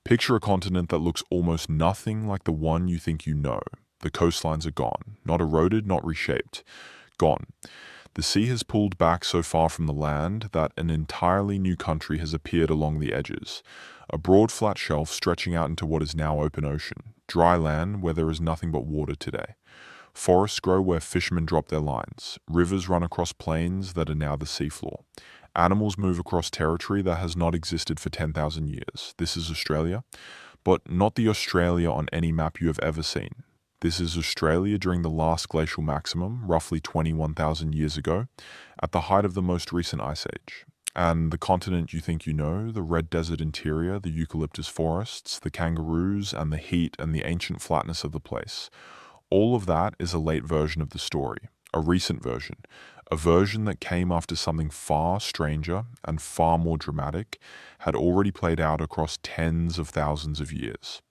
Picture a continent that looks almost nothing like the one you think you know. The coastlines are gone, not eroded, not reshaped. Gone. The sea has pulled back so far from the land that an entirely new country has appeared along the edges. A broad flat shelf stretching out into what is now open ocean. Dry land where there is nothing but water today. Forests grow where fishermen drop their lines. Rivers run across plains that are now the seafloor. Animals move across territory that has not existed for 10,000 years. This is Australia, but not the Australia on any map you have ever seen. This is Australia during the last glacial maximum, roughly 21,000 years ago, at the height of the most recent ice age. And the continent you think you know, the red desert interior, the eucalyptus forests, the kangaroos, and the heat and the ancient flatness of the place. All of that is a late version of the story, a recent version, a version that came after something far stranger and far more dramatic had already played out across tens of thousands of years.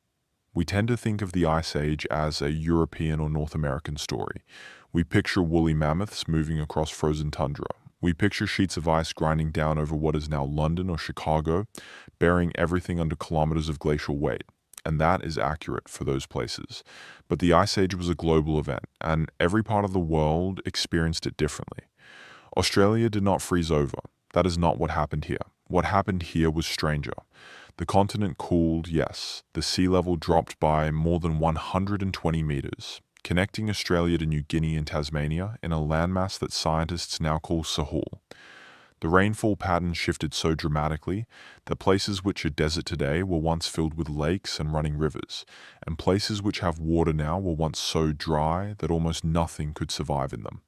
We tend to think of the Ice Age as a European or North American story. We picture woolly mammoths moving across frozen tundra. We picture sheets of ice grinding down over what is now London or Chicago, burying everything under kilometers of glacial weight. And that is accurate for those places. But the Ice Age was a global event, and every part of the world experienced it differently. Australia did not freeze over. That is not what happened here. What happened here was stranger. The continent cooled, yes. The sea level dropped by more than 120 meters, connecting Australia to New Guinea and Tasmania in a landmass that scientists now call Sahul. The rainfall pattern shifted so dramatically that places which are desert today were once filled with lakes and running rivers, and places which have water now were once so dry that almost nothing could survive in them.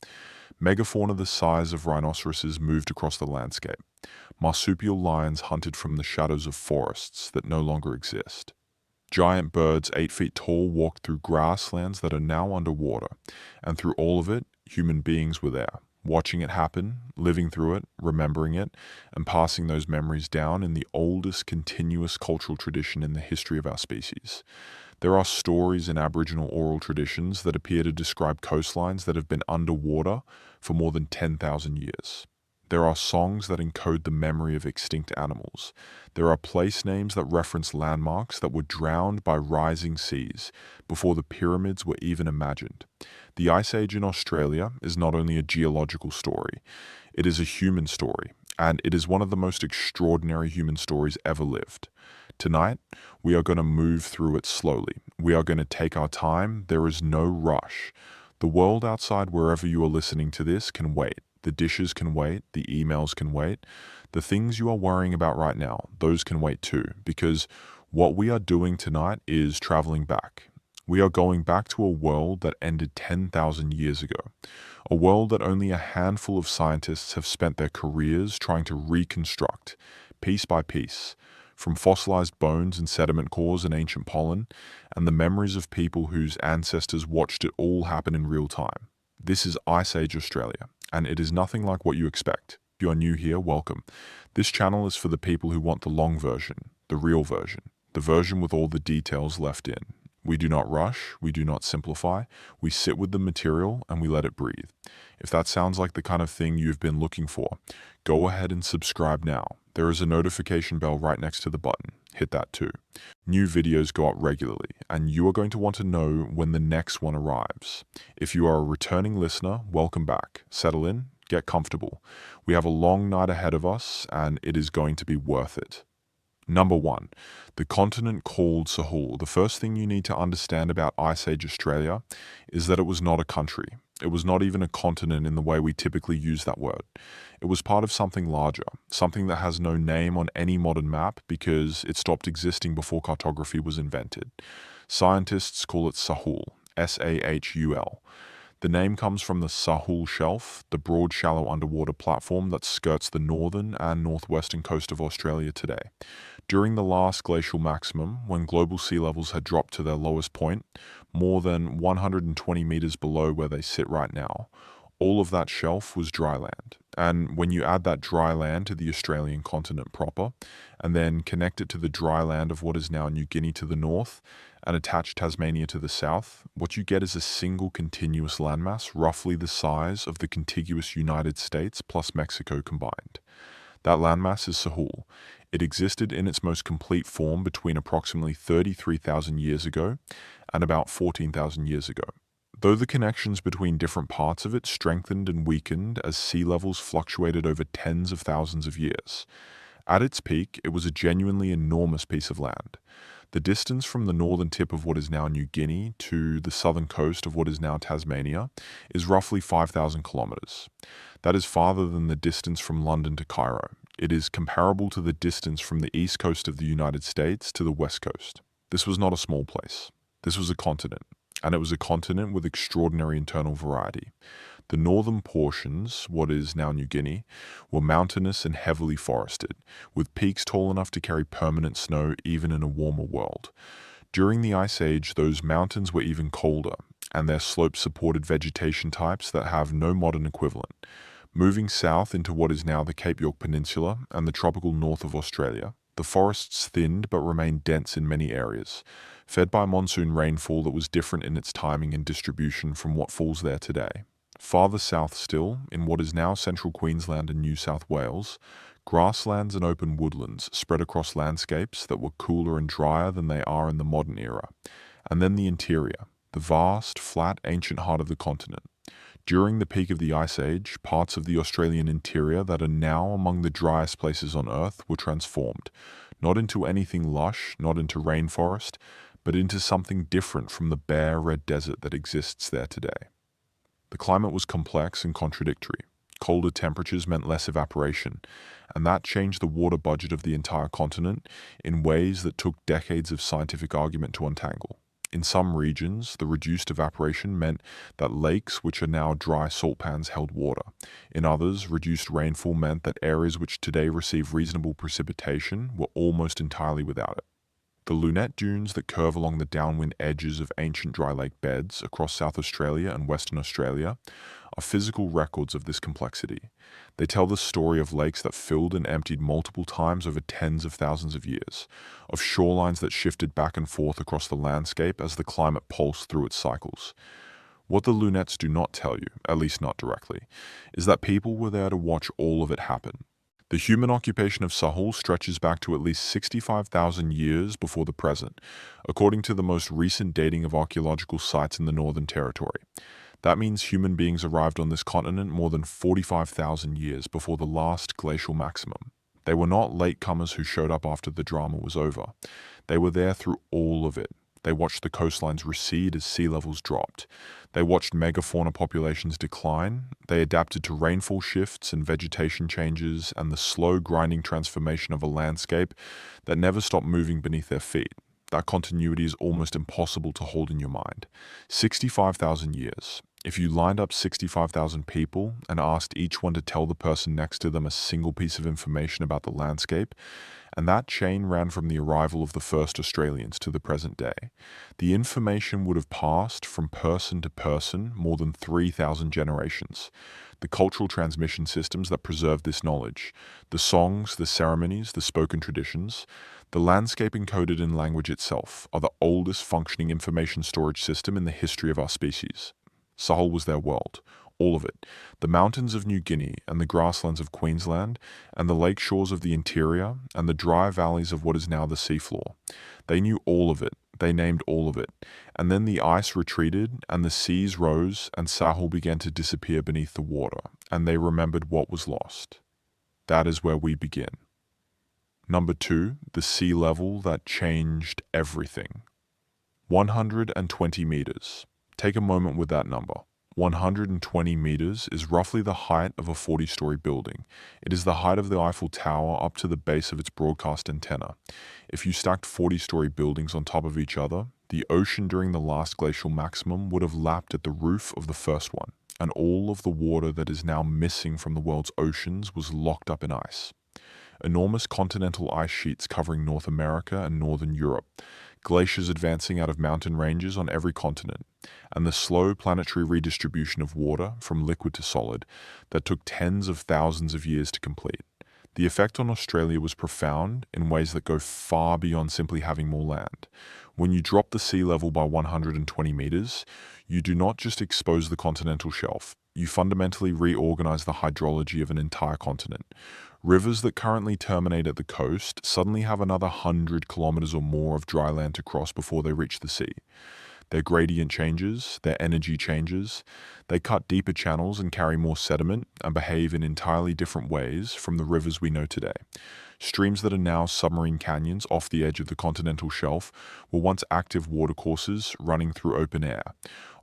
Megafauna the size of rhinoceroses moved across the landscape. Marsupial lions hunted from the shadows of forests that no longer exist. Giant birds 8 feet tall walked through grasslands that are now underwater, and through all of it, human beings were there, watching it happen, living through it, remembering it, and passing those memories down in the oldest continuous cultural tradition in the history of our species. There are stories in Aboriginal oral traditions that appear to describe coastlines that have been underwater for more than 10,000 years. There are songs that encode the memory of extinct animals. There are place names that reference landmarks that were drowned by rising seas before the pyramids were even imagined. The Ice Age in Australia is not only a geological story, it is a human story, and it is one of the most extraordinary human stories ever lived. Tonight, we are going to move through it slowly. We are going to take our time. There is no rush. The world outside wherever you are listening to this can wait. The dishes can wait, the emails can wait. The things you are worrying about right now, those can wait too, because what we are doing tonight is traveling back. We are going back to a world that ended 10,000 years ago, a world that only a handful of scientists have spent their careers trying to reconstruct, piece by piece, from fossilized bones and sediment cores and ancient pollen, and the memories of people whose ancestors watched it all happen in real time. This is Ice Age Australia, and it is nothing like what you expect. If you are new here, welcome. This channel is for the people who want the long version, the real version, the version with all the details left in. We do not rush, we do not simplify, we sit with the material and we let it breathe. If that sounds like the kind of thing you've been looking for, go ahead and subscribe now. There is a notification bell right next to the button. Hit that too. New videos go up regularly, and you are going to want to know when the next one arrives. If you are a returning listener, welcome back. Settle in, get comfortable. We have a long night ahead of us, and it is going to be worth it. Number 1, the continent called Sahul. The first thing you need to understand about Ice Age Australia is that it was not a country. It was not even a continent in the way we typically use that word. It was part of something larger, something that has no name on any modern map because it stopped existing before cartography was invented. Scientists call it Sahul, S-A-H-U-L. The name comes from the Sahul Shelf, the broad shallow underwater platform that skirts the northern and northwestern coast of Australia today. During the last glacial maximum, when global sea levels had dropped to their lowest point, more than 120 meters below where they sit right now, all of that shelf was dry land. And when you add that dry land to the Australian continent proper, and then connect it to the dry land of what is now New Guinea to the north, and attach Tasmania to the south, what you get is a single continuous landmass roughly the size of the contiguous United States plus Mexico combined. That landmass is Sahul. It existed in its most complete form between approximately 33,000 years ago and about 14,000 years ago. Though the connections between different parts of it strengthened and weakened as sea levels fluctuated over tens of thousands of years. At its peak, it was a genuinely enormous piece of land. The distance from the northern tip of what is now New Guinea to the southern coast of what is now Tasmania is roughly 5,000 kilometers. That is farther than the distance from London to Cairo. It is comparable to the distance from the east coast of the United States to the west coast. This was not a small place. This was a continent, and it was a continent with extraordinary internal variety. The northern portions, what is now New Guinea, were mountainous and heavily forested, with peaks tall enough to carry permanent snow even in a warmer world. During the Ice Age, those mountains were even colder, and their slopes supported vegetation types that have no modern equivalent. Moving south into what is now the Cape York Peninsula and the tropical north of Australia, the forests thinned but remained dense in many areas, fed by monsoon rainfall that was different in its timing and distribution from what falls there today. Farther south still, in what is now central Queensland and New South Wales, grasslands and open woodlands spread across landscapes that were cooler and drier than they are in the modern era. And then the interior, the vast, flat, ancient heart of the continent. During the peak of the Ice Age, parts of the Australian interior that are now among the driest places on Earth were transformed, not into anything lush, not into rainforest, but into something different from the bare red desert that exists there today. The climate was complex and contradictory. Colder temperatures meant less evaporation, and that changed the water budget of the entire continent in ways that took decades of scientific argument to untangle. In some regions, the reduced evaporation meant that lakes, which are now dry salt pans, held water. In others, reduced rainfall meant that areas which today receive reasonable precipitation were almost entirely without it. The lunette dunes that curve along the downwind edges of ancient dry lake beds across South Australia and Western Australia are physical records of this complexity. They tell the story of lakes that filled and emptied multiple times over tens of thousands of years, of shorelines that shifted back and forth across the landscape as the climate pulsed through its cycles. What the lunettes do not tell you, at least not directly, is that people were there to watch all of it happen. The human occupation of Sahul stretches back to at least 65,000 years before the present, according to the most recent dating of archaeological sites in the Northern Territory. That means human beings arrived on this continent more than 45,000 years before the last glacial maximum. They were not latecomers who showed up after the drama was over. They were there through all of it. They watched the coastlines recede as sea levels dropped. They watched megafauna populations decline. They adapted to rainfall shifts and vegetation changes and the slow grinding transformation of a landscape that never stopped moving beneath their feet. That continuity is almost impossible to hold in your mind. 65,000 years. If you lined up 65,000 people and asked each one to tell the person next to them a single piece of information about the landscape, and that chain ran from the arrival of the first Australians to the present day, the information would have passed from person to person more than 3,000 generations. The cultural transmission systems that preserve this knowledge, the songs, the ceremonies, the spoken traditions, the landscape encoded in language itself, are the oldest functioning information storage system in the history of our species. Sahul was their world, all of it. The mountains of New Guinea and the grasslands of Queensland and the lake shores of the interior and the dry valleys of what is now the seafloor. They knew all of it. They named all of it. And then the ice retreated and the seas rose and Sahul began to disappear beneath the water, and they remembered what was lost. That is where we begin. Number 2, the sea level that changed everything. 120 meters. Take a moment with that number. 120 meters is roughly the height of a 40-story building. It is the height of the Eiffel Tower up to the base of its broadcast antenna. If you stacked 40-story buildings on top of each other, the ocean during the last glacial maximum would have lapped at the roof of the first one, and all of the water that is now missing from the world's oceans was locked up in ice. Enormous continental ice sheets covering North America and Northern Europe, glaciers advancing out of mountain ranges on every continent, and the slow planetary redistribution of water from liquid to solid that took tens of thousands of years to complete. The effect on Australia was profound in ways that go far beyond simply having more land. When you drop the sea level by 120 meters, you do not just expose the continental shelf, you fundamentally reorganize the hydrology of an entire continent. Rivers that currently terminate at the coast suddenly have another 100 kilometers or more of dry land to cross before they reach the sea. Their gradient changes, their energy changes, they cut deeper channels and carry more sediment and behave in entirely different ways from the rivers we know today. Streams that are now submarine canyons off the edge of the continental shelf were once active watercourses running through open air.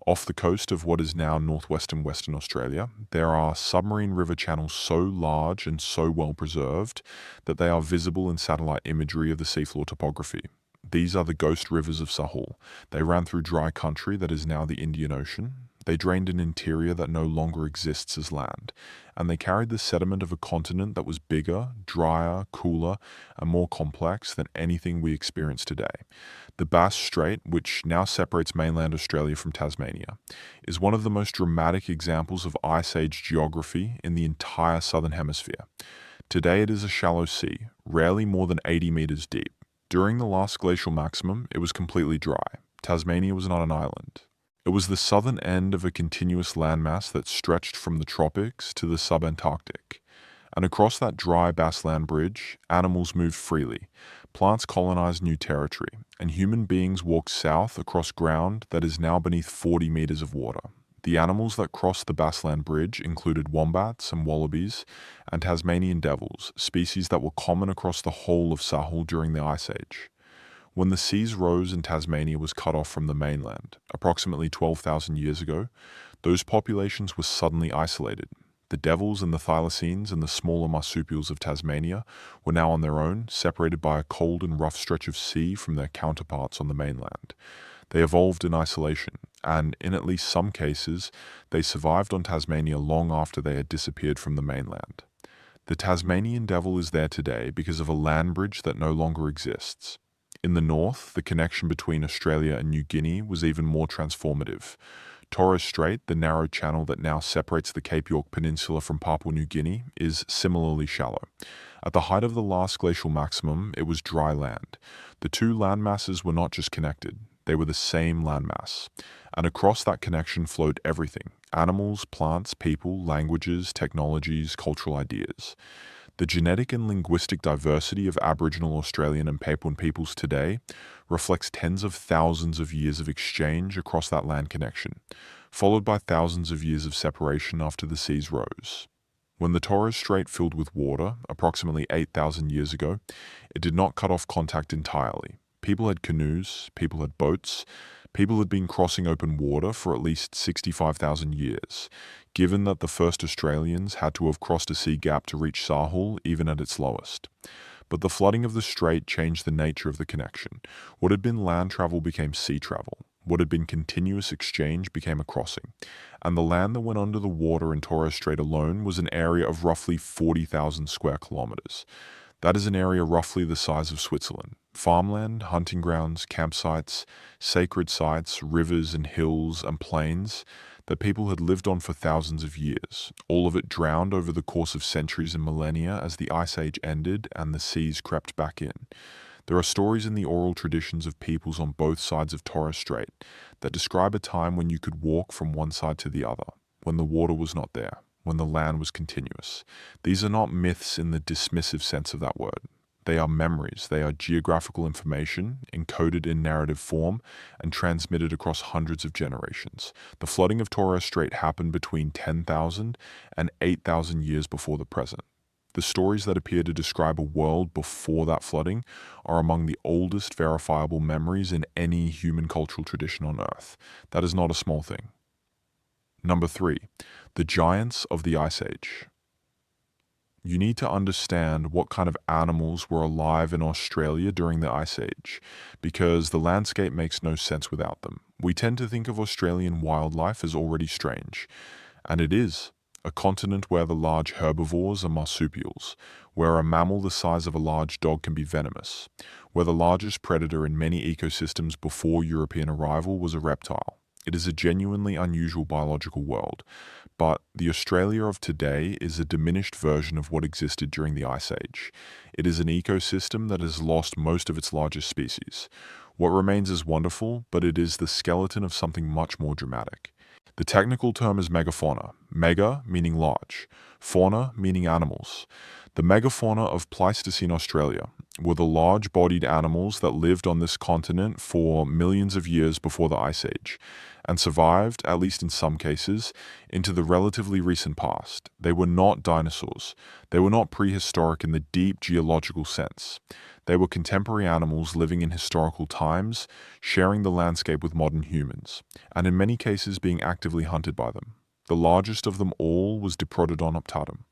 Off the coast of what is now northwestern Western Australia, there are submarine river channels so large and so well preserved that they are visible in satellite imagery of the seafloor topography. These are the ghost rivers of Sahul. They ran through dry country that is now the Indian Ocean. They drained an interior that no longer exists as land, and they carried the sediment of a continent that was bigger, drier, cooler, and more complex than anything we experience today. The Bass Strait, which now separates mainland Australia from Tasmania, is one of the most dramatic examples of Ice Age geography in the entire southern hemisphere. Today it is a shallow sea, rarely more than 80 meters deep. During the last glacial maximum, it was completely dry. Tasmania was not an island. It was the southern end of a continuous landmass that stretched from the tropics to the subantarctic. And across that dry bassland bridge, animals moved freely. Plants colonized new territory, and human beings walked south across ground that is now beneath 40 meters of water. The animals that crossed the Bassland Bridge included wombats and wallabies and Tasmanian devils, species that were common across the whole of Sahul during the Ice Age. When the seas rose and Tasmania was cut off from the mainland, approximately 12,000 years ago, those populations were suddenly isolated. The devils and the thylacines and the smaller marsupials of Tasmania were now on their own, separated by a cold and rough stretch of sea from their counterparts on the mainland. They evolved in isolation, and in at least some cases, they survived on Tasmania long after they had disappeared from the mainland. The Tasmanian devil is there today because of a land bridge that no longer exists. In the north, the connection between Australia and New Guinea was even more transformative. Torres Strait, the narrow channel that now separates the Cape York Peninsula from Papua New Guinea, is similarly shallow. At the height of the last glacial maximum, it was dry land. The two landmasses were not just connected, they were the same landmass. And across that connection flowed everything: animals, plants, people, languages, technologies, cultural ideas. The genetic and linguistic diversity of Aboriginal, Australian, and Papuan peoples today reflects tens of thousands of years of exchange across that land connection, followed by thousands of years of separation after the seas rose. When the Torres Strait filled with water, approximately 8,000 years ago, it did not cut off contact entirely. People had canoes, people had boats, people had been crossing open water for at least 65,000 years, given that the first Australians had to have crossed a sea gap to reach Sahul even at its lowest. But the flooding of the strait changed the nature of the connection. What had been land travel became sea travel. What had been continuous exchange became a crossing. And the land that went under the water in Torres Strait alone was an area of roughly 40,000 square kilometers. That is an area roughly the size of Switzerland. Farmland, hunting grounds, campsites, sacred sites, rivers and hills and plains that people had lived on for thousands of years, all of it drowned over the course of centuries and millennia as the Ice Age ended and the seas crept back in. There are stories in the oral traditions of peoples on both sides of Torres Strait that describe a time when you could walk from one side to the other, when the water was not there, when the land was continuous. These are not myths in the dismissive sense of that word. They are memories, they are geographical information encoded in narrative form and transmitted across hundreds of generations. The flooding of Torres Strait happened between 10,000 and 8,000 years before the present. The stories that appear to describe a world before that flooding are among the oldest verifiable memories in any human cultural tradition on Earth. That is not a small thing. Number 3, the giants of the Ice Age. You need to understand what kind of animals were alive in Australia during the Ice Age, because the landscape makes no sense without them. We tend to think of Australian wildlife as already strange, and it is. A continent where the large herbivores are marsupials, where a mammal the size of a large dog can be venomous, where the largest predator in many ecosystems before European arrival was a reptile. It is a genuinely unusual biological world, but the Australia of today is a diminished version of what existed during the Ice Age. It is an ecosystem that has lost most of its largest species. What remains is wonderful, but it is the skeleton of something much more dramatic. The technical term is megafauna, Mega meaning large, fauna meaning animals. The megafauna of Pleistocene Australia were the large-bodied animals that lived on this continent for millions of years before the Ice Age, and survived, at least in some cases, into the relatively recent past. They were not dinosaurs. They were not prehistoric in the deep geological sense. They were contemporary animals living in historical times, sharing the landscape with modern humans, and in many cases being actively hunted by them. The largest of them all was Diprotodon optatum.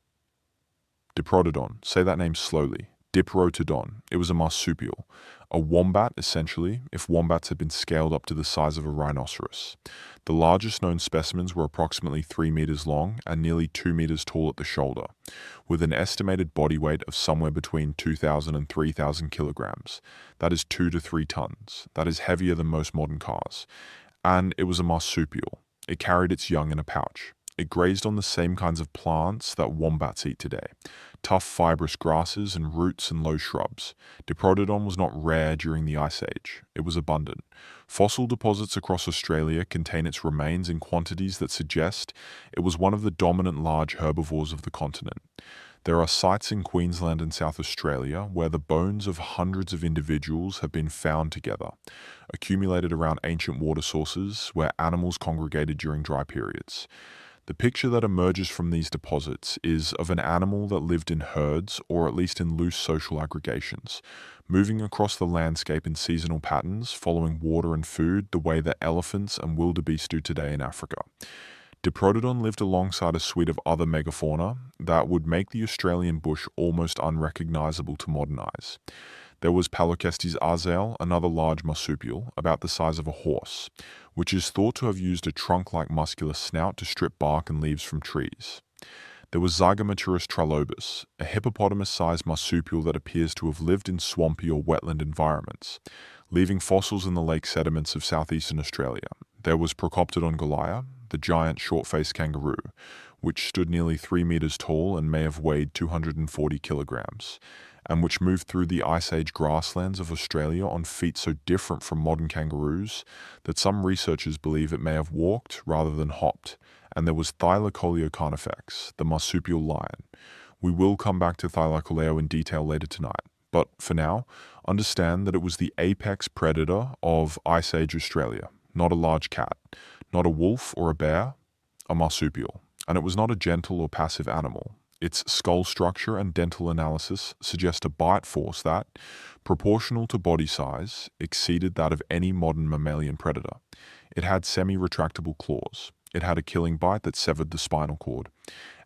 Diprotodon, say that name slowly. Diprotodon. It was a marsupial, a wombat essentially, if wombats had been scaled up to the size of a rhinoceros. The largest known specimens were approximately 3 meters long and nearly 2 meters tall at the shoulder, with an estimated body weight of somewhere between 2,000 and 3,000 kilograms. That is 2 to 3 tons. That is heavier than most modern cars. And it was a marsupial. It carried its young in a pouch. It grazed on the same kinds of plants that wombats eat today. Tough fibrous grasses and roots and low shrubs. Diprotodon was not rare during the Ice Age. It was abundant. Fossil deposits across Australia contain its remains in quantities that suggest it was one of the dominant large herbivores of the continent. There are sites in Queensland and South Australia where the bones of hundreds of individuals have been found together, accumulated around ancient water sources where animals congregated during dry periods. The picture that emerges from these deposits is of an animal that lived in herds, or at least in loose social aggregations, moving across the landscape in seasonal patterns, following water and food the way that elephants and wildebeest do today in Africa. Diprotodon lived alongside a suite of other megafauna that would make the Australian bush almost unrecognizable to modern eyes. There was Palocestes azale, another large marsupial, about the size of a horse, which is thought to have used a trunk-like muscular snout to strip bark and leaves from trees. There was Zygomaturus trilobus, a hippopotamus-sized marsupial that appears to have lived in swampy or wetland environments, leaving fossils in the lake sediments of southeastern Australia. There was Procoptodon goliath, the giant short-faced kangaroo, which stood nearly 3 meters tall and may have weighed 240 kilograms, and which moved through the Ice Age grasslands of Australia on feet so different from modern kangaroos that some researchers believe it may have walked rather than hopped. And there was Thylacoleo carnifex, the marsupial lion. We will come back to Thylacoleo in detail later tonight, but for now, understand that it was the apex predator of Ice Age Australia, not a large cat, not a wolf or a bear, a marsupial. And it was not a gentle or passive animal. Its skull structure and dental analysis suggest a bite force that, proportional to body size, exceeded that of any modern mammalian predator. It had semi-retractable claws. It had a killing bite that severed the spinal cord.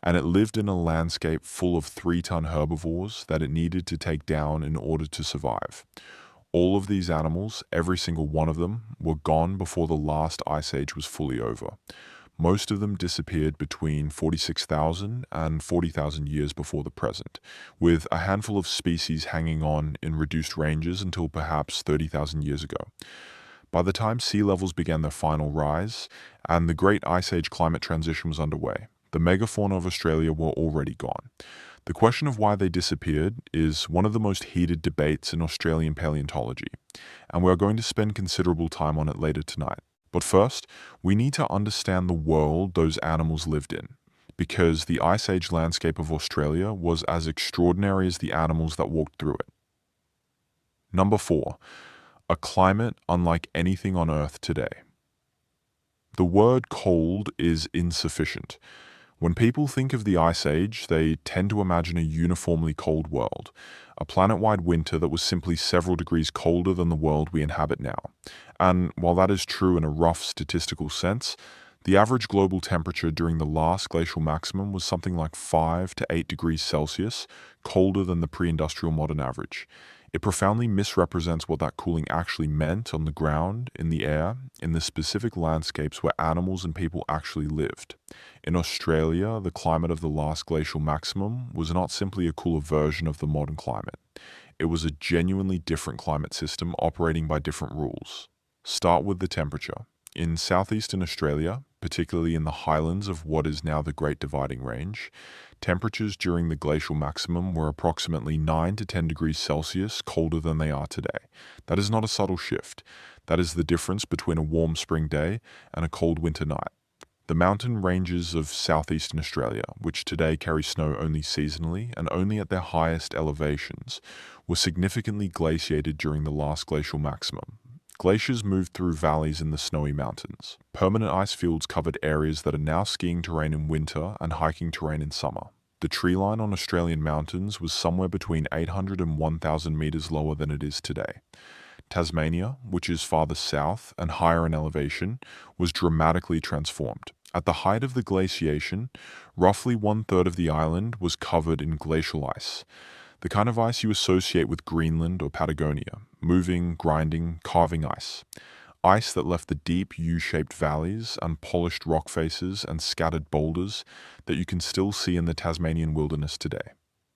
And it lived in a landscape full of 3-ton herbivores that it needed to take down in order to survive. All of these animals, every single one of them, were gone before the last Ice Age was fully over. Most of them disappeared between 46,000 and 40,000 years before the present, with a handful of species hanging on in reduced ranges until perhaps 30,000 years ago. By the time sea levels began their final rise, and the Great Ice Age climate transition was underway, the megafauna of Australia were already gone. The question of why they disappeared is one of the most heated debates in Australian paleontology, and we are going to spend considerable time on it later tonight. But first, we need to understand the world those animals lived in, because the Ice Age landscape of Australia was as extraordinary as the animals that walked through it. Number 4. A climate unlike anything on Earth today. The word cold is insufficient. When people think of the Ice Age, they tend to imagine a uniformly cold world, a planet-wide winter that was simply several degrees colder than the world we inhabit now. And while that is true in a rough statistical sense, the average global temperature during the last glacial maximum was something like 5 to 8 degrees Celsius colder than the pre-industrial modern average. It profoundly misrepresents what that cooling actually meant on the ground, in the air, in the specific landscapes where animals and people actually lived. In Australia, the climate of the last glacial maximum was not simply a cooler version of the modern climate. It was a genuinely different climate system operating by different rules. Start with the temperature. In southeastern Australia, particularly in the highlands of what is now the Great Dividing Range, temperatures during the glacial maximum were approximately 9 to 10 degrees Celsius colder than they are today. That is not a subtle shift. That is the difference between a warm spring day and a cold winter night. The mountain ranges of southeastern Australia, which today carry snow only seasonally and only at their highest elevations, were significantly glaciated during the last glacial maximum. Glaciers moved through valleys in the snowy mountains. Permanent ice fields covered areas that are now skiing terrain in winter and hiking terrain in summer. The tree line on Australian mountains was somewhere between 800 and 1,000 meters lower than it is today. Tasmania, which is farther south and higher in elevation, was dramatically transformed. At the height of the glaciation, roughly one-third of the island was covered in glacial ice, the kind of ice you associate with Greenland or Patagonia, moving, grinding, carving ice. Ice that left the deep U-shaped valleys, unpolished rock faces, and scattered boulders that you can still see in the Tasmanian wilderness today.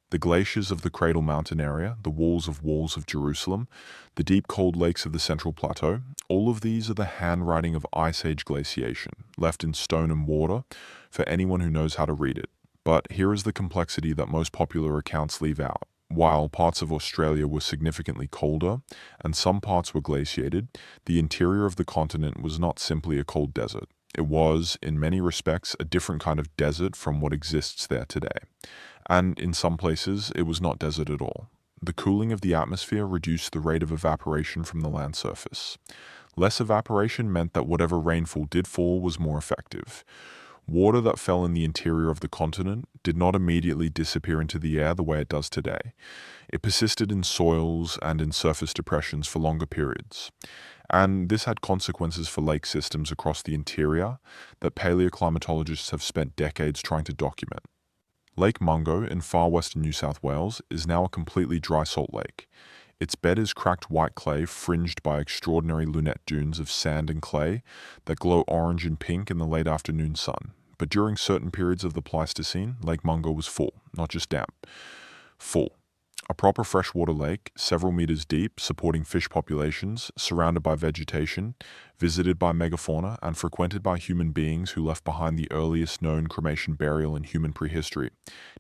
The glaciers of the Cradle Mountain area, the walls of Jerusalem, the deep cold lakes of the Central Plateau, all of these are the handwriting of Ice Age glaciation, left in stone and water for anyone who knows how to read it. But here is the complexity that most popular accounts leave out. While parts of Australia were significantly colder and some parts were glaciated, the interior of the continent was not simply a cold desert. It was, in many respects, a different kind of desert from what exists there today. And in some places, it was not desert at all. The cooling of the atmosphere reduced the rate of evaporation from the land surface. Less evaporation meant that whatever rainfall did fall was more effective. Water that fell in the interior of the continent did not immediately disappear into the air the way it does today. It persisted in soils and in surface depressions for longer periods. And this had consequences for lake systems across the interior that paleoclimatologists have spent decades trying to document. Lake Mungo in far western New South Wales is now a completely dry salt lake. Its bed is cracked white clay fringed by extraordinary lunette dunes of sand and clay that glow orange and pink in the late afternoon sun. But during certain periods of the Pleistocene, Lake Mungo was full, not just damp. Full. A proper freshwater lake, several meters deep, supporting fish populations, surrounded by vegetation, visited by megafauna, and frequented by human beings who left behind the earliest known cremation burial in human prehistory,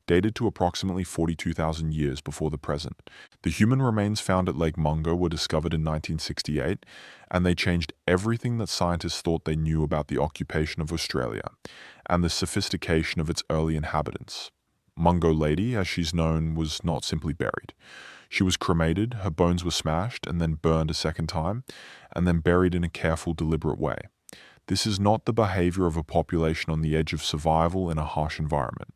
dated to approximately 42,000 years before the present. The human remains found at Lake Mungo were discovered in 1968, and they changed everything that scientists thought they knew about the occupation of Australia and the sophistication of its early inhabitants. Mungo Lady, as she's known, was not simply buried. She was cremated, her bones were smashed and then burned a second time, and then buried in a careful, deliberate way. This is not the behavior of a population on the edge of survival in a harsh environment.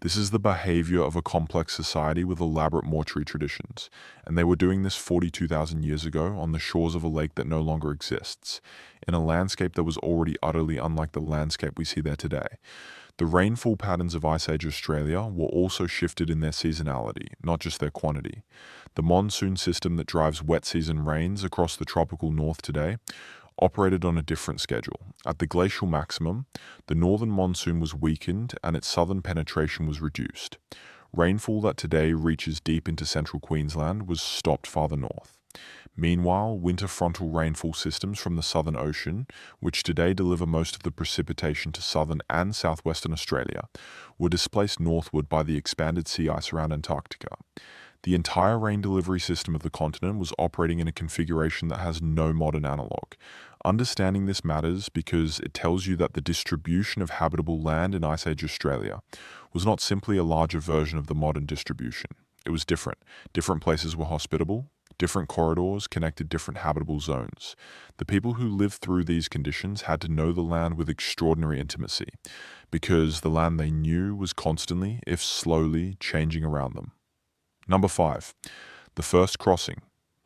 This is the behavior of a complex society with elaborate mortuary traditions, and they were doing this 42,000 years ago on the shores of a lake that no longer exists, in a landscape that was already utterly unlike the landscape we see there today. The rainfall patterns of Ice Age Australia were also shifted in their seasonality, not just their quantity. The monsoon system that drives wet season rains across the tropical north today operated on a different schedule. At the glacial maximum, the northern monsoon was weakened and its southern penetration was reduced. Rainfall that today reaches deep into central Queensland was stopped farther north. Meanwhile, winter frontal rainfall systems from the Southern Ocean, which today deliver most of the precipitation to southern and southwestern Australia, were displaced northward by the expanded sea ice around Antarctica. The entire rain delivery system of the continent was operating in a configuration that has no modern analog. Understanding this matters because it tells you that the distribution of habitable land in Ice Age Australia was not simply a larger version of the modern distribution. It was different. Different places were hospitable. Different corridors connected different habitable zones. The people who lived through these conditions had to know the land with extraordinary intimacy, because the land they knew was constantly, if slowly, changing around them. Number 5. The first crossing.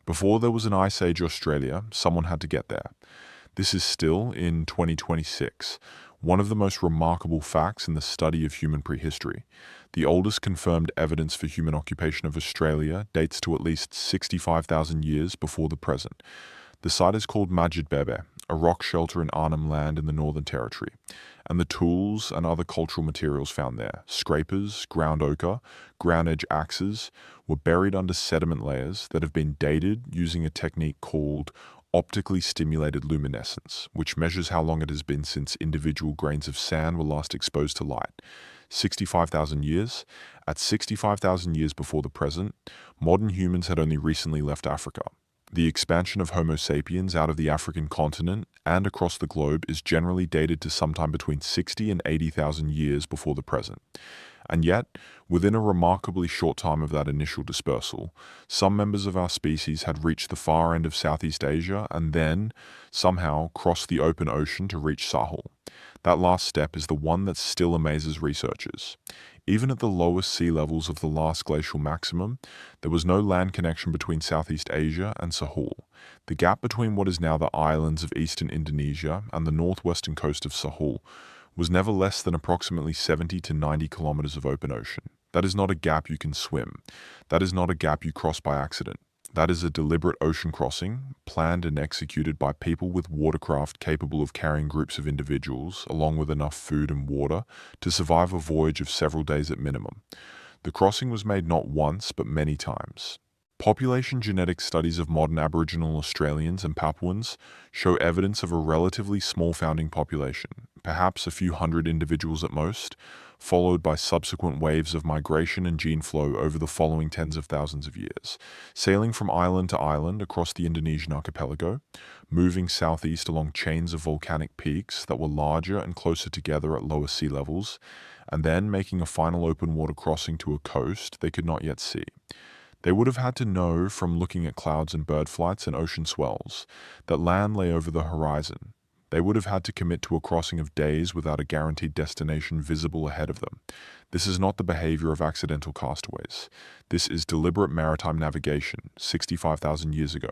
Before there was an Ice Age Australia, someone had to get there. This is still, in 2026, one of the most remarkable facts in the study of human prehistory. The oldest confirmed evidence for human occupation of Australia dates to at least 65,000 years before the present. The site is called Majid Bebe, a rock shelter in Arnhem Land in the Northern Territory, and the tools and other cultural materials found there, scrapers, ground ochre, ground edge axes, were buried under sediment layers that have been dated using a technique called optically stimulated luminescence, which measures how long it has been since individual grains of sand were last exposed to light. 65,000 years. At 65,000 years before the present, modern humans had only recently left Africa. The expansion of Homo sapiens out of the African continent and across the globe is generally dated to sometime between 60 and 80,000 years before the present. And yet, within a remarkably short time of that initial dispersal, some members of our species had reached the far end of Southeast Asia and then, somehow, crossed the open ocean to reach Sahel. That last step is the one that still amazes researchers. Even at the lowest sea levels of the last glacial maximum, there was no land connection between Southeast Asia and Sahel. The gap between what is now the islands of eastern Indonesia and the northwestern coast of Sahel was never less than approximately 70 to 90 kilometers of open ocean. That is not a gap you can swim. That is not a gap you cross by accident. That is a deliberate ocean crossing, planned and executed by people with watercraft capable of carrying groups of individuals, along with enough food and water, to survive a voyage of several days at minimum. The crossing was made not once, but many times. Population genetic studies of modern Aboriginal Australians and Papuans show evidence of a relatively small founding population, perhaps a few hundred individuals at most, followed by subsequent waves of migration and gene flow over the following tens of thousands of years, sailing from island to island across the Indonesian archipelago, moving southeast along chains of volcanic peaks that were larger and closer together at lower sea levels, and then making a final open water crossing to a coast they could not yet see. They would have had to know from looking at clouds and bird flights and ocean swells that land lay over the horizon. They would have had to commit to a crossing of days without a guaranteed destination visible ahead of them. This is not the behavior of accidental castaways. This is deliberate maritime navigation, 65,000 years ago.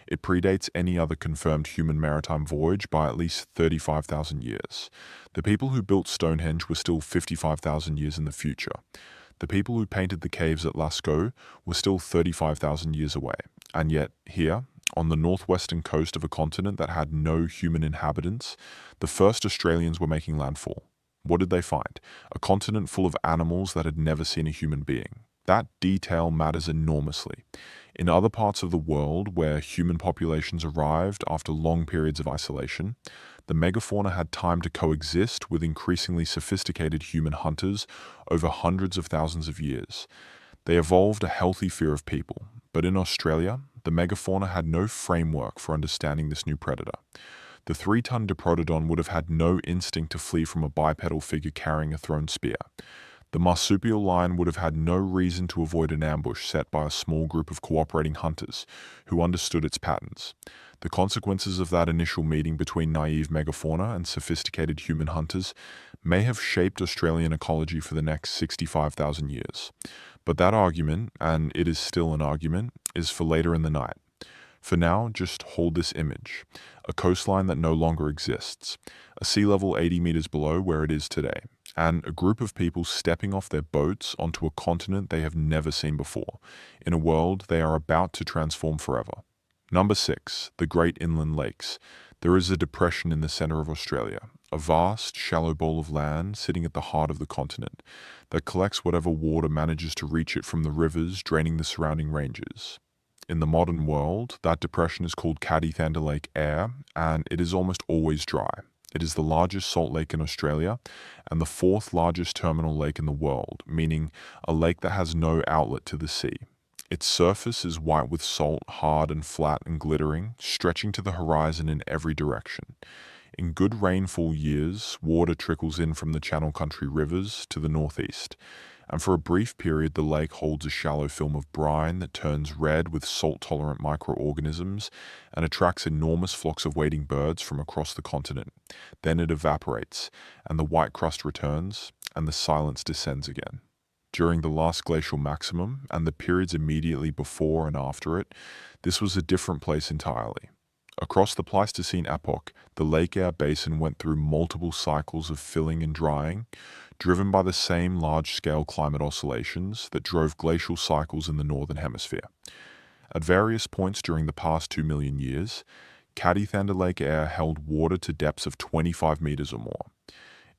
It predates any other confirmed human maritime voyage by at least 35,000 years. The people who built Stonehenge were still 55,000 years in the future. The people who painted the caves at Lascaux were still 35,000 years away. And yet, here, on the northwestern coast of a continent that had no human inhabitants, the first Australians were making landfall. What did they find? A continent full of animals that had never seen a human being. That detail matters enormously. In other parts of the world where human populations arrived after long periods of isolation, the megafauna had time to coexist with increasingly sophisticated human hunters over hundreds of thousands of years. They evolved a healthy fear of people, but in Australia, the megafauna had no framework for understanding this new predator. The 3-ton Diprotodon would have had no instinct to flee from a bipedal figure carrying a thrown spear. The marsupial lion would have had no reason to avoid an ambush set by a small group of cooperating hunters who understood its patterns. The consequences of that initial meeting between naive megafauna and sophisticated human hunters may have shaped Australian ecology for the next 65,000 years. But that argument, and it is still an argument, is for later in the night. For now, just hold this image. A coastline that no longer exists. A sea level 80 meters below where it is today. And a group of people stepping off their boats onto a continent they have never seen before, in a world they are about to transform forever. Number 6, the Great Inland Lakes. There is a depression in the center of Australia, a vast, shallow bowl of land sitting at the heart of the continent that collects whatever water manages to reach it from the rivers draining the surrounding ranges. In the modern world, that depression is called Kadithander Lake Eyre, and it is almost always dry. It is the largest salt lake in Australia and the 4th largest terminal lake in the world, meaning a lake that has no outlet to the sea. Its surface is white with salt, hard and flat and glittering, stretching to the horizon in every direction. In good rainfall years, water trickles in from the Channel Country rivers to the northeast, and for a brief period the lake holds a shallow film of brine that turns red with salt-tolerant microorganisms and attracts enormous flocks of wading birds from across the continent. Then it evaporates, and the white crust returns, and the silence descends again. During the last glacial maximum, and the periods immediately before and after it, this was a different place entirely. Across the Pleistocene epoch, the Lake Eyre Basin went through multiple cycles of filling and drying, driven by the same large-scale climate oscillations that drove glacial cycles in the Northern Hemisphere. At various points during the past 2 million years, Kadithander Lake Eyre held water to depths of 25 meters or more.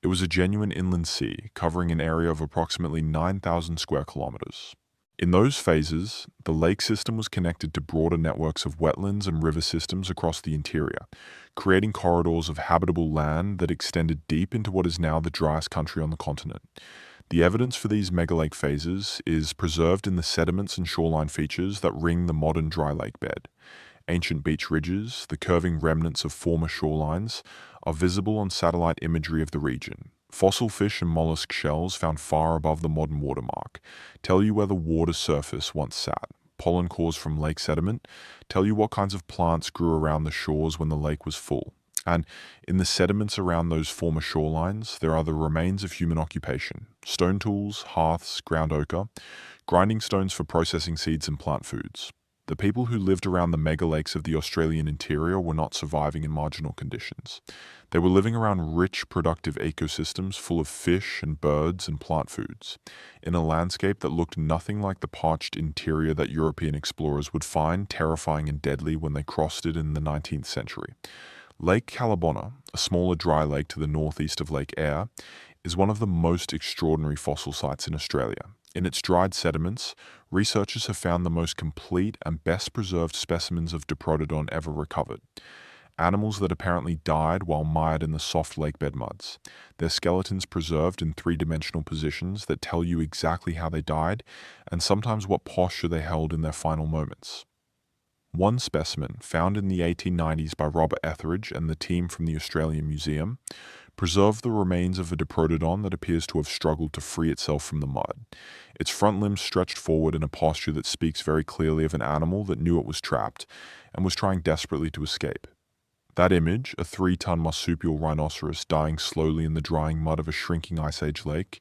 It was a genuine inland sea, covering an area of approximately 9,000 square kilometers. In those phases, the lake system was connected to broader networks of wetlands and river systems across the interior, creating corridors of habitable land that extended deep into what is now the driest country on the continent. The evidence for these megalake phases is preserved in the sediments and shoreline features that ring the modern dry lake bed. Ancient beach ridges, the curving remnants of former shorelines, are visible on satellite imagery of the region. Fossil fish and mollusk shells found far above the modern watermark tell you where the water surface once sat. Pollen cores from lake sediment tell you what kinds of plants grew around the shores when the lake was full. And in the sediments around those former shorelines, there are the remains of human occupation: stone tools, hearths, ground ochre, grinding stones for processing seeds and plant foods. The people who lived around the mega lakes of the Australian interior were not surviving in marginal conditions. They were living around rich, productive ecosystems full of fish and birds and plant foods, in a landscape that looked nothing like the parched interior that European explorers would find terrifying and deadly when they crossed it in the 19th century. Lake Callabonna, a smaller dry lake to the northeast of Lake Eyre, is one of the most extraordinary fossil sites in Australia. In its dried sediments, researchers have found the most complete and best preserved specimens of Diprotodon ever recovered. Animals that apparently died while mired in the soft lakebed muds. Their skeletons preserved in three-dimensional positions that tell you exactly how they died and sometimes what posture they held in their final moments. One specimen, found in the 1890s by Robert Etheridge and the team from the Australian Museum, preserved the remains of a Diprotodon that appears to have struggled to free itself from the mud. Its front limbs stretched forward in a posture that speaks very clearly of an animal that knew it was trapped and was trying desperately to escape. That image, a 3-ton marsupial rhinoceros dying slowly in the drying mud of a shrinking Ice Age lake,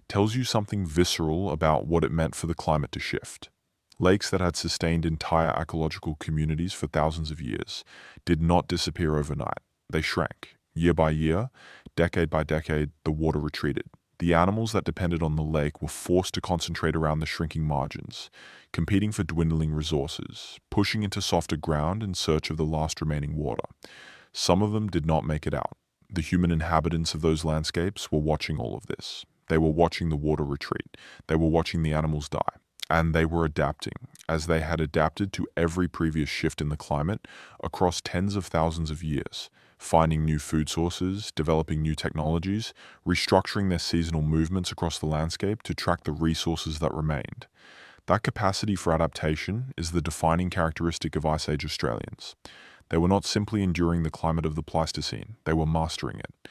tells you something visceral about what it meant for the climate to shift. Lakes that had sustained entire ecological communities for thousands of years did not disappear overnight. They shrank. Year by year, decade by decade, the water retreated. The animals that depended on the lake were forced to concentrate around the shrinking margins, competing for dwindling resources, pushing into softer ground in search of the last remaining water. Some of them did not make it out. The human inhabitants of those landscapes were watching all of this. They were watching the water retreat. They were watching the animals die. And they were adapting, as they had adapted to every previous shift in the climate across tens of thousands of years, finding new food sources, developing new technologies, restructuring their seasonal movements across the landscape to track the resources that remained. That capacity for adaptation is the defining characteristic of Ice Age Australians. They were not simply enduring the climate of the Pleistocene, they were mastering it.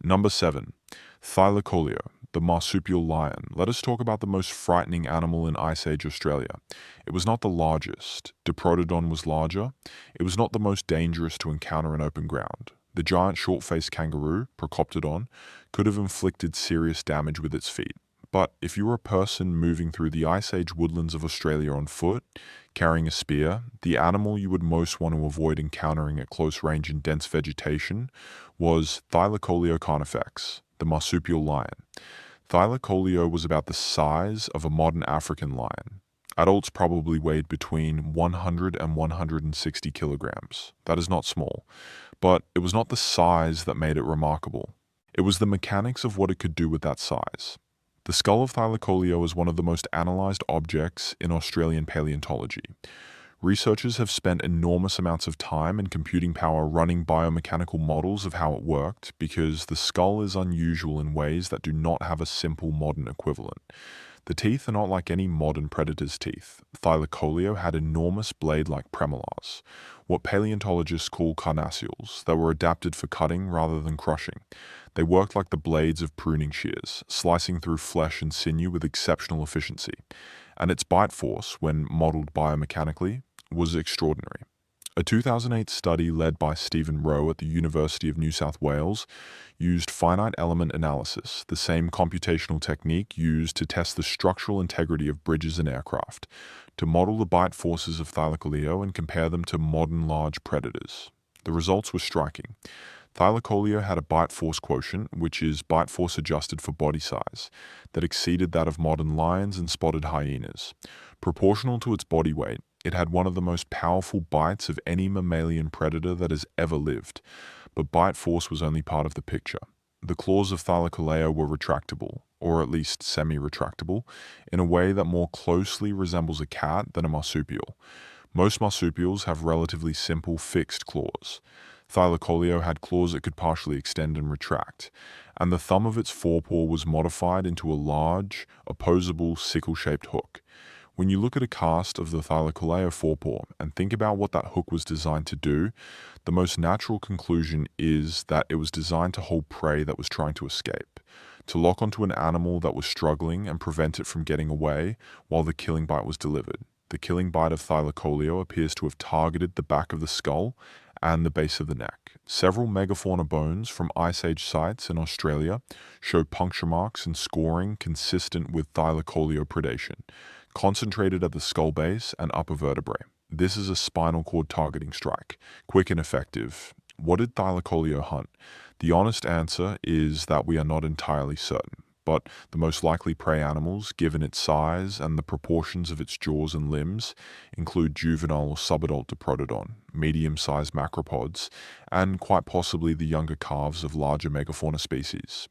Number 7. Thylacoleo, the marsupial lion. Let us talk about the most frightening animal in Ice Age Australia. It was not the largest. Diprotodon was larger. It was not the most dangerous to encounter in open ground. The giant short-faced kangaroo, Procoptodon, could have inflicted serious damage with its feet. But if you were a person moving through the Ice Age woodlands of Australia on foot, carrying a spear, the animal you would most want to avoid encountering at close range in dense vegetation was Thylacoleo carnifex, the marsupial lion. Thylacoleo was about the size of a modern African lion. Adults probably weighed between 100 and 160 kilograms. That is not small, but it was not the size that made it remarkable. It was the mechanics of what it could do with that size. The skull of Thylacoleo is one of the most analysed objects in Australian paleontology. Researchers have spent enormous amounts of time and computing power running biomechanical models of how it worked because the skull is unusual in ways that do not have a simple modern equivalent. The teeth are not like any modern predator's teeth. Thylacoleo had enormous blade-like premolars, what paleontologists call carnassials, that were adapted for cutting rather than crushing. They worked like the blades of pruning shears, slicing through flesh and sinew with exceptional efficiency. And its bite force, when modeled biomechanically, was extraordinary. A 2008 study led by Stephen Rowe at the University of New South Wales used finite element analysis, the same computational technique used to test the structural integrity of bridges and aircraft, to model the bite forces of Thylacoleo and compare them to modern large predators. The results were striking. Thylacoleo had a bite force quotient, which is bite force adjusted for body size, that exceeded that of modern lions and spotted hyenas. Proportional to its body weight, it had one of the most powerful bites of any mammalian predator that has ever lived, but bite force was only part of the picture. The claws of Thylacoleo were retractable, or at least semi-retractable, in a way that more closely resembles a cat than a marsupial. Most marsupials have relatively simple fixed claws. Thylacoleo had claws that could partially extend and retract, and the thumb of its forepaw was modified into a large, opposable, sickle-shaped hook. When you look at a cast of the Thylacoleo forepaw and think about what that hook was designed to do, the most natural conclusion is that it was designed to hold prey that was trying to escape, to lock onto an animal that was struggling and prevent it from getting away while the killing bite was delivered. The killing bite of Thylacoleo appears to have targeted the back of the skull and the base of the neck. Several megafauna bones from Ice Age sites in Australia show puncture marks and scoring consistent with Thylacoleo predation, concentrated at the skull base and upper vertebrae. This is a spinal cord targeting strike, quick and effective. What did Thylacoleo hunt? The honest answer is that we are not entirely certain, but the most likely prey animals, given its size and the proportions of its jaws and limbs, include juvenile or subadult Diprotodon, medium-sized macropods, and quite possibly the younger calves of larger megafauna species.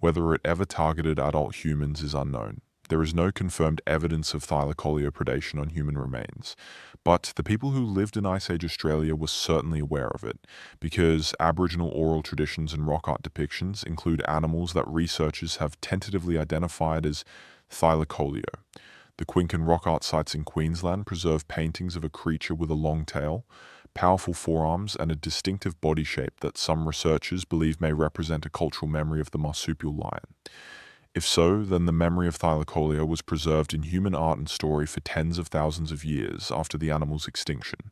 Whether it ever targeted adult humans is unknown. There is no confirmed evidence of Thylacoleo predation on human remains, but the people who lived in Ice Age Australia were certainly aware of it, because Aboriginal oral traditions and rock art depictions include animals that researchers have tentatively identified as Thylacoleo. The Quincan rock art sites in Queensland preserve paintings of a creature with a long tail, powerful forearms, and a distinctive body shape that some researchers believe may represent a cultural memory of the marsupial lion. If so, then the memory of Thylacoleo was preserved in human art and story for tens of thousands of years after the animal's extinction,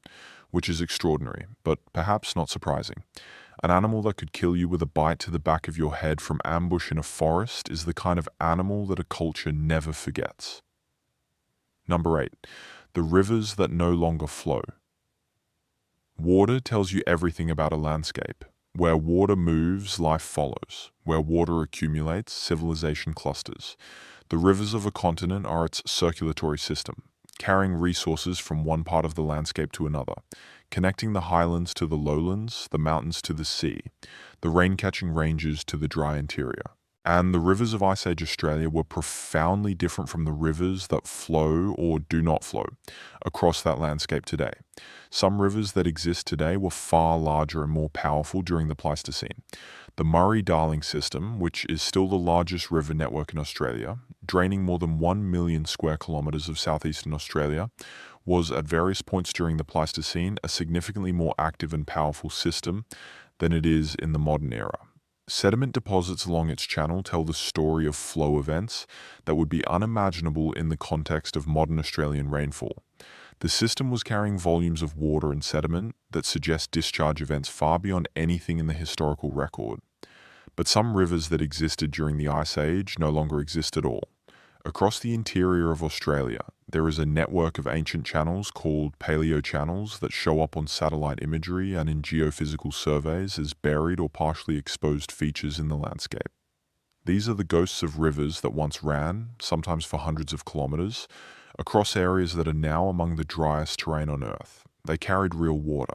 which is extraordinary, but perhaps not surprising. An animal that could kill you with a bite to the back of your head from ambush in a forest is the kind of animal that a culture never forgets. Number 8. The rivers that no longer flow. Water tells you everything about a landscape. Where water moves, life follows. Where water accumulates, civilization clusters. The rivers of a continent are its circulatory system, carrying resources from one part of the landscape to another, connecting the highlands to the lowlands, the mountains to the sea, the rain-catching ranges to the dry interior. And the rivers of Ice Age Australia were profoundly different from the rivers that flow or do not flow across that landscape today. Some rivers that exist today were far larger and more powerful during the Pleistocene. The Murray-Darling system, which is still the largest river network in Australia, draining more than 1 million square kilometres of southeastern Australia, was at various points during the Pleistocene a significantly more active and powerful system than it is in the modern era. Sediment deposits along its channel tell the story of flow events that would be unimaginable in the context of modern Australian rainfall. The system was carrying volumes of water and sediment that suggest discharge events far beyond anything in the historical record. But some rivers that existed during the Ice Age no longer exist at all. Across the interior of Australia, there is a network of ancient channels called paleochannels that show up on satellite imagery and in geophysical surveys as buried or partially exposed features in the landscape. These are the ghosts of rivers that once ran, sometimes for hundreds of kilometers, across areas that are now among the driest terrain on Earth. They carried real water.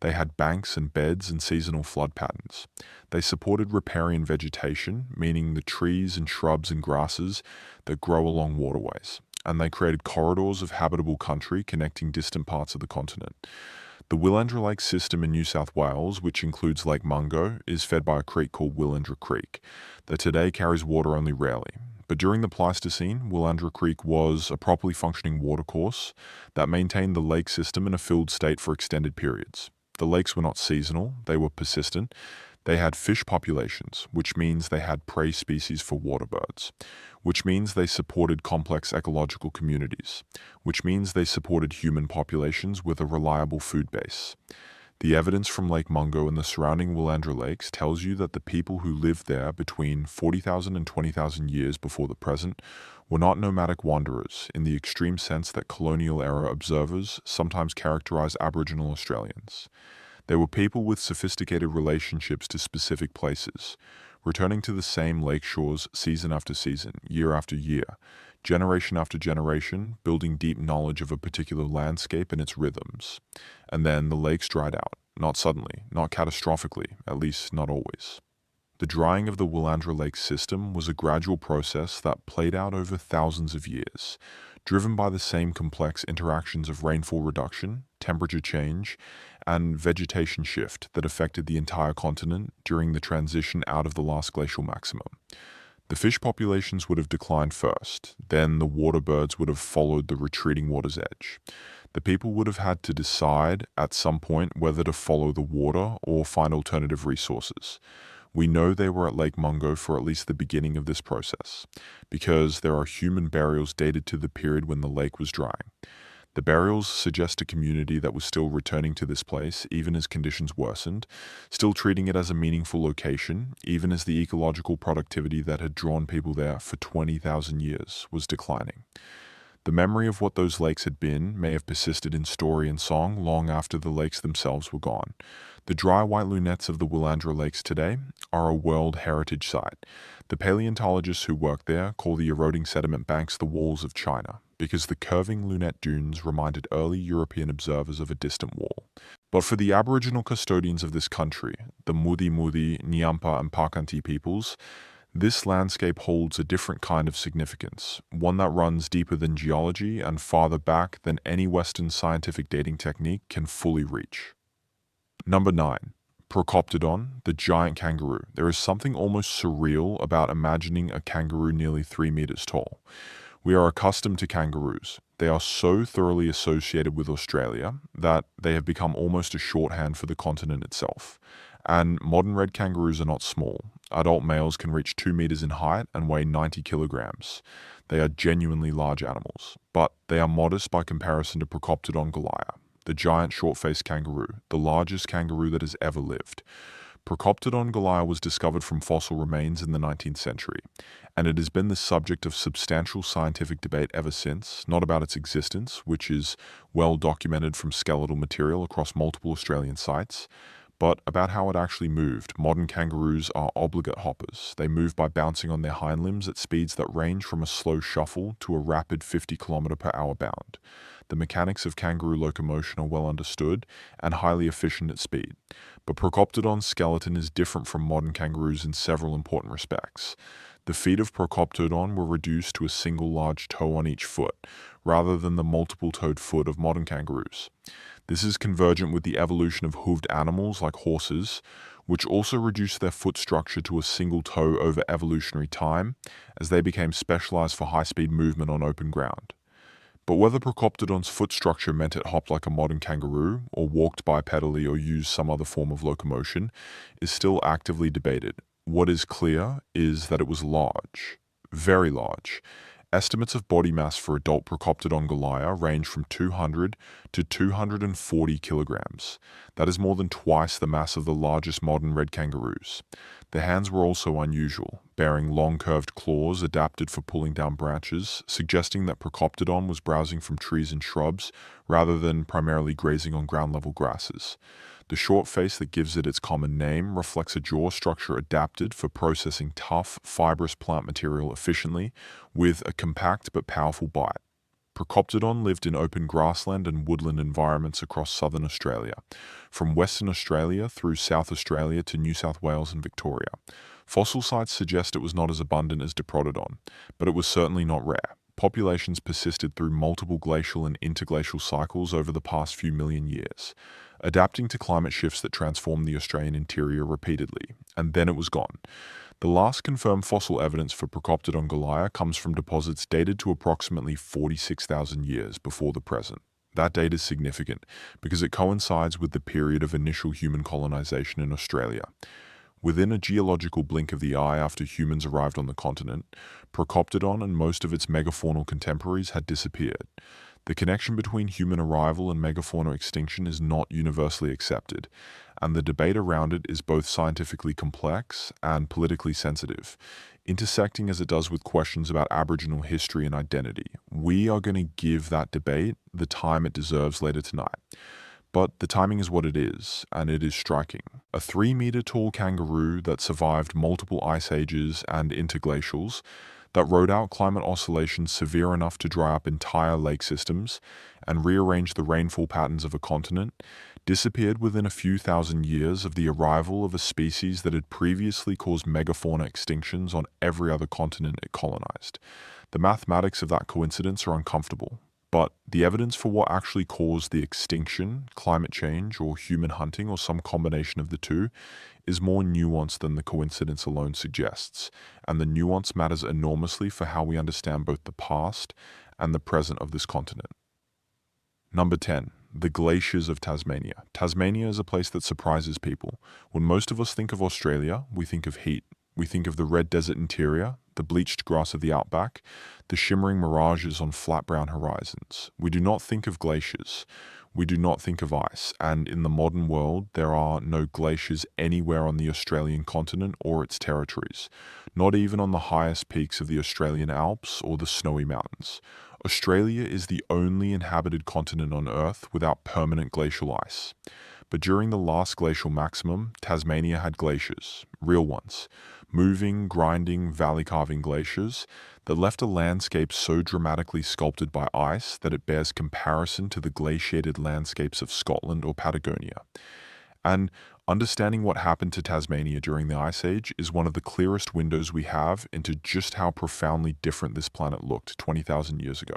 They had banks and beds and seasonal flood patterns. They supported riparian vegetation, meaning the trees and shrubs and grasses that grow along waterways. And they created corridors of habitable country connecting distant parts of the continent. The Willandra Lake system in New South Wales, which includes Lake Mungo, is fed by a creek called Willandra Creek, that today carries water only rarely. But during the Pleistocene, Willandra Creek was a properly functioning watercourse that maintained the lake system in a filled state for extended periods. The lakes were not seasonal, they were persistent. They had fish populations, which means they had prey species for water birds, which means they supported complex ecological communities, which means they supported human populations with a reliable food base. The evidence from Lake Mungo and the surrounding Willandra Lakes tells you that the people who lived there between 40,000 and 20,000 years before the present were not nomadic wanderers in the extreme sense that colonial-era observers sometimes characterize Aboriginal Australians. They were people with sophisticated relationships to specific places, returning to the same lake shores season after season, year after year, generation after generation, building deep knowledge of a particular landscape and its rhythms. And then the lakes dried out, not suddenly, not catastrophically, at least not always. The drying of the Willandra Lake system was a gradual process that played out over thousands of years, driven by the same complex interactions of rainfall reduction, temperature change, and vegetation shift that affected the entire continent during the transition out of the last glacial maximum. The fish populations would have declined first, then the water birds would have followed the retreating water's edge. The people would have had to decide at some point whether to follow the water or find alternative resources. We know they were at Lake Mungo for at least the beginning of this process, because there are human burials dated to the period when the lake was drying. The burials suggest a community that was still returning to this place even as conditions worsened, still treating it as a meaningful location, even as the ecological productivity that had drawn people there for 20,000 years was declining. The memory of what those lakes had been may have persisted in story and song long after the lakes themselves were gone. The dry white lunettes of the Willandra Lakes today are a World Heritage Site. The paleontologists who work there call the eroding sediment banks the walls of China, because the curving lunette dunes reminded early European observers of a distant wall. But for the Aboriginal custodians of this country, the Mudi Mudi, Nyampa and Pakanti peoples, this landscape holds a different kind of significance, one that runs deeper than geology and farther back than any Western scientific dating technique can fully reach. Number 9. Prehistory, the giant kangaroo. There is something almost surreal about imagining a kangaroo nearly 3 meters tall. We are accustomed to kangaroos. They are so thoroughly associated with Australia that they have become almost a shorthand for the continent itself. And modern red kangaroos are not small. Adult males can reach 2 meters in height and weigh 90 kilograms. They are genuinely large animals, but they are modest by comparison to Prehistory goliath, the giant short-faced kangaroo, the largest kangaroo that has ever lived. Prehistory goliath was discovered from fossil remains in the 19th century, and it has been the subject of substantial scientific debate ever since, not about its existence, which is well documented from skeletal material across multiple Australian sites, but about how it actually moved. Modern kangaroos are obligate hoppers. They move by bouncing on their hind limbs at speeds that range from a slow shuffle to a rapid 50 km/h bound. The mechanics of kangaroo locomotion are well understood and highly efficient at speed. But Prehistory's skeleton is different from modern kangaroos in several important respects. The feet of Prehistory were reduced to a single large toe on each foot, rather than the multiple-toed foot of modern kangaroos. This is convergent with the evolution of hooved animals like horses, which also reduced their foot structure to a single toe over evolutionary time, as they became specialized for high-speed movement on open ground. But whether Prehistory's foot structure meant it hopped like a modern kangaroo, or walked bipedally or used some other form of locomotion, is still actively debated. What is clear is that it was large, very large. Estimates of body mass for adult Prehistory goliath range from 200 to 240 kilograms. That is more than twice the mass of the largest modern red kangaroos. The hands were also unusual, bearing long curved claws adapted for pulling down branches, suggesting that Prehistory was browsing from trees and shrubs rather than primarily grazing on ground-level grasses. The short face that gives it its common name reflects a jaw structure adapted for processing tough, fibrous plant material efficiently with a compact but powerful bite. Prehistory lived in open grassland and woodland environments across southern Australia, from Western Australia through South Australia to New South Wales and Victoria. Fossil sites suggest it was not as abundant as Diprotodon, but it was certainly not rare. Populations persisted through multiple glacial and interglacial cycles over the past few million years, adapting to climate shifts that transformed the Australian interior repeatedly, and then it was gone. The last confirmed fossil evidence for Prehistory goliath comes from deposits dated to approximately 46,000 years before the present. That date is significant because it coincides with the period of initial human colonization in Australia. Within a geological blink of the eye after humans arrived on the continent, Prehistory and most of its megafaunal contemporaries had disappeared. The connection between human arrival and megafauna extinction is not universally accepted, and the debate around it is both scientifically complex and politically sensitive, intersecting as it does with questions about Aboriginal history and identity. We are going to give that debate the time it deserves later tonight. But the timing is what it is, and it is striking. A 3-meter tall kangaroo that survived multiple ice ages and interglacials, that rode out climate oscillations severe enough to dry up entire lake systems and rearrange the rainfall patterns of a continent, disappeared within a few thousand years of the arrival of a species that had previously caused megafauna extinctions on every other continent it colonized. The mathematics of that coincidence are uncomfortable, But the evidence for what actually caused the extinction, climate change, or human hunting, or some combination of the two, is more nuanced than the coincidence alone suggests, and the nuance matters enormously for how we understand both the past and the present of this continent. Number 10. The glaciers of Tasmania. Tasmania is a place that surprises people. When most of us think of Australia, we think of heat. We think of the red desert interior, the bleached grass of the outback, the shimmering mirages on flat brown horizons. We do not think of glaciers. We do not think of ice. And in the modern world, there are no glaciers anywhere on the Australian continent or its territories, not even on the highest peaks of the Australian Alps or the snowy mountains. Australia is the only inhabited continent on Earth without permanent glacial ice. But during the last glacial maximum, Tasmania had glaciers, real ones, moving, grinding, valley-carving glaciers that left a landscape so dramatically sculpted by ice that it bears comparison to the glaciated landscapes of Scotland or Patagonia. And understanding what happened to Tasmania during the Ice Age is one of the clearest windows we have into just how profoundly different this planet looked 20,000 years ago.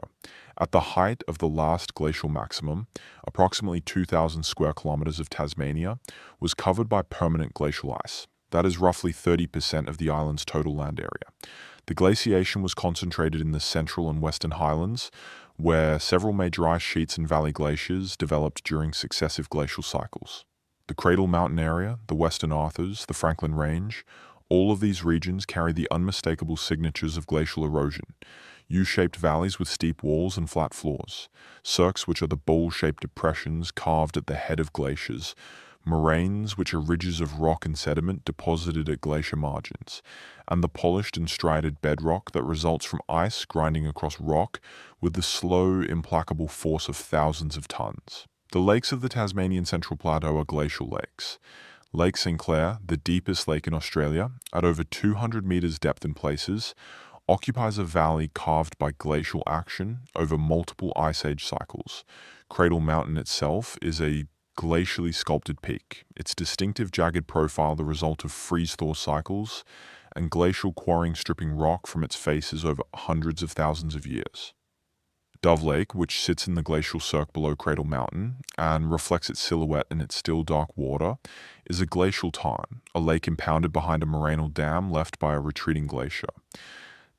At the height of the last glacial maximum, approximately 2,000 square kilometers of Tasmania was covered by permanent glacial ice. That is roughly 30% of the island's total land area. The glaciation was concentrated in the central and western highlands, where several major ice sheets and valley glaciers developed during successive glacial cycles. The Cradle Mountain area, the Western Arthurs, the Franklin Range, all of these regions carry the unmistakable signatures of glacial erosion. U-shaped valleys with steep walls and flat floors, cirques which are the bowl-shaped depressions carved at the head of glaciers, moraines which are ridges of rock and sediment deposited at glacier margins, and the polished and striated bedrock that results from ice grinding across rock with the slow, implacable force of thousands of tons. The lakes of the Tasmanian Central Plateau are glacial lakes. Lake St. Clair, the deepest lake in Australia, at over 200 meters depth in places, occupies a valley carved by glacial action over multiple ice age cycles. Cradle Mountain itself is a glacially sculpted peak, its distinctive jagged profile the result of freeze-thaw cycles, and glacial quarrying stripping rock from its faces over hundreds of thousands of years. Dove Lake, which sits in the glacial cirque below Cradle Mountain and reflects its silhouette in its still dark water, is a glacial tarn, a lake impounded behind a morainal dam left by a retreating glacier.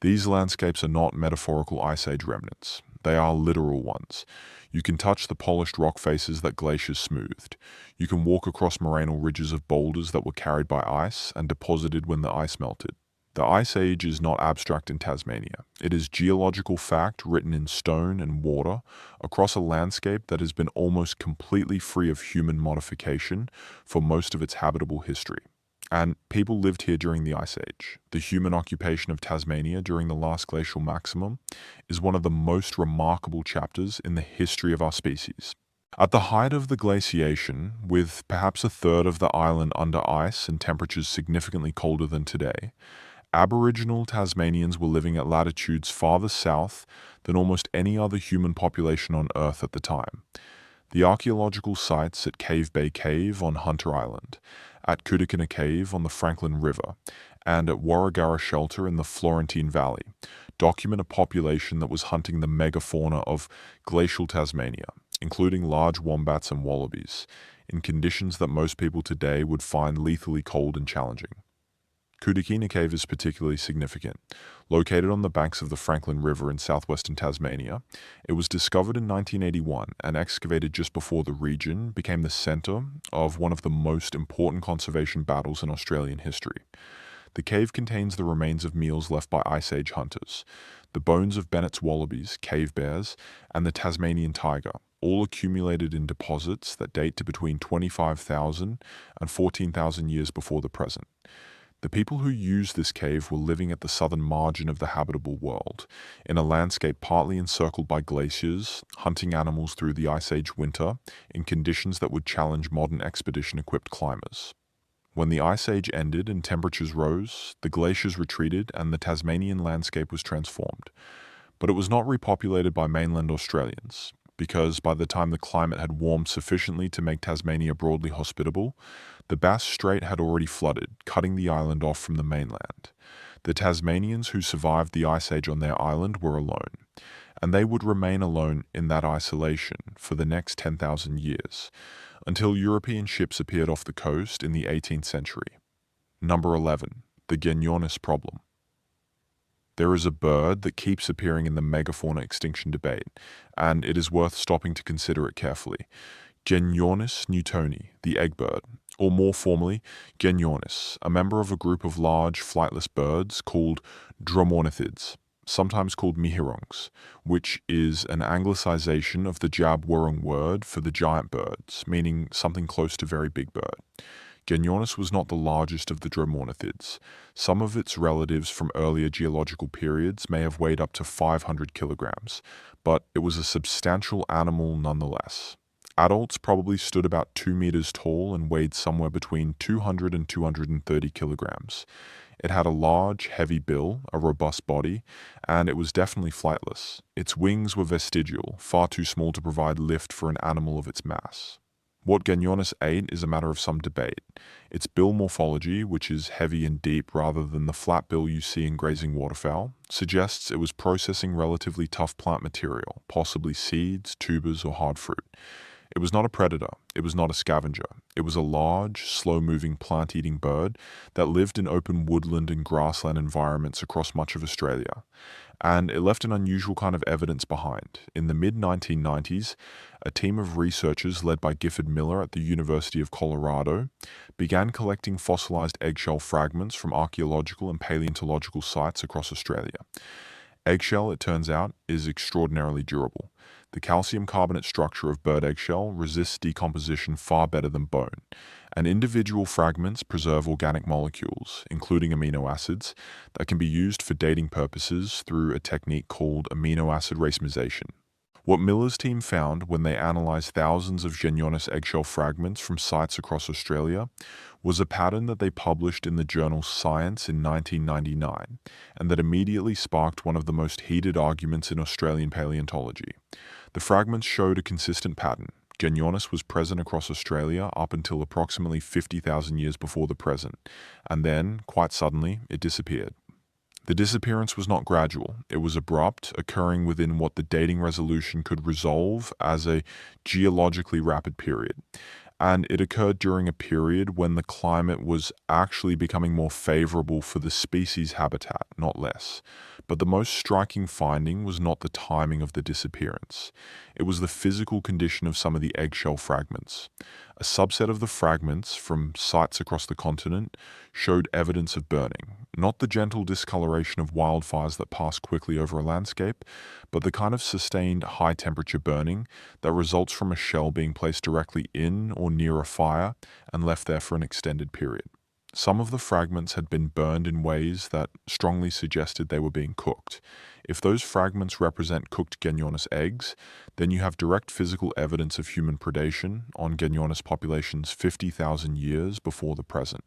These landscapes are not metaphorical Ice Age remnants. They are literal ones. You can touch the polished rock faces that glaciers smoothed. You can walk across morainal ridges of boulders that were carried by ice and deposited when the ice melted. The Ice Age is not abstract in Tasmania. It is geological fact written in stone and water across a landscape that has been almost completely free of human modification for most of its habitable history. And people lived here during the Ice Age. The human occupation of Tasmania during the last glacial maximum is one of the most remarkable chapters in the history of our species. At the height of the glaciation, with perhaps a third of the island under ice and temperatures significantly colder than today, Aboriginal Tasmanians were living at latitudes farther south than almost any other human population on Earth at the time. The archaeological sites at Cave Bay Cave on Hunter Island, at Kudikina Cave on the Franklin River, and at Warragara Shelter in the Florentine Valley document a population that was hunting the megafauna of glacial Tasmania, including large wombats and wallabies, in conditions that most people today would find lethally cold and challenging. Kudikina Cave is particularly significant. Located on the banks of the Franklin River in southwestern Tasmania, it was discovered in 1981 and excavated just before the region became the center of one of the most important conservation battles in Australian history. The cave contains the remains of meals left by Ice Age hunters, the bones of Bennett's wallabies, cave bears, and the Tasmanian tiger, all accumulated in deposits that date to between 25,000 and 14,000 years before the present. The people who used this cave were living at the southern margin of the habitable world, in a landscape partly encircled by glaciers, hunting animals through the Ice Age winter, in conditions that would challenge modern expedition-equipped climbers. When the Ice Age ended and temperatures rose, the glaciers retreated and the Tasmanian landscape was transformed. But it was not repopulated by mainland Australians, because by the time the climate had warmed sufficiently to make Tasmania broadly hospitable, the Bass Strait had already flooded, cutting the island off from the mainland. The Tasmanians who survived the Ice Age on their island were alone. and they would remain alone in that isolation for the next 10,000 years, until European ships appeared off the coast in the 18th century. Number 11. The Genyornis problem. There is a bird that keeps appearing in the megafauna extinction debate, and it is worth stopping to consider it carefully. Genyornis newtoni, the egg bird, or more formally, Genyornis, a member of a group of large flightless birds called dromornithids, sometimes called mihirongs, which is an anglicization of the Jab-Wurrung word for the giant birds, meaning something close to very big bird. Genyornis was not the largest of the dromornithids. Some of its relatives from earlier geological periods may have weighed up to 500 kilograms, but it was a substantial animal nonetheless. Adults probably stood about 2 meters tall and weighed somewhere between 200 and 230 kilograms. It had a large, heavy bill, a robust body, and it was definitely flightless. Its wings were vestigial, far too small to provide lift for an animal of its mass. What Genyornis ate is a matter of some debate. Its bill morphology, which is heavy and deep rather than the flat bill you see in grazing waterfowl, suggests it was processing relatively tough plant material, possibly seeds, tubers, or hard fruit. It was not a predator, it was not a scavenger. It was a large, slow-moving plant-eating bird that lived in open woodland and grassland environments across much of Australia. And it left an unusual kind of evidence behind. In the mid-1990s, a team of researchers led by Gifford Miller at the University of Colorado began collecting fossilized eggshell fragments from archaeological and paleontological sites across Australia. Eggshell, it turns out, is extraordinarily durable. The calcium carbonate structure of bird eggshell resists decomposition far better than bone, and individual fragments preserve organic molecules, including amino acids, that can be used for dating purposes through a technique called amino acid racemization. What Miller's team found when they analyzed thousands of Genyornis eggshell fragments from sites across Australia was a pattern that they published in the journal Science in 1999, and that immediately sparked one of the most heated arguments in Australian paleontology. The fragments showed a consistent pattern. Genyornis was present across Australia up until approximately 50,000 years before the present, and then, quite suddenly, it disappeared. The disappearance was not gradual, it was abrupt, occurring within what the dating resolution could resolve as a geologically rapid period. And it occurred during a period when the climate was actually becoming more favorable for the species' habitat, not less. But the most striking finding was not the timing of the disappearance. It was the physical condition of some of the eggshell fragments. A subset of the fragments from sites across the continent showed evidence of burning, not the gentle discoloration of wildfires that pass quickly over a landscape, but the kind of sustained high-temperature burning that results from a shell being placed directly in or near a fire and left there for an extended period. Some of the fragments had been burned in ways that strongly suggested they were being cooked. If those fragments represent cooked Genyornis eggs, then you have direct physical evidence of human predation on Genyornis populations 50,000 years before the present.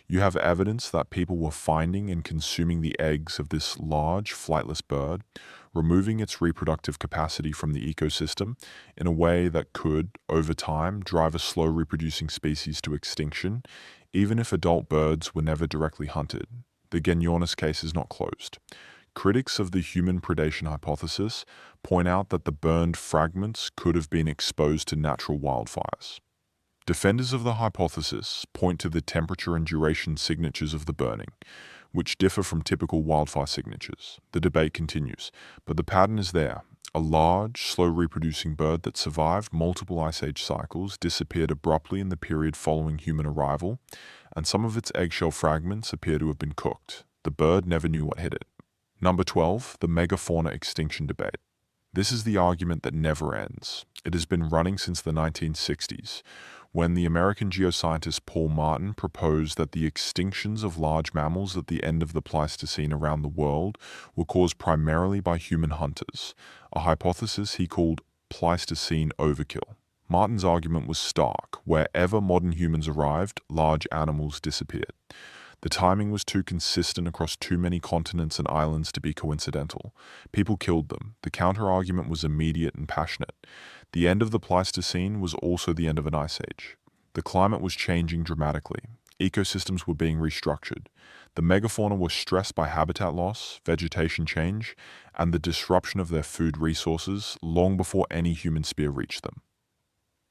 You have evidence that people were finding and consuming the eggs of this large, flightless bird, removing its reproductive capacity from the ecosystem in a way that could, over time, drive a slow reproducing species to extinction, even if adult birds were never directly hunted. The Genyornis case is not closed. Critics of the human predation hypothesis point out that the burned fragments could have been exposed to natural wildfires. Defenders of the hypothesis point to the temperature and duration signatures of the burning, which differ from typical wildfire signatures. The debate continues, but the pattern is there. A large, slow-reproducing bird that survived multiple ice age cycles disappeared abruptly in the period following human arrival, and some of its eggshell fragments appear to have been cooked. The bird never knew what hit it. Number 12, the megafauna extinction debate. This is the argument that never ends. It has been running since the 1960s, when the American geoscientist Paul Martin proposed that the extinctions of large mammals at the end of the Pleistocene around the world were caused primarily by human hunters, a hypothesis he called Pleistocene overkill. Martin's argument was stark. Wherever modern humans arrived, large animals disappeared. The timing was too consistent across too many continents and islands to be coincidental. People killed them. The counter-argument was immediate and passionate. The end of the Pleistocene was also the end of an ice age. The climate was changing dramatically. Ecosystems were being restructured. The megafauna were stressed by habitat loss, vegetation change, and the disruption of their food resources long before any human spear reached them.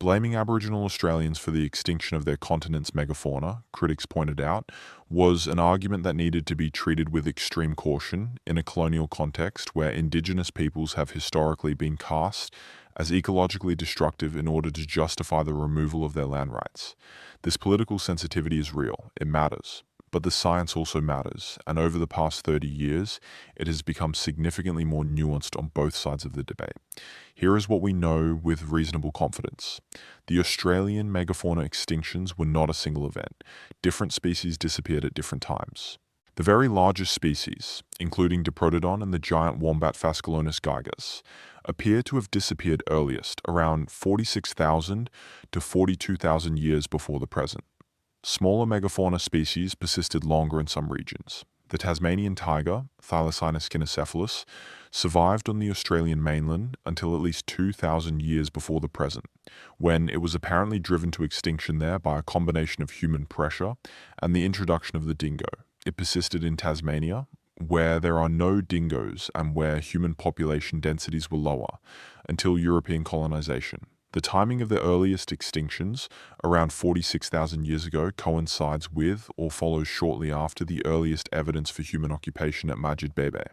Blaming Aboriginal Australians for the extinction of their continent's megafauna, critics pointed out, was an argument that needed to be treated with extreme caution in a colonial context where Indigenous peoples have historically been cast as ecologically destructive in order to justify the removal of their land rights. This political sensitivity is real, it matters. But the science also matters, and over the past 30 years, it has become significantly more nuanced on both sides of the debate. Here is what we know with reasonable confidence. The Australian megafauna extinctions were not a single event. Different species disappeared at different times. The very largest species, including Diprotodon and the giant wombat Phascolonus gigas, appear to have disappeared earliest, around 46,000 to 42,000 years before the present. Smaller megafauna species persisted longer in some regions. The Tasmanian tiger, Thylacynus cynocephalus, survived on the Australian mainland until at least 2,000 years before the present, when it was apparently driven to extinction there by a combination of human pressure and the introduction of the dingo. It persisted in Tasmania, where there are no dingoes and where human population densities were lower, until European colonization. The timing of the earliest extinctions, around 46,000 years ago, coincides with or follows shortly after the earliest evidence for human occupation at Majid Bebe,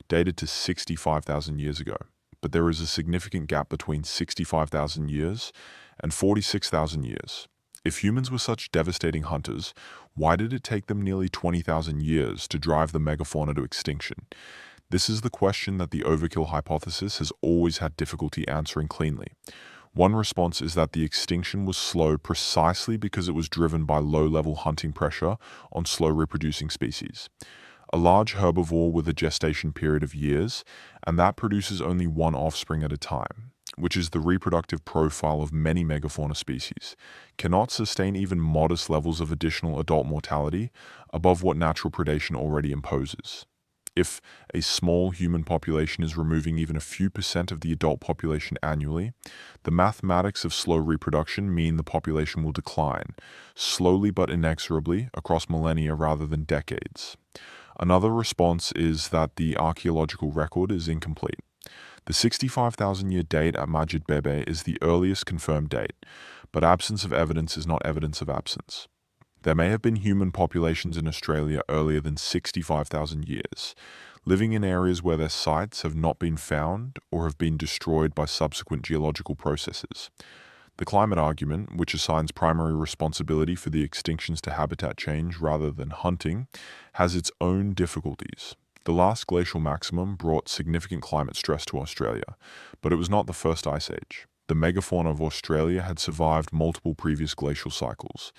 dated to 65,000 years ago. But there is a significant gap between 65,000 years and 46,000 years. If humans were such devastating hunters, why did it take them nearly 20,000 years to drive the megafauna to extinction? This is the question that the overkill hypothesis has always had difficulty answering cleanly. One response is that the extinction was slow precisely because it was driven by low-level hunting pressure on slow-reproducing species. A large herbivore with a gestation period of years, and that produces only one offspring at a time, which is the reproductive profile of many megafauna species, cannot sustain even modest levels of additional adult mortality above what natural predation already imposes. If a small human population is removing even a few percent of the adult population annually, the mathematics of slow reproduction mean the population will decline, slowly but inexorably, across millennia rather than decades. Another response is that the archaeological record is incomplete. The 65,000-year date at Majid Bebe is the earliest confirmed date, but absence of evidence is not evidence of absence. There may have been human populations in Australia earlier than 65,000 years, living in areas where their sites have not been found or have been destroyed by subsequent geological processes. The climate argument, which assigns primary responsibility for the extinctions to habitat change rather than hunting, has its own difficulties. The last glacial maximum brought significant climate stress to Australia, but it was not the first ice age. The megafauna of Australia had survived multiple previous glacial cycles,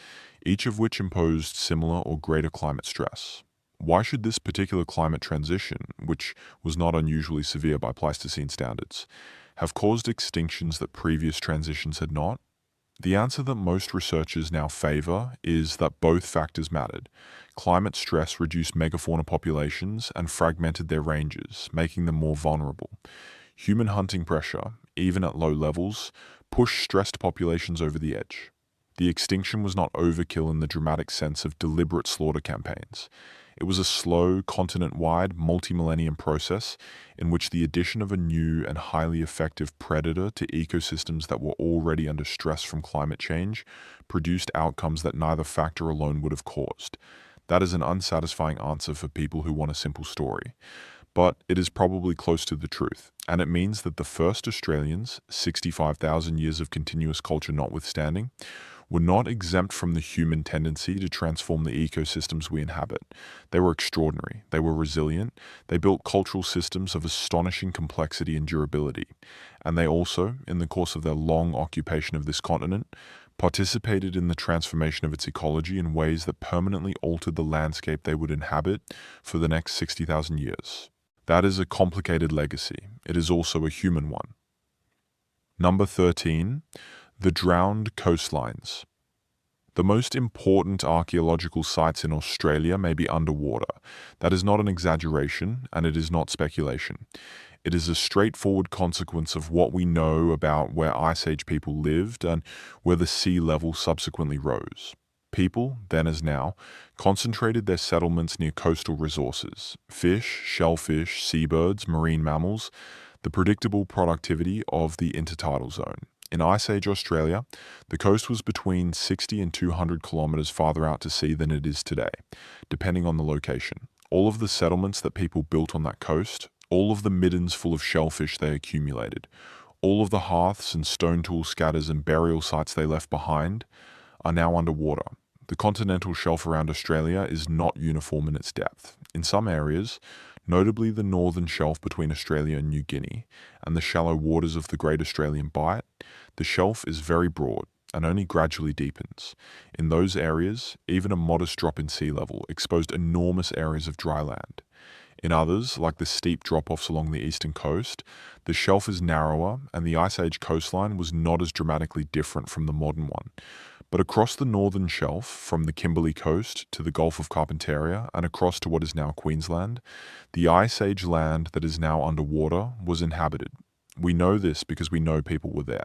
each of which imposed similar or greater climate stress. Why should this particular climate transition, which was not unusually severe by Pleistocene standards, have caused extinctions that previous transitions had not? The answer that most researchers now favor is that both factors mattered. Climate stress reduced megafauna populations and fragmented their ranges, making them more vulnerable. Human hunting pressure, even at low levels, pushed stressed populations over the edge. The extinction was not overkill in the dramatic sense of deliberate slaughter campaigns. It was a slow, continent-wide, multi-millennium process in which the addition of a new and highly effective predator to ecosystems that were already under stress from climate change produced outcomes that neither factor alone would have caused. That is an unsatisfying answer for people who want a simple story. But it is probably close to the truth, and it means that the first Australians, 65,000 years of continuous culture notwithstanding, were not exempt from the human tendency to transform the ecosystems we inhabit. They were extraordinary, they were resilient, they built cultural systems of astonishing complexity and durability, and they also, in the course of their long occupation of this continent, participated in the transformation of its ecology in ways that permanently altered the landscape they would inhabit for the next 60,000 years. That is a complicated legacy. It is also a human one. Number 13, the drowned coastlines. The most important archaeological sites in Australia may be underwater. That is not an exaggeration, and it is not speculation. It is a straightforward consequence of what we know about where Ice Age people lived and where the sea level subsequently rose. People, then as now, concentrated their settlements near coastal resources: fish, shellfish, seabirds, marine mammals, the predictable productivity of the intertidal zone. In Ice Age Australia, the coast was between 60 and 200 kilometres farther out to sea than it is today, depending on the location. All of the settlements that people built on that coast, all of the middens full of shellfish they accumulated, all of the hearths and stone tool scatters and burial sites they left behind are now underwater. The continental shelf around Australia is not uniform in its depth. In some areas, notably the northern shelf between Australia and New Guinea and the shallow waters of the Great Australian Bight, the shelf is very broad and only gradually deepens. In those areas, even a modest drop in sea level exposed enormous areas of dry land. In others, like the steep drop-offs along the eastern coast, the shelf is narrower and the Ice Age coastline was not as dramatically different from the modern one. But across the northern shelf, from the Kimberley coast to the Gulf of Carpentaria and across to what is now Queensland, the Ice Age land that is now underwater was inhabited. We know this because we know people were there.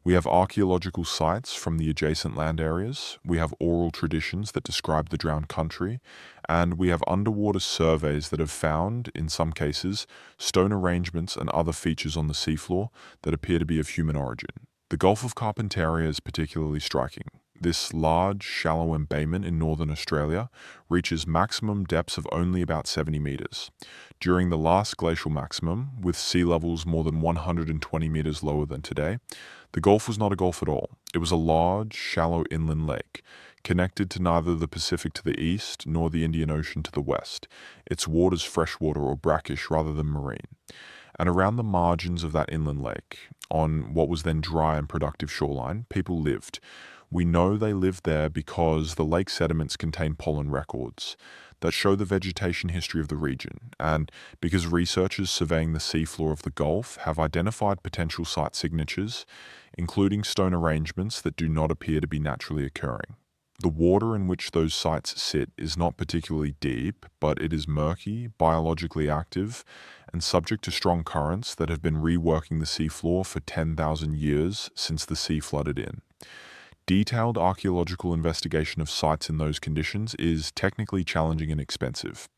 We have archaeological sites from the adjacent land areas, we have oral traditions that describe the drowned country, and we have underwater surveys that have found, in some cases, stone arrangements and other features on the seafloor that appear to be of human origin. The Gulf of Carpentaria is particularly striking. This large, shallow embayment in northern Australia reaches maximum depths of only about 70 metres. During the last glacial maximum, with sea levels more than 120 metres lower than today, the Gulf was not a gulf at all. It was a large, shallow inland lake, connected to neither the Pacific to the east nor the Indian Ocean to the west, its waters freshwater or brackish rather than marine. And around the margins of that inland lake, on what was then dry and productive shoreline, people lived. We know they lived there because the lake sediments contain pollen records that show the vegetation history of the region, and because researchers surveying the seafloor of the Gulf have identified potential site signatures, including stone arrangements that do not appear to be naturally occurring. The water in which those sites sit is not particularly deep, but it is murky, biologically active, and subject to strong currents that have been reworking the seafloor for 10,000 years since the sea flooded in. Detailed archaeological investigation of sites in those conditions is technically challenging and expensive.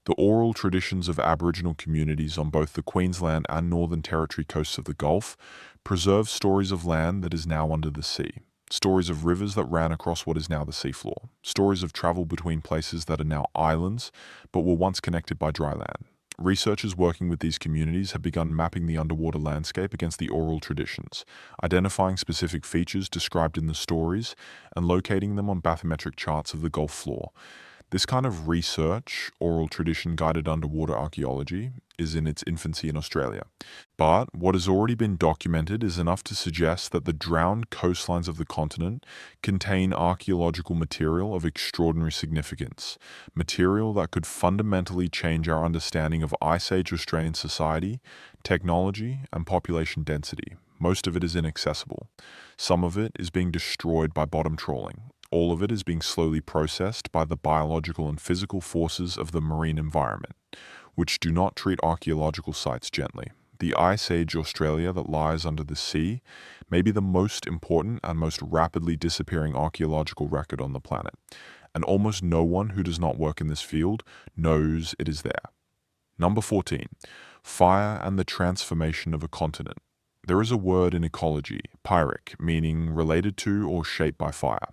The oral traditions of Aboriginal communities on both the Queensland and Northern Territory coasts of the Gulf preserve stories of land that is now under the sea. Stories of rivers that ran across what is now the seafloor. Stories of travel between places that are now islands, but were once connected by dry land. Researchers working with these communities have begun mapping the underwater landscape against the oral traditions, identifying specific features described in the stories, and locating them on bathymetric charts of the Gulf floor. This kind of research, oral tradition-guided underwater archaeology, is in its infancy in Australia. But what has already been documented is enough to suggest that the drowned coastlines of the continent contain archaeological material of extraordinary significance, material that could fundamentally change our understanding of Ice Age Australian society, technology, and population density. Most of it is inaccessible. Some of it is being destroyed by bottom trawling. All of it is being slowly processed by the biological and physical forces of the marine environment, which do not treat archaeological sites gently. The Ice Age Australia that lies under the sea may be the most important and most rapidly disappearing archaeological record on the planet, and almost no one who does not work in this field knows it is there. Number 14. Fire and the transformation of a continent. There is a word in ecology, pyric, meaning related to or shaped by fire.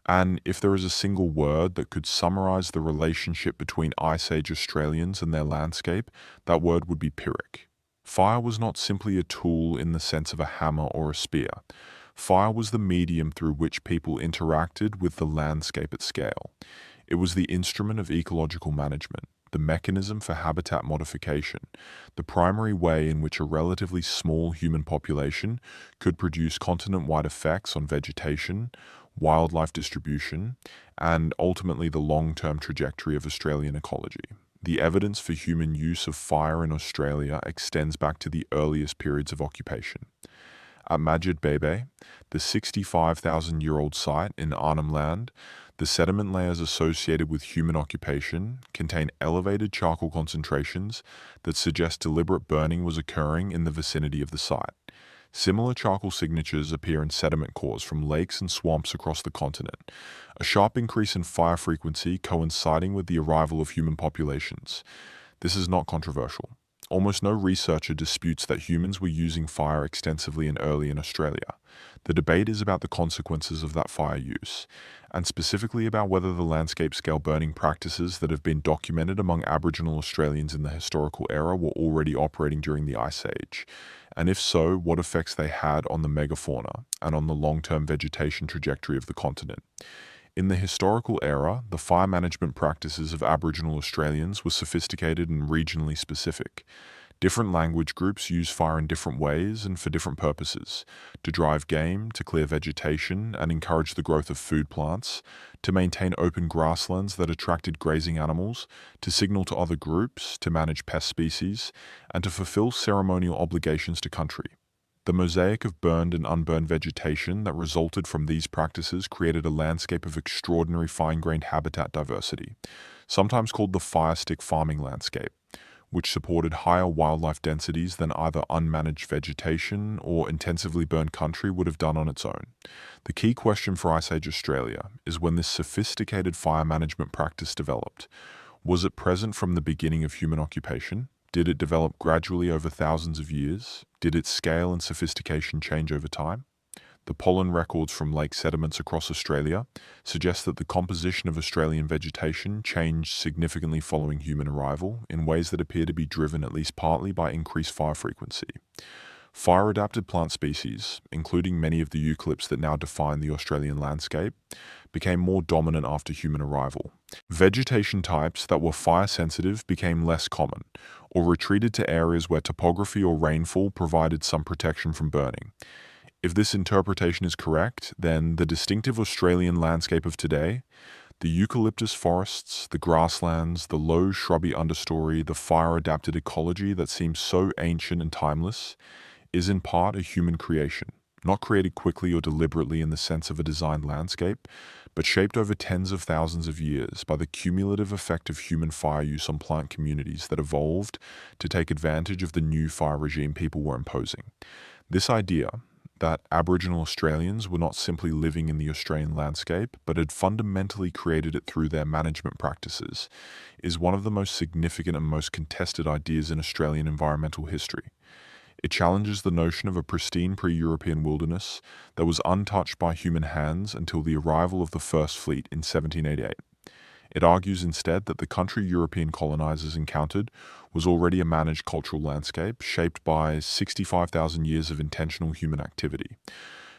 And if there is a single word that could summarize the relationship between Ice Age Australians and their landscape, that word would be pyrrhic. Fire was not simply a tool in the sense of a hammer or a spear. Fire was the medium through which people interacted with the landscape at scale. It was the instrument of ecological management, the mechanism for habitat modification, the primary way in which a relatively small human population could produce continent-wide effects on vegetation, wildlife distribution, and ultimately the long-term trajectory of Australian ecology. The evidence for human use of fire in Australia extends back to the earliest periods of occupation. At Majid Bebe, the 65,000-year-old site in Arnhem Land, the sediment layers associated with human occupation contain elevated charcoal concentrations that suggest deliberate burning was occurring in the vicinity of the site. Similar charcoal signatures appear in sediment cores from lakes and swamps across the continent, a sharp increase in fire frequency coinciding with the arrival of human populations. This is not controversial. Almost no researcher disputes that humans were using fire extensively and early in Australia. The debate is about the consequences of that fire use, and specifically about whether the landscape-scale burning practices that have been documented among Aboriginal Australians in the historical era were already operating during the Ice Age, and if so, what effects they had on the megafauna and on the long-term vegetation trajectory of the continent. In the historical era, the fire management practices of Aboriginal Australians were sophisticated and regionally specific. Different language groups use fire in different ways and for different purposes: to drive game, to clear vegetation and encourage the growth of food plants, to maintain open grasslands that attracted grazing animals, to signal to other groups, to manage pest species, and to fulfill ceremonial obligations to country. The mosaic of burned and unburned vegetation that resulted from these practices created a landscape of extraordinary fine-grained habitat diversity, sometimes called the fire stick farming landscape, which supported higher wildlife densities than either unmanaged vegetation or intensively burned country would have done on its own. The key question for Ice Age Australia is when this sophisticated fire management practice developed. Was it present from the beginning of human occupation? Did it develop gradually over thousands of years? Did its scale and sophistication change over time? The pollen records from lake sediments across Australia suggest that the composition of Australian vegetation changed significantly following human arrival in ways that appear to be driven at least partly by increased fire frequency. Fire-adapted plant species, including many of the eucalypts that now define the Australian landscape, became more dominant after human arrival. Vegetation types that were fire-sensitive became less common, or retreated to areas where topography or rainfall provided some protection from burning. If this interpretation is correct, then the distinctive Australian landscape of today, the eucalyptus forests, the grasslands, the low shrubby understory, the fire-adapted ecology that seems so ancient and timeless, is in part a human creation, not created quickly or deliberately in the sense of a designed landscape, but shaped over tens of thousands of years by the cumulative effect of human fire use on plant communities that evolved to take advantage of the new fire regime people were imposing. This idea that Aboriginal Australians were not simply living in the Australian landscape, but had fundamentally created it through their management practices, is one of the most significant and most contested ideas in Australian environmental history. It challenges the notion of a pristine pre-European wilderness that was untouched by human hands until the arrival of the First Fleet in 1788. It argues instead that the country European colonizers encountered was already a managed cultural landscape shaped by 65,000 years of intentional human activity.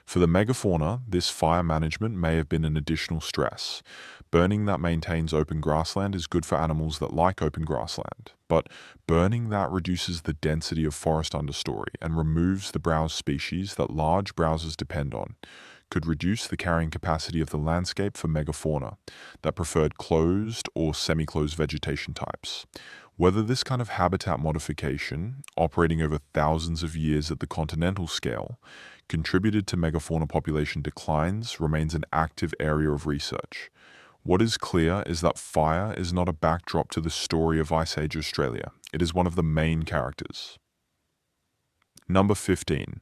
For the megafauna, this fire management may have been an additional stress. Burning that maintains open grassland is good for animals that like open grassland, but burning that reduces the density of forest understory and removes the browse species that large browsers depend on, could reduce the carrying capacity of the landscape for megafauna that preferred closed or semi-closed vegetation types. Whether this kind of habitat modification, operating over thousands of years at the continental scale, contributed to megafauna population declines remains an active area of research. What is clear is that fire is not a backdrop to the story of Ice Age Australia. It is one of the main characters. Number 15.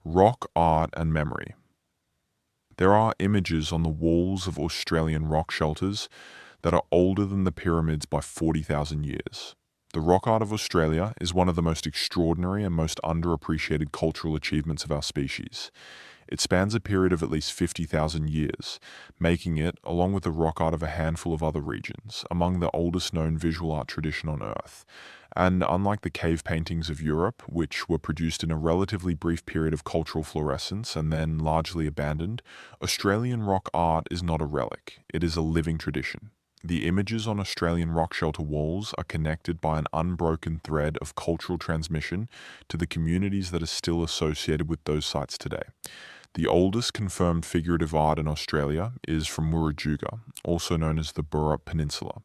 Rock art and memory. There are images on the walls of Australian rock shelters that are older than the pyramids by 40,000 years. The rock art of Australia is one of the most extraordinary and most underappreciated cultural achievements of our species. It spans a period of at least 50,000 years, making it, along with the rock art of a handful of other regions, among the oldest known visual art tradition on Earth. And unlike the cave paintings of Europe, which were produced in a relatively brief period of cultural fluorescence and then largely abandoned, Australian rock art is not a relic. It is a living tradition. The images on Australian rock shelter walls are connected by an unbroken thread of cultural transmission to the communities that are still associated with those sites today. The oldest confirmed figurative art in Australia is from Murujuga, also known as the Burrup Peninsula,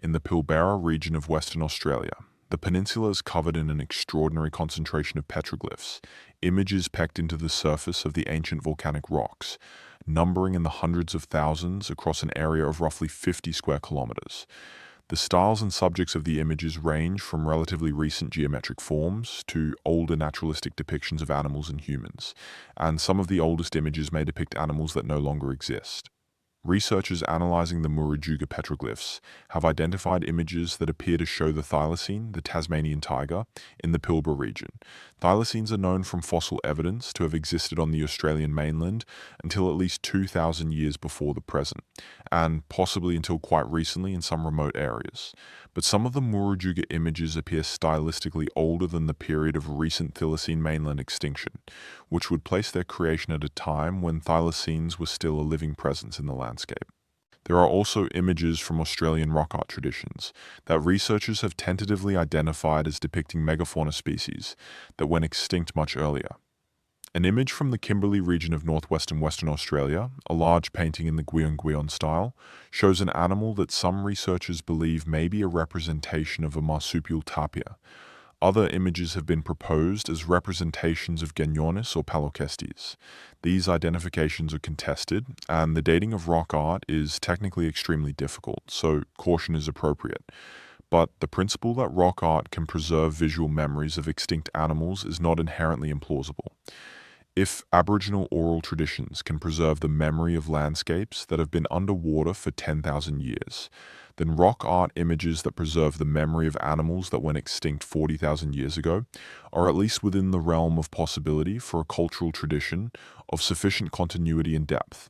in the Pilbara region of Western Australia. The peninsula is covered in an extraordinary concentration of petroglyphs, images pecked into the surface of the ancient volcanic rocks, numbering in the hundreds of thousands across an area of roughly 50 square kilometers. The styles and subjects of the images range from relatively recent geometric forms to older naturalistic depictions of animals and humans, and some of the oldest images may depict animals that no longer exist. Researchers analyzing the Murujuga petroglyphs have identified images that appear to show the thylacine, the Tasmanian tiger, in the Pilbara region. Thylacines are known from fossil evidence to have existed on the Australian mainland until at least 2,000 years before the present, and possibly until quite recently in some remote areas. But some of the Murujuga images appear stylistically older than the period of recent thylacine mainland extinction, which would place their creation at a time when thylacines were still a living presence in the landscape. There are also images from Australian rock art traditions that researchers have tentatively identified as depicting Megafauna species that went extinct much earlier. An image from the Kimberley region of northwestern Western Australia, a large painting in the Gwion style, shows an animal that some researchers believe may be a representation of a marsupial tapir. Other images have been proposed as representations of Genyornis or Palokestes. These identifications are contested, and the dating of rock art is technically extremely difficult, so caution is appropriate. But the principle that rock art can preserve visual memories of extinct animals is not inherently implausible. If Aboriginal oral traditions can preserve the memory of landscapes that have been underwater for 10,000 years, then rock art images that preserve the memory of animals that went extinct 40,000 years ago are at least within the realm of possibility for a cultural tradition of sufficient continuity and depth.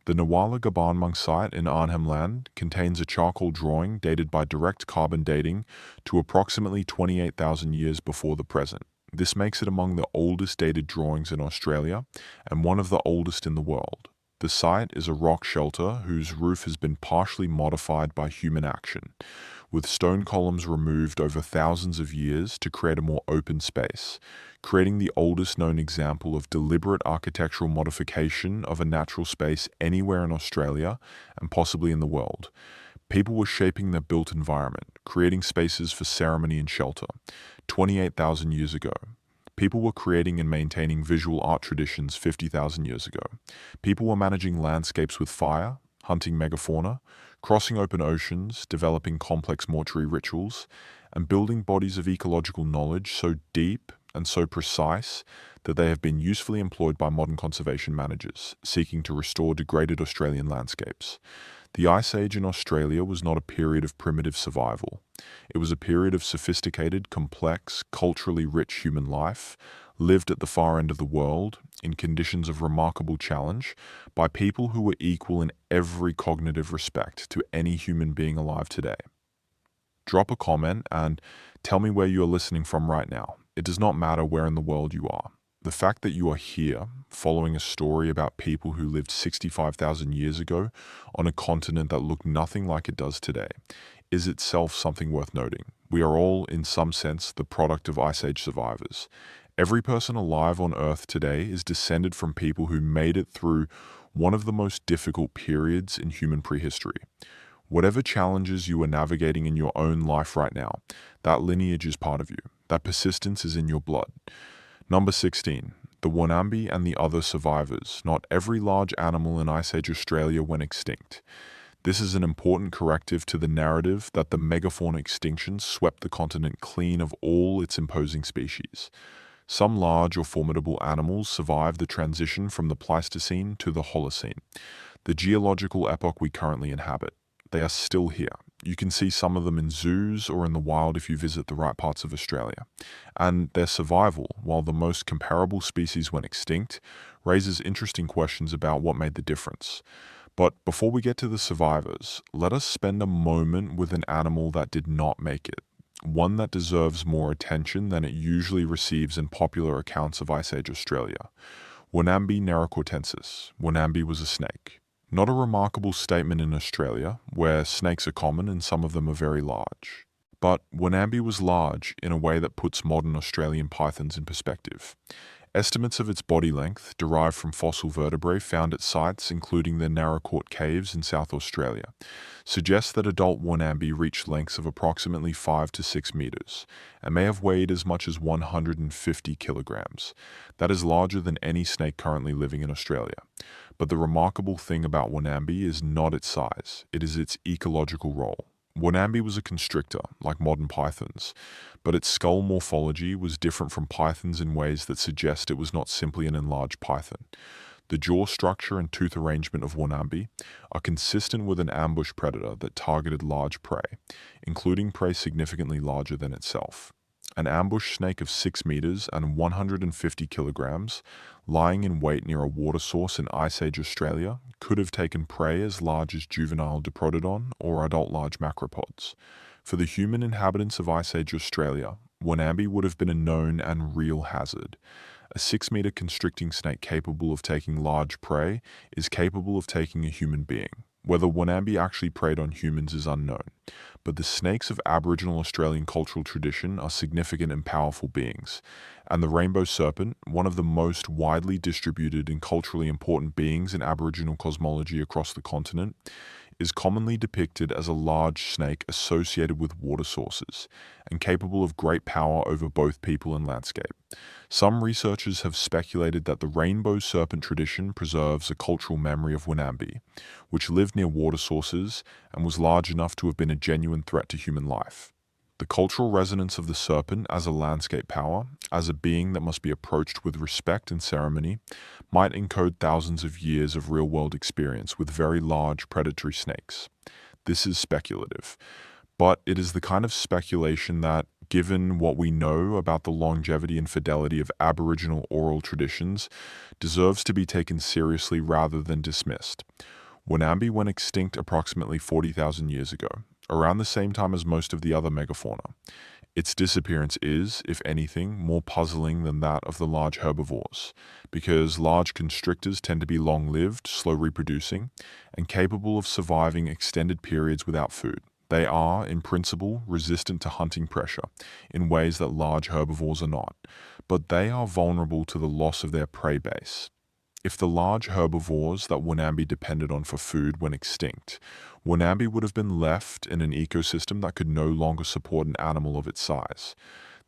The Nawala Gabanmung site in Arnhem Land contains a charcoal drawing dated by direct carbon dating to approximately 28,000 years before the present. This makes it among the oldest dated drawings in Australia and one of the oldest in the world. The site is a rock shelter whose roof has been partially modified by human action, with stone columns removed over thousands of years to create a more open space, creating the oldest known example of deliberate architectural modification of a natural space anywhere in Australia and possibly in the world. People were shaping their built environment, creating spaces for ceremony and shelter. 28,000 years ago. People were creating and maintaining visual art traditions 50,000 years ago. People were managing landscapes with fire, hunting megafauna, crossing open oceans, developing complex mortuary rituals, and building bodies of ecological knowledge so deep and so precise that they have been usefully employed by modern conservation managers seeking to restore degraded Australian landscapes. The Ice Age in Australia was not a period of primitive survival. It was a period of sophisticated, complex, culturally rich human life, lived at the far end of the world, in conditions of remarkable challenge, by people who were equal in every cognitive respect to any human being alive today. Drop a comment and tell me where you are listening from right now. It does not matter where in the world you are. The fact that you are here, following a story about people who lived 65,000 years ago on a continent that looked nothing like it does today, is itself something worth noting. We are all, in some sense, the product of Ice Age survivors. Every person alive on Earth today is descended from people who made it through one of the most difficult periods in human prehistory. Whatever challenges you are navigating in your own life right now, that lineage is part of you. That persistence is in your blood. Number 16. The Wanambi and the other survivors. Not every large animal in Ice Age Australia went extinct. This is an important corrective to the narrative that the megafauna extinction swept the continent clean of all its imposing species. Some large or formidable animals survived the transition from the Pleistocene to the Holocene, the geological epoch we currently inhabit. They are still here. You can see some of them in zoos or in the wild if you visit the right parts of Australia. And their survival, while the most comparable species went extinct, raises interesting questions about what made the difference. But before we get to the survivors, let us spend a moment with an animal that did not make it. One that deserves more attention than it usually receives in popular accounts of Ice Age Australia. Wanambi neracortensis. Wanambi was a snake. Not a remarkable statement in Australia, where snakes are common and some of them are very large. But Wanambi was large in a way that puts modern Australian pythons in perspective. Estimates of its body length, derived from fossil vertebrae found at sites including the Narracourt Caves in South Australia, suggest that adult Wanambi reached lengths of approximately 5 to 6 meters, and may have weighed as much as 150 kilograms. That is larger than any snake currently living in Australia. But the remarkable thing about Wanambi is not its size, it is its ecological role. Wanambi was a constrictor, like modern pythons, but its skull morphology was different from pythons in ways that suggest it was not simply an enlarged python. The jaw structure and tooth arrangement of Wanambi are consistent with an ambush predator that targeted large prey, including prey significantly larger than itself. An ambush snake of 6 meters and 150 kilograms, lying in wait near a water source in Ice Age Australia, could have taken prey as large as juvenile Diprotodon or adult large macropods. For the human inhabitants of Ice Age Australia, Wanambi would have been a known and real hazard. A 6-meter constricting snake capable of taking large prey is capable of taking a human being. Whether Wanambi actually preyed on humans is unknown, but the snakes of Aboriginal Australian cultural tradition are significant and powerful beings, and the rainbow serpent, one of the most widely distributed and culturally important beings in Aboriginal cosmology across the continent, is commonly depicted as a large snake associated with water sources and capable of great power over both people and landscape. Some researchers have speculated that the rainbow serpent tradition preserves a cultural memory of Wanambi, which lived near water sources and was large enough to have been a genuine threat to human life. The cultural resonance of the serpent as a landscape power, as a being that must be approached with respect and ceremony, might encode thousands of years of real-world experience with very large predatory snakes. This is speculative, but it is the kind of speculation that, given what we know about the longevity and fidelity of Aboriginal oral traditions, deserves to be taken seriously rather than dismissed. Wanambi went extinct approximately 40,000 years ago, around the same time as most of the other megafauna. Its disappearance is, if anything, more puzzling than that of the large herbivores, because large constrictors tend to be long-lived, slow reproducing, and capable of surviving extended periods without food. They are, in principle, resistant to hunting pressure, in ways that large herbivores are not, but they are vulnerable to the loss of their prey base. If the large herbivores that Wanambi depended on for food went extinct, Wanambi would have been left in an ecosystem that could no longer support an animal of its size.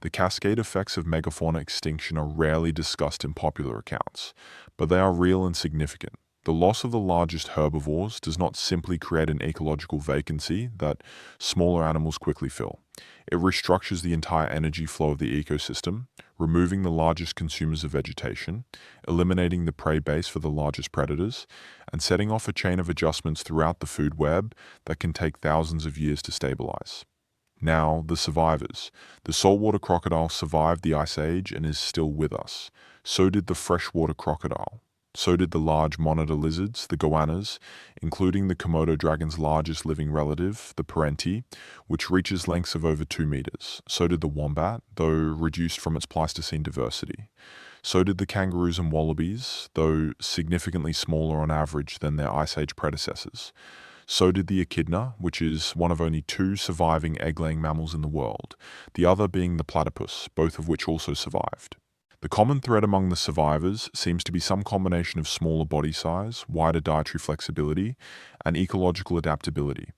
The cascade effects of megafauna extinction are rarely discussed in popular accounts, but they are real and significant. The loss of the largest herbivores does not simply create an ecological vacancy that smaller animals quickly fill. It restructures the entire energy flow of the ecosystem, removing the largest consumers of vegetation, eliminating the prey base for the largest predators, and setting off a chain of adjustments throughout the food web that can take thousands of years to stabilize. Now, the survivors. The saltwater crocodile survived the Ice Age and is still with us. So did the freshwater crocodile. So did the large monitor lizards, the goannas, including the Komodo dragon's largest living relative, the parenti, which reaches lengths of over 2 meters. So did the wombat, though reduced from its Pleistocene diversity. So did the kangaroos and wallabies, though significantly smaller on average than their Ice Age predecessors. So did the echidna, which is one of only 2 surviving egg-laying mammals in the world, the other being the platypus, both of which also survived. The common thread among the survivors seems to be some combination of smaller body size, wider dietary flexibility, and ecological adaptability.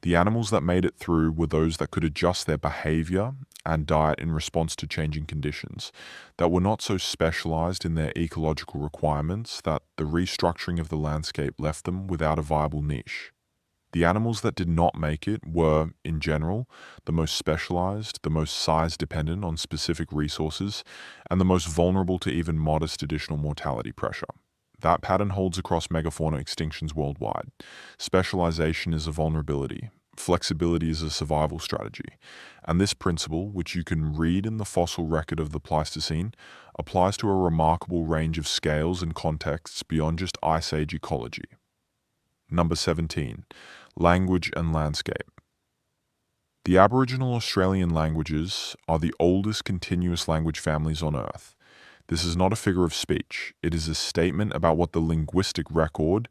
The animals that made it through were those that could adjust their behavior and diet in response to changing conditions, that were not so specialized in their ecological requirements that the restructuring of the landscape left them without a viable niche. The animals that did not make it were, in general, the most specialized, the most size-dependent on specific resources, and the most vulnerable to even modest additional mortality pressure. That pattern holds across megafauna extinctions worldwide. Specialization is a vulnerability. Flexibility is a survival strategy. And this principle, which you can read in the fossil record of the Pleistocene, applies to a remarkable range of scales and contexts beyond just Ice Age ecology. Number 17. Language and landscape. The Aboriginal Australian languages are the oldest continuous language families on Earth. This is not a figure of speech. It is a statement about what the linguistic record,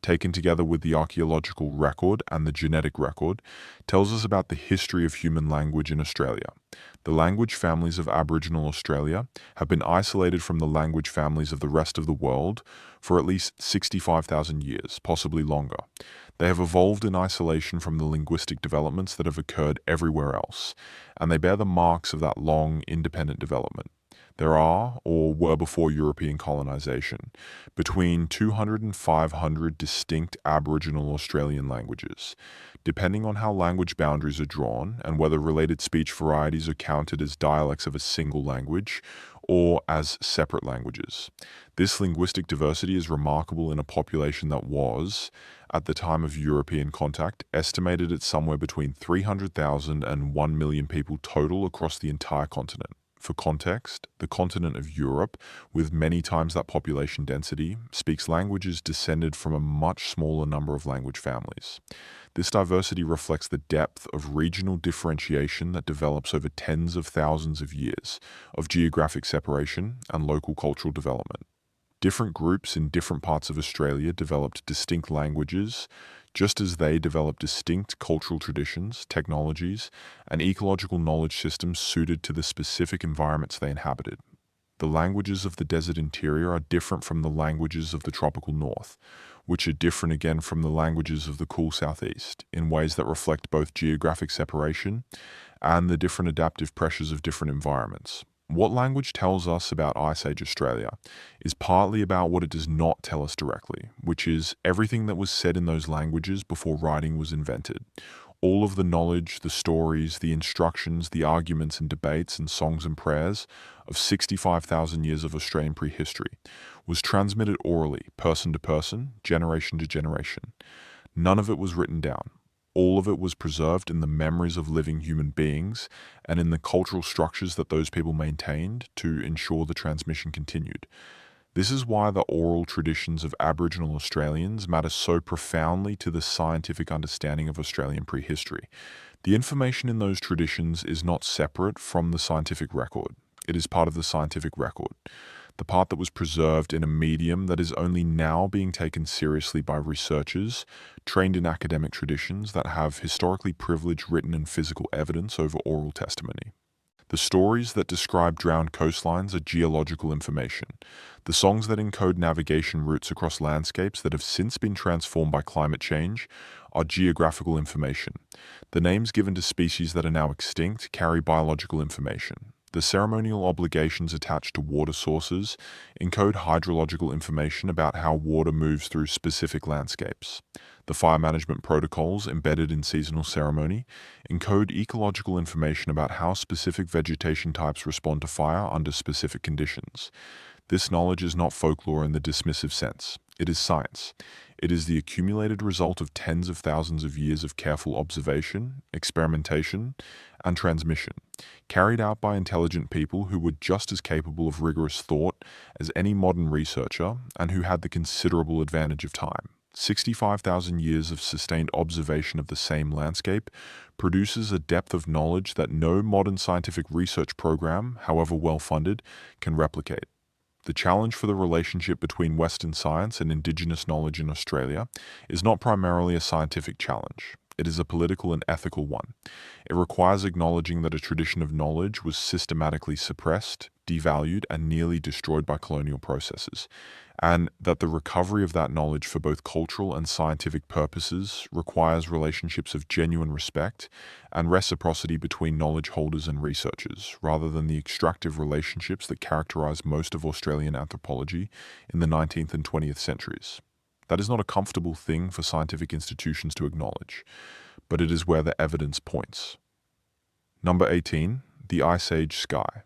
taken together with the archaeological record and the genetic record, tells us about the history of human language in Australia. The language families of Aboriginal Australia have been isolated from the language families of the rest of the world for at least 65,000 years, possibly longer. They have evolved in isolation from the linguistic developments that have occurred everywhere else, and they bear the marks of that long, independent development. There are, or were before European colonization, between 200 and 500 distinct Aboriginal Australian languages. Depending on how language boundaries are drawn and whether related speech varieties are counted as dialects of a single language or as separate languages. This linguistic diversity is remarkable in a population that was, at the time of European contact, estimated at somewhere between 300,000 and 1 million people total across the entire continent. For context, the continent of Europe, with many times that population density, speaks languages descended from a much smaller number of language families. This diversity reflects the depth of regional differentiation that develops over tens of thousands of years of geographic separation and local cultural development. Different groups in different parts of Australia developed distinct languages, just as they developed distinct cultural traditions, technologies, and ecological knowledge systems suited to the specific environments they inhabited. The languages of the desert interior are different from the languages of the tropical north, which are different again from the languages of the cool southeast, in ways that reflect both geographic separation and the different adaptive pressures of different environments. What language tells us about Ice Age Australia is partly about what it does not tell us directly, which is everything that was said in those languages before writing was invented. All of the knowledge, the stories, the instructions, the arguments and debates and songs and prayers of 65,000 years of Australian prehistory was transmitted orally, person to person, generation to generation. None of it was written down. All of it was preserved in the memories of living human beings and in the cultural structures that those people maintained to ensure the transmission continued. This is why the oral traditions of Aboriginal Australians matter so profoundly to the scientific understanding of Australian prehistory. The information in those traditions is not separate from the scientific record. It is part of the scientific record, the part that was preserved in a medium that is only now being taken seriously by researchers trained in academic traditions that have historically privileged written and physical evidence over oral testimony. The stories that describe drowned coastlines are geological information. The songs that encode navigation routes across landscapes that have since been transformed by climate change are geographical information. The names given to species that are now extinct carry biological information. The ceremonial obligations attached to water sources encode hydrological information about how water moves through specific landscapes. The fire management protocols embedded in seasonal ceremony encode ecological information about how specific vegetation types respond to fire under specific conditions. This knowledge is not folklore in the dismissive sense. It is science. It is the accumulated result of tens of thousands of years of careful observation, experimentation, and transmission, carried out by intelligent people who were just as capable of rigorous thought as any modern researcher and who had the considerable advantage of time. 65,000 years of sustained observation of the same landscape produces a depth of knowledge that no modern scientific research program, however well funded, can replicate. The challenge for the relationship between Western science and Indigenous knowledge in Australia is not primarily a scientific challenge. It is a political and ethical one. It requires acknowledging that a tradition of knowledge was systematically suppressed, devalued, and nearly destroyed by colonial processes, and that the recovery of that knowledge for both cultural and scientific purposes requires relationships of genuine respect and reciprocity between knowledge holders and researchers, rather than the extractive relationships that characterize most of Australian anthropology in the 19th and 20th centuries. That is not a comfortable thing for scientific institutions to acknowledge, but it is where the evidence points. Number 18, the Ice Age sky.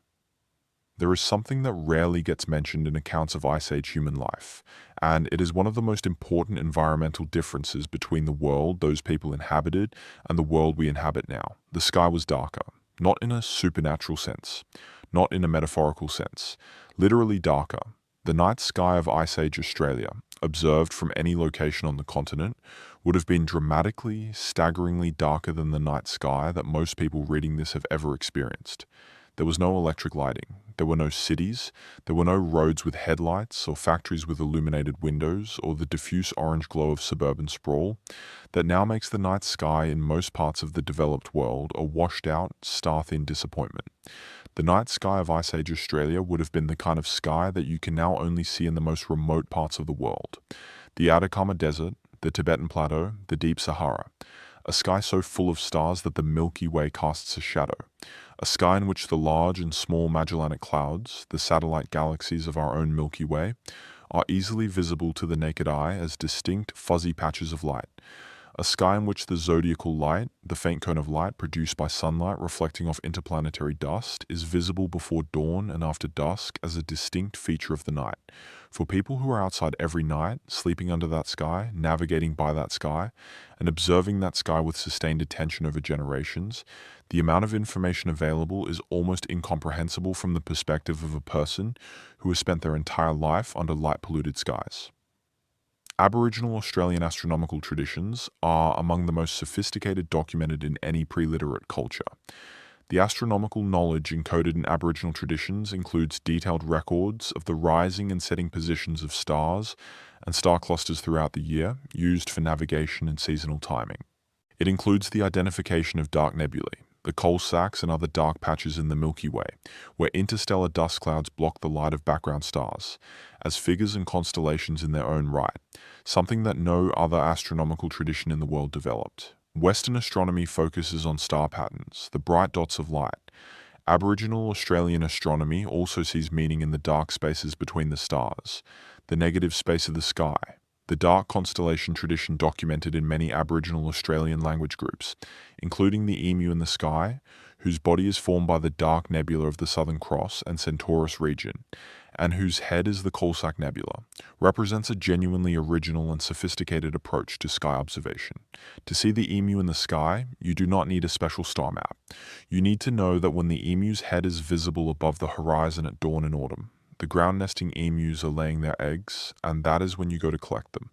There is something that rarely gets mentioned in accounts of Ice Age human life, and it is one of the most important environmental differences between the world those people inhabited and the world we inhabit now. The sky was darker, not in a supernatural sense, not in a metaphorical sense, literally darker. The night sky of Ice Age Australia, observed from any location on the continent, would have been dramatically, staggeringly darker than the night sky that most people reading this have ever experienced. There was no electric lighting. There were no cities. There were no roads with headlights or factories with illuminated windows or the diffuse orange glow of suburban sprawl that now makes the night sky in most parts of the developed world a washed-out, star-thin disappointment. The night sky of Ice Age Australia would have been the kind of sky that you can now only see in the most remote parts of the world. The Atacama Desert, the Tibetan Plateau, the Deep Sahara. a sky so full of stars that the Milky Way casts a shadow, a sky in which the large and small Magellanic Clouds, the satellite galaxies of our own Milky Way, are easily visible to the naked eye as distinct, fuzzy patches of light. A sky in which the zodiacal light, the faint cone of light produced by sunlight reflecting off interplanetary dust, is visible before dawn and after dusk as a distinct feature of the night. For people who are outside every night, sleeping under that sky, navigating by that sky, and observing that sky with sustained attention over generations, the amount of information available is almost incomprehensible from the perspective of a person who has spent their entire life under light-polluted skies. Aboriginal Australian astronomical traditions are among the most sophisticated documented in any pre-literate culture. The astronomical knowledge encoded in Aboriginal traditions includes detailed records of the rising and setting positions of stars and star clusters throughout the year, used for navigation and seasonal timing. It includes the identification of dark nebulae, the coal sacks and other dark patches in the Milky Way, where interstellar dust clouds block the light of background stars, as figures and constellations in their own right, something that no other astronomical tradition in the world developed. Western astronomy focuses on star patterns, the bright dots of light. Aboriginal Australian astronomy also sees meaning in the dark spaces between the stars, the negative space of the sky. The dark constellation tradition documented in many Aboriginal Australian language groups, including the emu in the sky, whose body is formed by the dark nebula of the Southern Cross and Centaurus region, and whose head is the Coalsack Nebula, represents a genuinely original and sophisticated approach to sky observation. To see the emu in the sky, you do not need a special star map. You need to know that when the emu's head is visible above the horizon at dawn and autumn, the ground-nesting emus are laying their eggs, and that is when you go to collect them.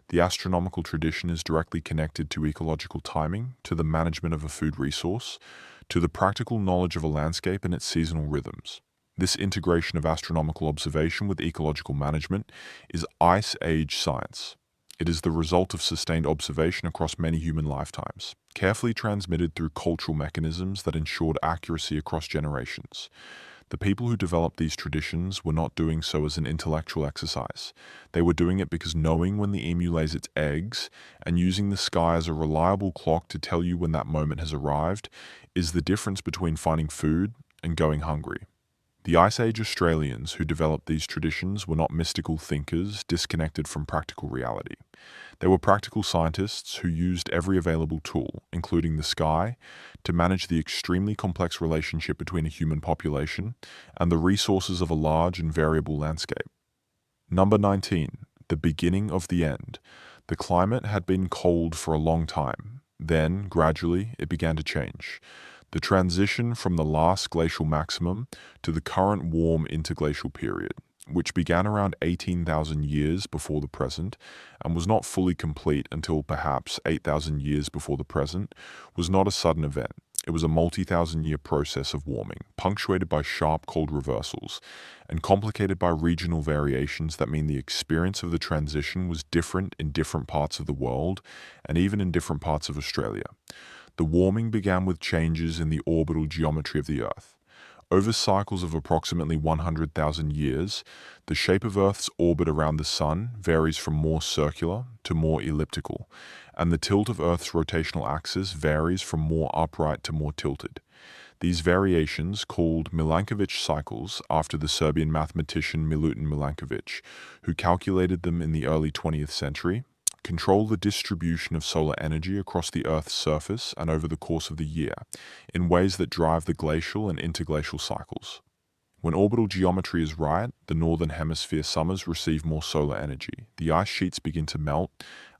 The astronomical tradition is directly connected to ecological timing, to the management of a food resource, to the practical knowledge of a landscape and its seasonal rhythms. This integration of astronomical observation with ecological management is Ice Age science. It is the result of sustained observation across many human lifetimes, carefully transmitted through cultural mechanisms that ensured accuracy across generations. The people who developed these traditions were not doing so as an intellectual exercise. They were doing it because knowing when the emu lays its eggs and using the sky as a reliable clock to tell you when that moment has arrived is the difference between finding food and going hungry. The Ice Age Australians who developed these traditions were not mystical thinkers disconnected from practical reality. They were practical scientists who used every available tool, including the sky, to manage the extremely complex relationship between a human population and the resources of a large and variable landscape. Number 19. The beginning of the end. The climate had been cold for a long time. Then, gradually, it began to change. The transition from the last glacial maximum to the current warm interglacial period, which began around 18,000 years before the present and was not fully complete until perhaps 8,000 years before the present, was not a sudden event. It was a multi-thousand-year process of warming, punctuated by sharp cold reversals, and complicated by regional variations that mean the experience of the transition was different in different parts of the world and even in different parts of Australia. The warming began with changes in the orbital geometry of the Earth. Over cycles of approximately 100,000 years, the shape of Earth's orbit around the Sun varies from more circular to more elliptical, and the tilt of Earth's rotational axis varies from more upright to more tilted. These variations, called Milankovitch cycles after the Serbian mathematician Milutin Milankovic, who calculated them in the early 20th century, control the distribution of solar energy across the Earth's surface and over the course of the year, in ways that drive the glacial and interglacial cycles. When orbital geometry is right, the northern hemisphere summers receive more solar energy, the ice sheets begin to melt,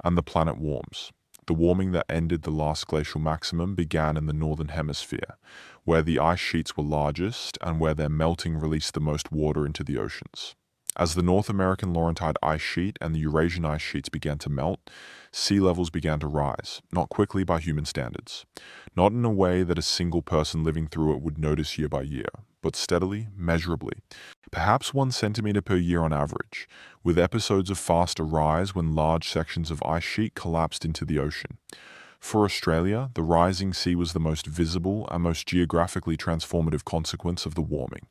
and the planet warms. The warming that ended the last glacial maximum began in the northern hemisphere, where the ice sheets were largest and where their melting released the most water into the oceans. As the North American Laurentide ice sheet and the Eurasian ice sheets began to melt, sea levels began to rise, not quickly by human standards, not in a way that a single person living through it would notice year by year, but steadily, measurably, perhaps 1 centimeter per year on average, with episodes of faster rise when large sections of ice sheet collapsed into the ocean. For Australia, the rising sea was the most visible and most geographically transformative consequence of the warming.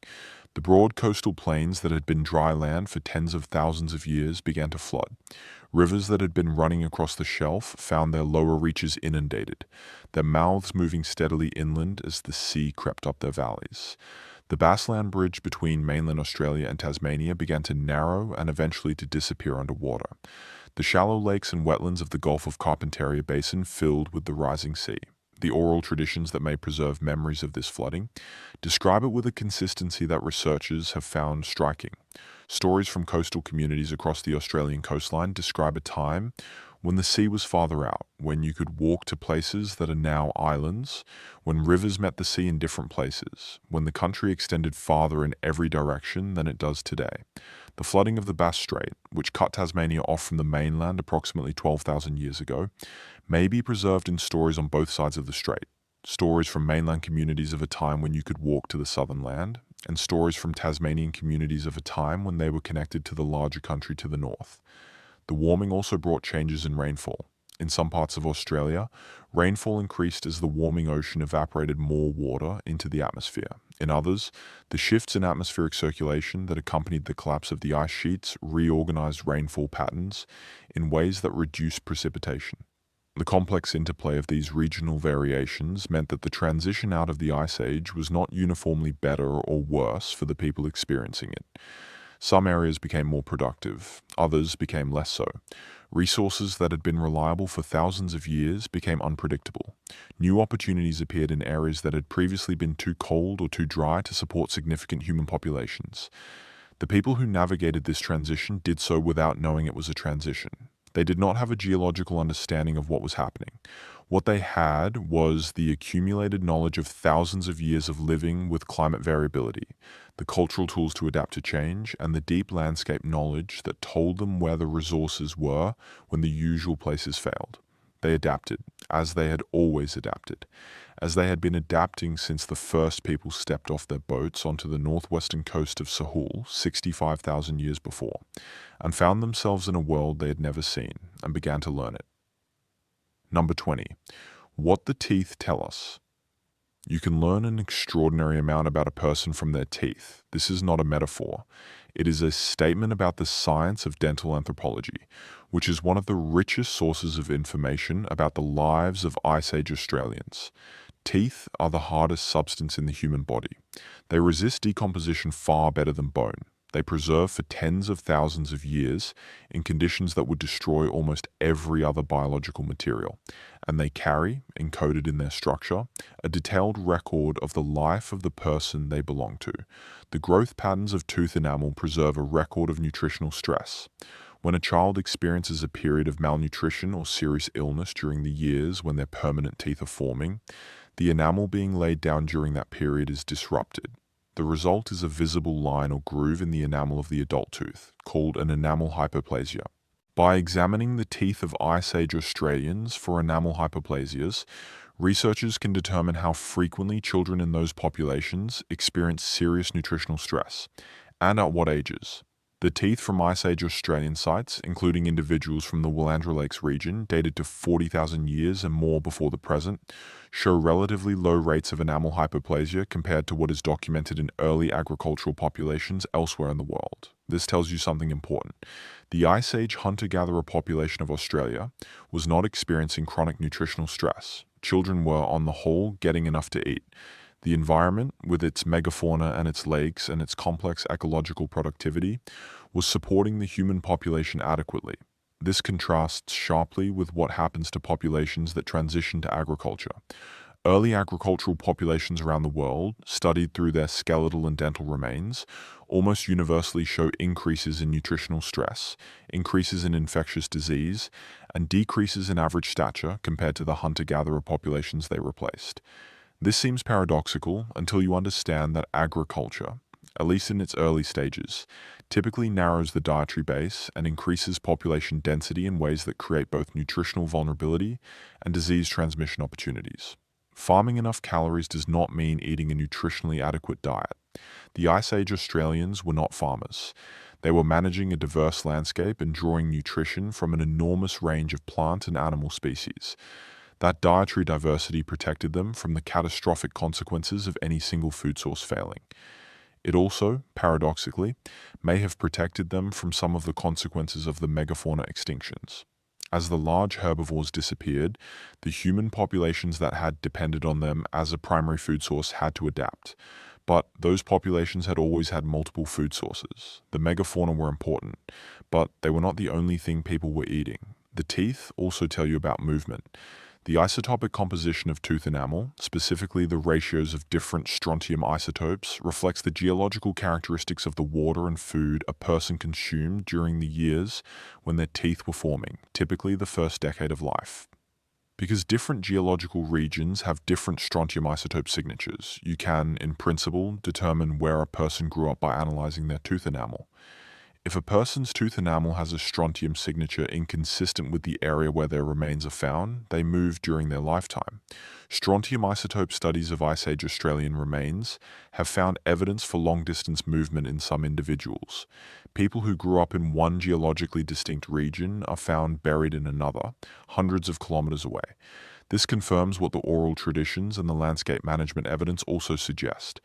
The broad coastal plains that had been dry land for tens of thousands of years began to flood, Rivers that had been running across the shelf found their lower reaches inundated, their mouths moving steadily inland as the sea crept up their valleys. The Bassland Bridge between mainland Australia and Tasmania began to narrow and eventually to disappear underwater. The shallow lakes and wetlands of the Gulf of Carpentaria Basin filled with the rising sea. The oral traditions that may preserve memories of this flooding describe it with a consistency that researchers have found striking. Stories from coastal communities across the Australian coastline describe a time when the sea was farther out, when you could walk to places that are now islands, when rivers met the sea in different places, when the country extended farther in every direction than it does today. The flooding of the Bass Strait, which cut Tasmania off from the mainland approximately 12,000 years ago, may be preserved in stories on both sides of the strait. Stories from mainland communities of a time when you could walk to the southern land, and stories from Tasmanian communities of a time when they were connected to the larger country to the north. The warming also brought changes in rainfall. In some parts of Australia, rainfall increased as the warming ocean evaporated more water into the atmosphere. In others, the shifts in atmospheric circulation that accompanied the collapse of the ice sheets reorganized rainfall patterns in ways that reduced precipitation. The complex interplay of these regional variations meant that the transition out of the Ice Age was not uniformly better or worse for the people experiencing it. Some areas became more productive, others became less so. Resources that had been reliable for thousands of years became unpredictable. New opportunities appeared in areas that had previously been too cold or too dry to support significant human populations. The people who navigated this transition did so without knowing it was a transition. They did not have a geological understanding of what was happening. What they had was the accumulated knowledge of thousands of years of living with climate variability, the cultural tools to adapt to change, and the deep landscape knowledge that told them where the resources were when the usual places failed. They adapted, as they had always adapted, as they had been adapting since the first people stepped off their boats onto the northwestern coast of Sahul 65,000 years before, and found themselves in a world they had never seen, and began to learn it. Number 20. What the teeth tell us. You can learn an extraordinary amount about a person from their teeth. This is not a metaphor. It is a statement about the science of dental anthropology, which is one of the richest sources of information about the lives of Ice Age Australians. Teeth are the hardest substance in the human body. They resist decomposition far better than bone. They preserve for tens of thousands of years in conditions that would destroy almost every other biological material, and they carry, encoded in their structure, a detailed record of the life of the person they belong to. The growth patterns of tooth enamel preserve a record of nutritional stress. When a child experiences a period of malnutrition or serious illness during the years when their permanent teeth are forming, the enamel being laid down during that period is disrupted. The result is a visible line or groove in the enamel of the adult tooth, called an enamel hyperplasia. By examining the teeth of Ice Age Australians for enamel hyperplasias, researchers can determine how frequently children in those populations experience serious nutritional stress, and at what ages. The teeth from Ice Age Australian sites, including individuals from the Willandra Lakes region dated to 40,000 years and more before the present, show relatively low rates of enamel hyperplasia compared to what is documented in early agricultural populations elsewhere in the world. This tells you something important. The Ice Age hunter-gatherer population of Australia was not experiencing chronic nutritional stress. Children were, on the whole, getting enough to eat. The environment, with its megafauna and its lakes and its complex ecological productivity, was supporting the human population adequately. This contrasts sharply with what happens to populations that transition to agriculture. Early agricultural populations around the world, studied through their skeletal and dental remains, almost universally show increases in nutritional stress, increases in infectious disease, and decreases in average stature compared to the hunter-gatherer populations they replaced. This seems paradoxical until you understand that agriculture, at least in its early stages, typically narrows the dietary base and increases population density in ways that create both nutritional vulnerability and disease transmission opportunities. Farming enough calories does not mean eating a nutritionally adequate diet. The Ice Age Australians were not farmers. They were managing a diverse landscape and drawing nutrition from an enormous range of plant and animal species. That dietary diversity protected them from the catastrophic consequences of any single food source failing. It also, paradoxically, may have protected them from some of the consequences of the megafauna extinctions. As the large herbivores disappeared, the human populations that had depended on them as a primary food source had to adapt. But those populations had always had multiple food sources. The megafauna were important, but they were not the only thing people were eating. The teeth also tell you about movement. The isotopic composition of tooth enamel, specifically the ratios of different strontium isotopes, reflects the geological characteristics of the water and food a person consumed during the years when their teeth were forming, typically the first decade of life. Because different geological regions have different strontium isotope signatures, you can, in principle, determine where a person grew up by analyzing their tooth enamel. If a person's tooth enamel has a strontium signature inconsistent with the area where their remains are found, they moved during their lifetime. Strontium isotope studies of Ice Age Australian remains have found evidence for long-distance movement in some individuals. People who grew up in one geologically distinct region are found buried in another, hundreds of kilometers away. This confirms what the oral traditions and the landscape management evidence also suggest,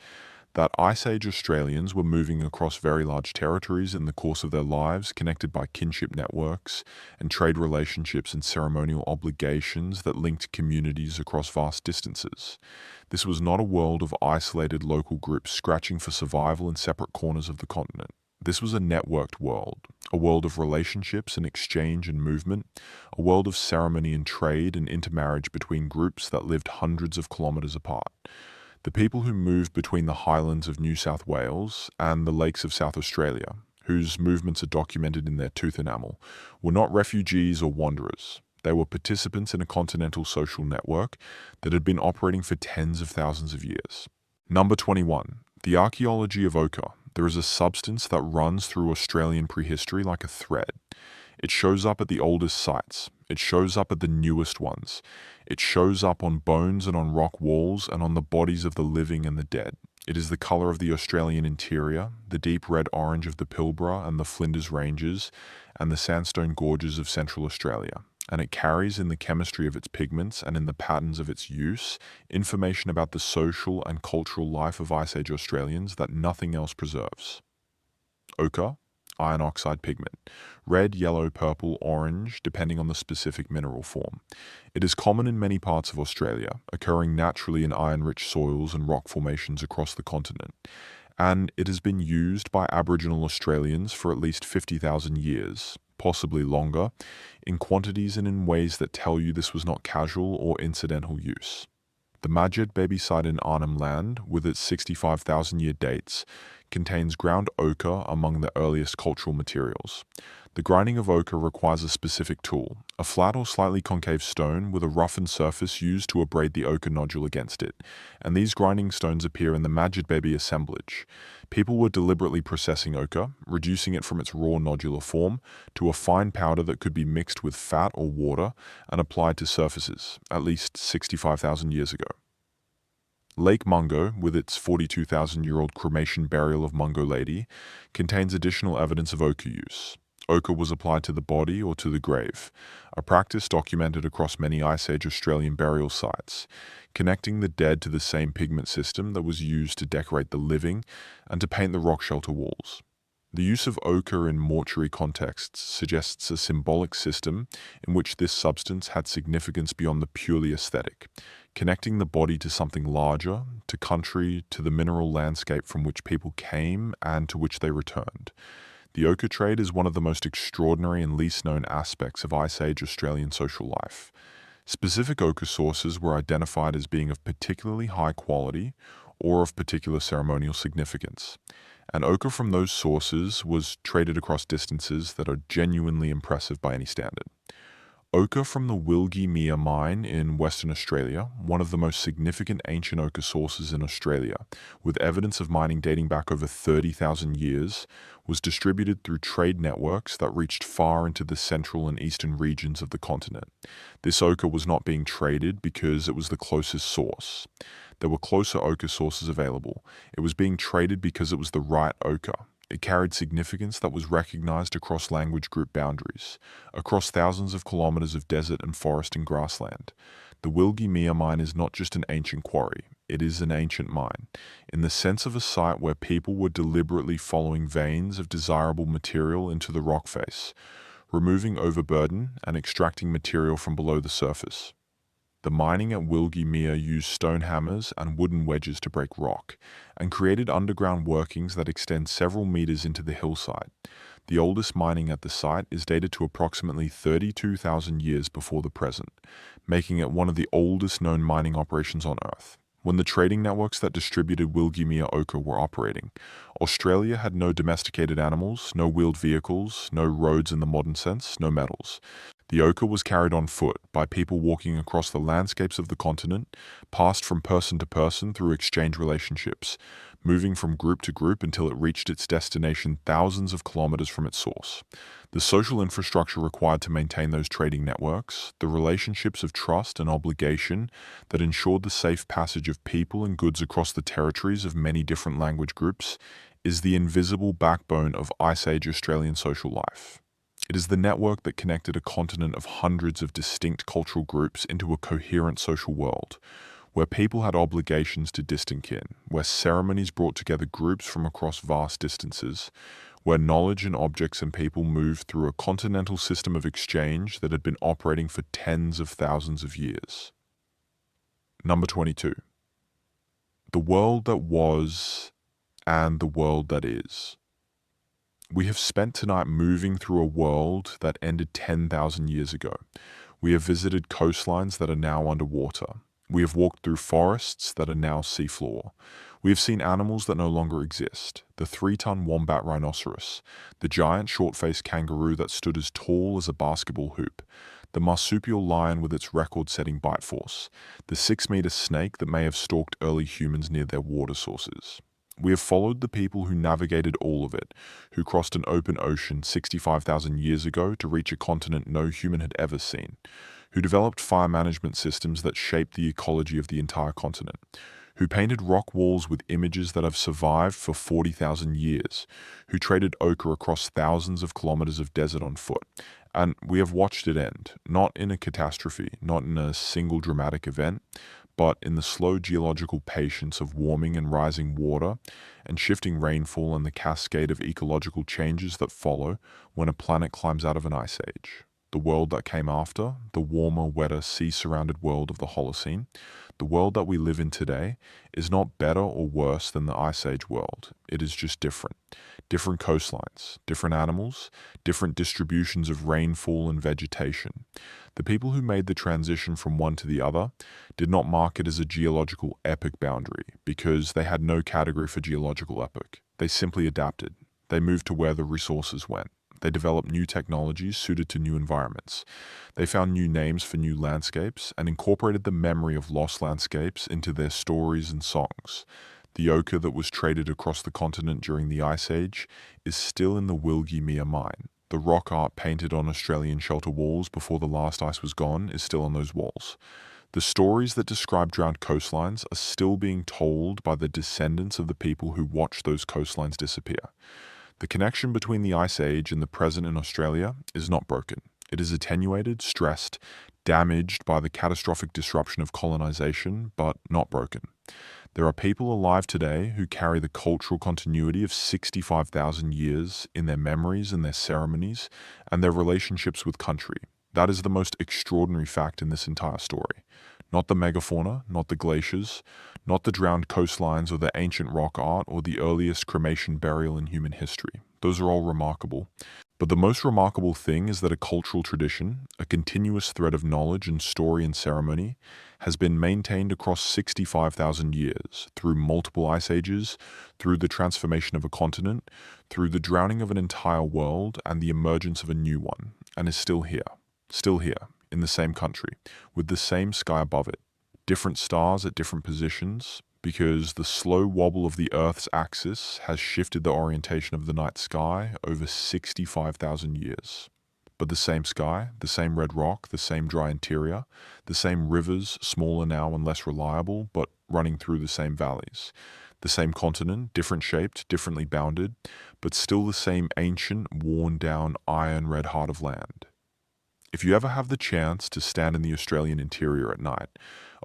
that Ice Age Australians were moving across very large territories in the course of their lives, connected by kinship networks and trade relationships and ceremonial obligations that linked communities across vast distances. This was not a world of isolated local groups scratching for survival in separate corners of the continent. This was a networked world, a world of relationships and exchange and movement, a world of ceremony and trade and intermarriage between groups that lived hundreds of kilometers apart. The people who moved between the highlands of New South Wales and the lakes of South Australia, whose movements are documented in their tooth enamel, were not refugees or wanderers. They were participants in a continental social network that had been operating for tens of thousands of years. Number 21. The archaeology of ochre. There is a substance that runs through Australian prehistory like a thread. It shows up at the oldest sites. It shows up at the newest ones. It shows up on bones and on rock walls and on the bodies of the living and the dead. It is the color of the Australian interior, the deep red-orange of the Pilbara and the Flinders Ranges, and the sandstone gorges of Central Australia. And it carries in the chemistry of its pigments and in the patterns of its use information about the social and cultural life of Ice Age Australians that nothing else preserves. Ochre, iron oxide pigment. Red, yellow, purple, orange, depending on the specific mineral form. It is common in many parts of Australia, occurring naturally in iron-rich soils and rock formations across the continent. And it has been used by Aboriginal Australians for at least 50,000 years, possibly longer, in quantities and in ways that tell you this was not casual or incidental use. The Majid baby site in Arnhem Land, with its 65,000-year dates, contains ground ochre among the earliest cultural materials. The grinding of ochre requires a specific tool, a flat or slightly concave stone with a roughened surface used to abrade the ochre nodule against it, and these grinding stones appear in the Majid baby assemblage. People were deliberately processing ochre, reducing it from its raw nodular form to a fine powder that could be mixed with fat or water and applied to surfaces, at least 65,000 years ago. Lake Mungo, with its 42,000-year-old cremation burial of Mungo Lady, contains additional evidence of ochre use. Ochre was applied to the body or to the grave, a practice documented across many Ice Age Australian burial sites, connecting the dead to the same pigment system that was used to decorate the living and to paint the rock shelter walls. The use of ochre in mortuary contexts suggests a symbolic system in which this substance had significance beyond the purely aesthetic, connecting the body to something larger, to country, to the mineral landscape from which people came and to which they returned. The ochre trade is one of the most extraordinary and least known aspects of Ice Age Australian social life. Specific ochre sources were identified as being of particularly high quality or of particular ceremonial significance, and ochre from those sources was traded across distances that are genuinely impressive by any standard. Ochre from the Wilgie mine in Western Australia, one of the most significant ancient ochre sources in Australia, with evidence of mining dating back over 30,000 years, was distributed through trade networks that reached far into the central and eastern regions of the continent. This ochre was not being traded because it was the closest source. There were closer ochre sources available. It was being traded because it was the right ochre. It carried significance that was recognized across language group boundaries, across thousands of kilometers of desert and forest and grassland. The Wilgie mine is not just an ancient quarry. it is an ancient mine, in the sense of a site where people were deliberately following veins of desirable material into the rock face, removing overburden and extracting material from below the surface. The mining at Wilgie used stone hammers and wooden wedges to break rock, and created underground workings that extend several meters into the hillside. The oldest mining at the site is dated to approximately 32,000 years before the present, making it one of the oldest known mining operations on Earth. When the trading networks that distributed Wilgie ochre were operating, Australia had no domesticated animals, no wheeled vehicles, no roads in the modern sense, no metals. The ochre was carried on foot by people walking across the landscapes of the continent, passed from person to person through exchange relationships, moving from group to group until it reached its destination thousands of kilometers from its source. The social infrastructure required to maintain those trading networks, the relationships of trust and obligation that ensured the safe passage of people and goods across the territories of many different language groups, is the invisible backbone of Ice Age Australian social life. It is the network that connected a continent of hundreds of distinct cultural groups into a coherent social world, where people had obligations to distant kin, where ceremonies brought together groups from across vast distances, where knowledge and objects and people moved through a continental system of exchange that had been operating for tens of thousands of years. Number 22. The world that was and the world that is. We have spent tonight moving through a world that ended 10,000 years ago. We have visited coastlines that are now underwater. We have walked through forests that are now seafloor. We have seen animals that no longer exist. The 3-ton wombat rhinoceros, the giant short-faced kangaroo that stood as tall as a basketball hoop, the marsupial lion with its record-setting bite force, the 6-meter snake that may have stalked early humans near their water sources. We have followed the people who navigated all of it, who crossed an open ocean 65,000 years ago to reach a continent no human had ever seen, who developed fire management systems that shaped the ecology of the entire continent, who painted rock walls with images that have survived for 40,000 years, who traded ochre across thousands of kilometers of desert on foot. And we have watched it end, not in a catastrophe, not in a single dramatic event, but in the slow geological patience of warming and rising water and shifting rainfall and the cascade of ecological changes that follow when a planet climbs out of an ice age. The world that came after, the warmer, wetter, sea-surrounded world of the Holocene, the world that we live in today, is not better or worse than the Ice Age world. It is just different. Different coastlines, different animals, different distributions of rainfall and vegetation. The people who made the transition from one to the other did not mark it as a geological epoch boundary because they had no category for geological epoch. They simply adapted. They moved to where the resources went. They developed new technologies suited to new environments. They found new names for new landscapes and incorporated the memory of lost landscapes into their stories and songs. The ochre that was traded across the continent during the Ice Age is still in the Wilgie mine. The rock art painted on Australian shelter walls before the last ice was gone is still on those walls. The stories that describe drowned coastlines are still being told by the descendants of the people who watched those coastlines disappear. The connection between the Ice Age and the present in Australia is not broken. It is attenuated, stressed, damaged by the catastrophic disruption of colonization, but not broken. There are people alive today who carry the cultural continuity of 65,000 years in their memories and their ceremonies and their relationships with country. That is the most extraordinary fact in this entire story. Not the megafauna, not the glaciers, not the drowned coastlines or the ancient rock art or the earliest cremation burial in human history. Those are all remarkable. But the most remarkable thing is that a cultural tradition, a continuous thread of knowledge and story and ceremony, has been maintained across 65,000 years, through multiple ice ages, through the transformation of a continent, through the drowning of an entire world and the emergence of a new one, and is still here, in the same country, with the same sky above it, different stars at different positions, because the slow wobble of the Earth's axis has shifted the orientation of the night sky over 65,000 years. But the same sky, the same red rock, the same dry interior, the same rivers, smaller now and less reliable, but running through the same valleys. The same continent, different shaped, differently bounded, but still the same ancient, worn-down, iron-red heart of land. If you ever have the chance to stand in the Australian interior at night,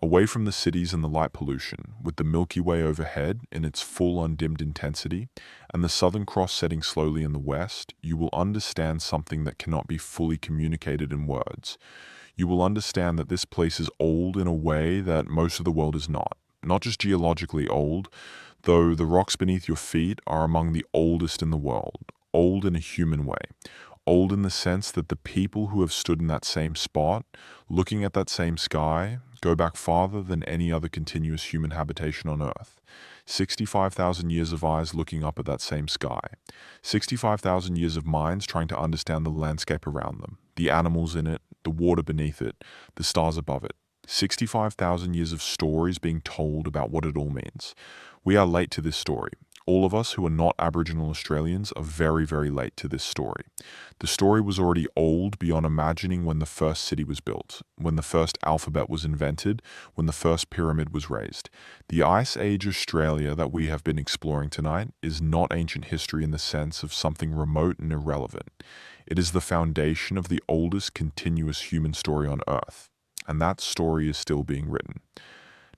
Away from the cities and the light pollution, with the Milky Way overhead in its full undimmed intensity, and the Southern Cross setting slowly in the west, you will understand something that cannot be fully communicated in words. You will understand that this place is old in a way that most of the world is not. Not just geologically old, though the rocks beneath your feet are among the oldest in the world. Old in a human way. Old in the sense that the people who have stood in that same spot, looking at that same sky, go back farther than any other continuous human habitation on Earth. 65,000 years of eyes looking up at that same sky. 65,000 years of minds trying to understand the landscape around them, the animals in it, the water beneath it, the stars above it. 65,000 years of stories being told about what it all means. We are late to this story. All of us who are not Aboriginal Australians are very, very late to this story. The story was already old beyond imagining when the first city was built, when the first alphabet was invented, when the first pyramid was raised. The Ice Age Australia that we have been exploring tonight is not ancient history in the sense of something remote and irrelevant. It is the foundation of the oldest continuous human story on Earth, and that story is still being written.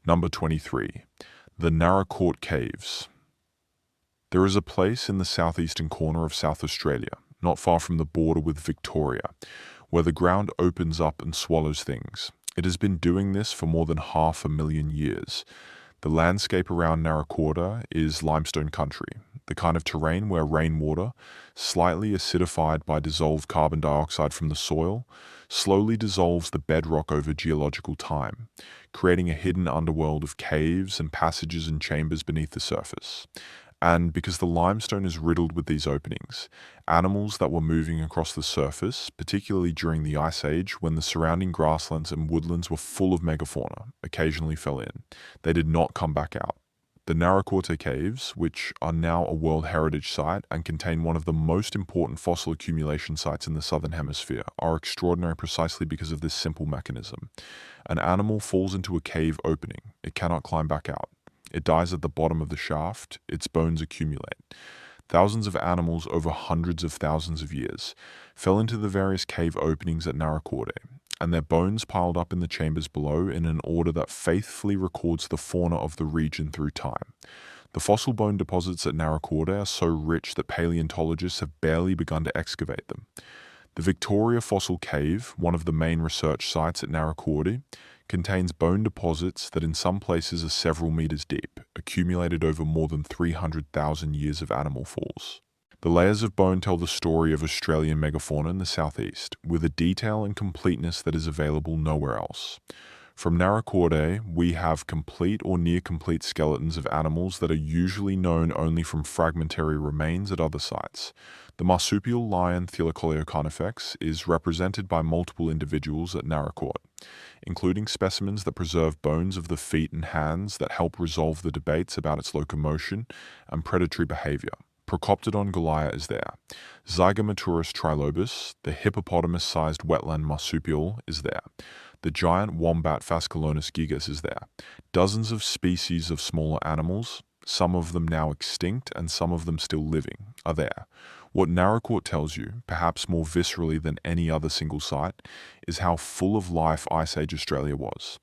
Number 23. The Narracourt Caves. There is a place in the southeastern corner of South Australia, not far from the border with Victoria, where the ground opens up and swallows things. It has been doing this for more than 500,000 years. The landscape around Narracourta is limestone country, the kind of terrain where rainwater, slightly acidified by dissolved carbon dioxide from the soil, slowly dissolves the bedrock over geological time, creating a hidden underworld of caves and passages and chambers beneath the surface. And because the limestone is riddled with these openings, animals that were moving across the surface, particularly during the Ice Age when the surrounding grasslands and woodlands were full of megafauna, occasionally fell in. They did not come back out. The Narracourta Caves, which are now a World Heritage Site and contain one of the most important fossil accumulation sites in the Southern Hemisphere, are extraordinary precisely because of this simple mechanism. An animal falls into a cave opening. It cannot climb back out. It dies at the bottom of the shaft, its bones accumulate. Thousands of animals over hundreds of thousands of years fell into the various cave openings at Narracourta, and their bones piled up in the chambers below in an order that faithfully records the fauna of the region through time. The fossil bone deposits at Narracourta are so rich that paleontologists have barely begun to excavate them. The Victoria Fossil Cave, one of the main research sites at Narracourta, contains bone deposits that in some places are several meters deep, accumulated over more than 300,000 years of animal falls. The layers of bone tell the story of Australian megafauna in the southeast, with a detail and completeness that is available nowhere else. From Narracourta, we have complete or near-complete skeletons of animals that are usually known only from fragmentary remains at other sites. The marsupial lion Thylacoleo carnifex is represented by multiple individuals at Narracourt, including specimens that preserve bones of the feet and hands that help resolve the debates about its locomotion and predatory behavior. Procoptodon goliath is there. Zygomaturus trilobus, the hippopotamus-sized wetland marsupial, is there. The giant wombat Phascolonus gigas is there. Dozens of species of smaller animals, some of them now extinct and some of them still living, are there. What Narracourt tells you, perhaps more viscerally than any other single site, is how full of life Ice Age Australia was.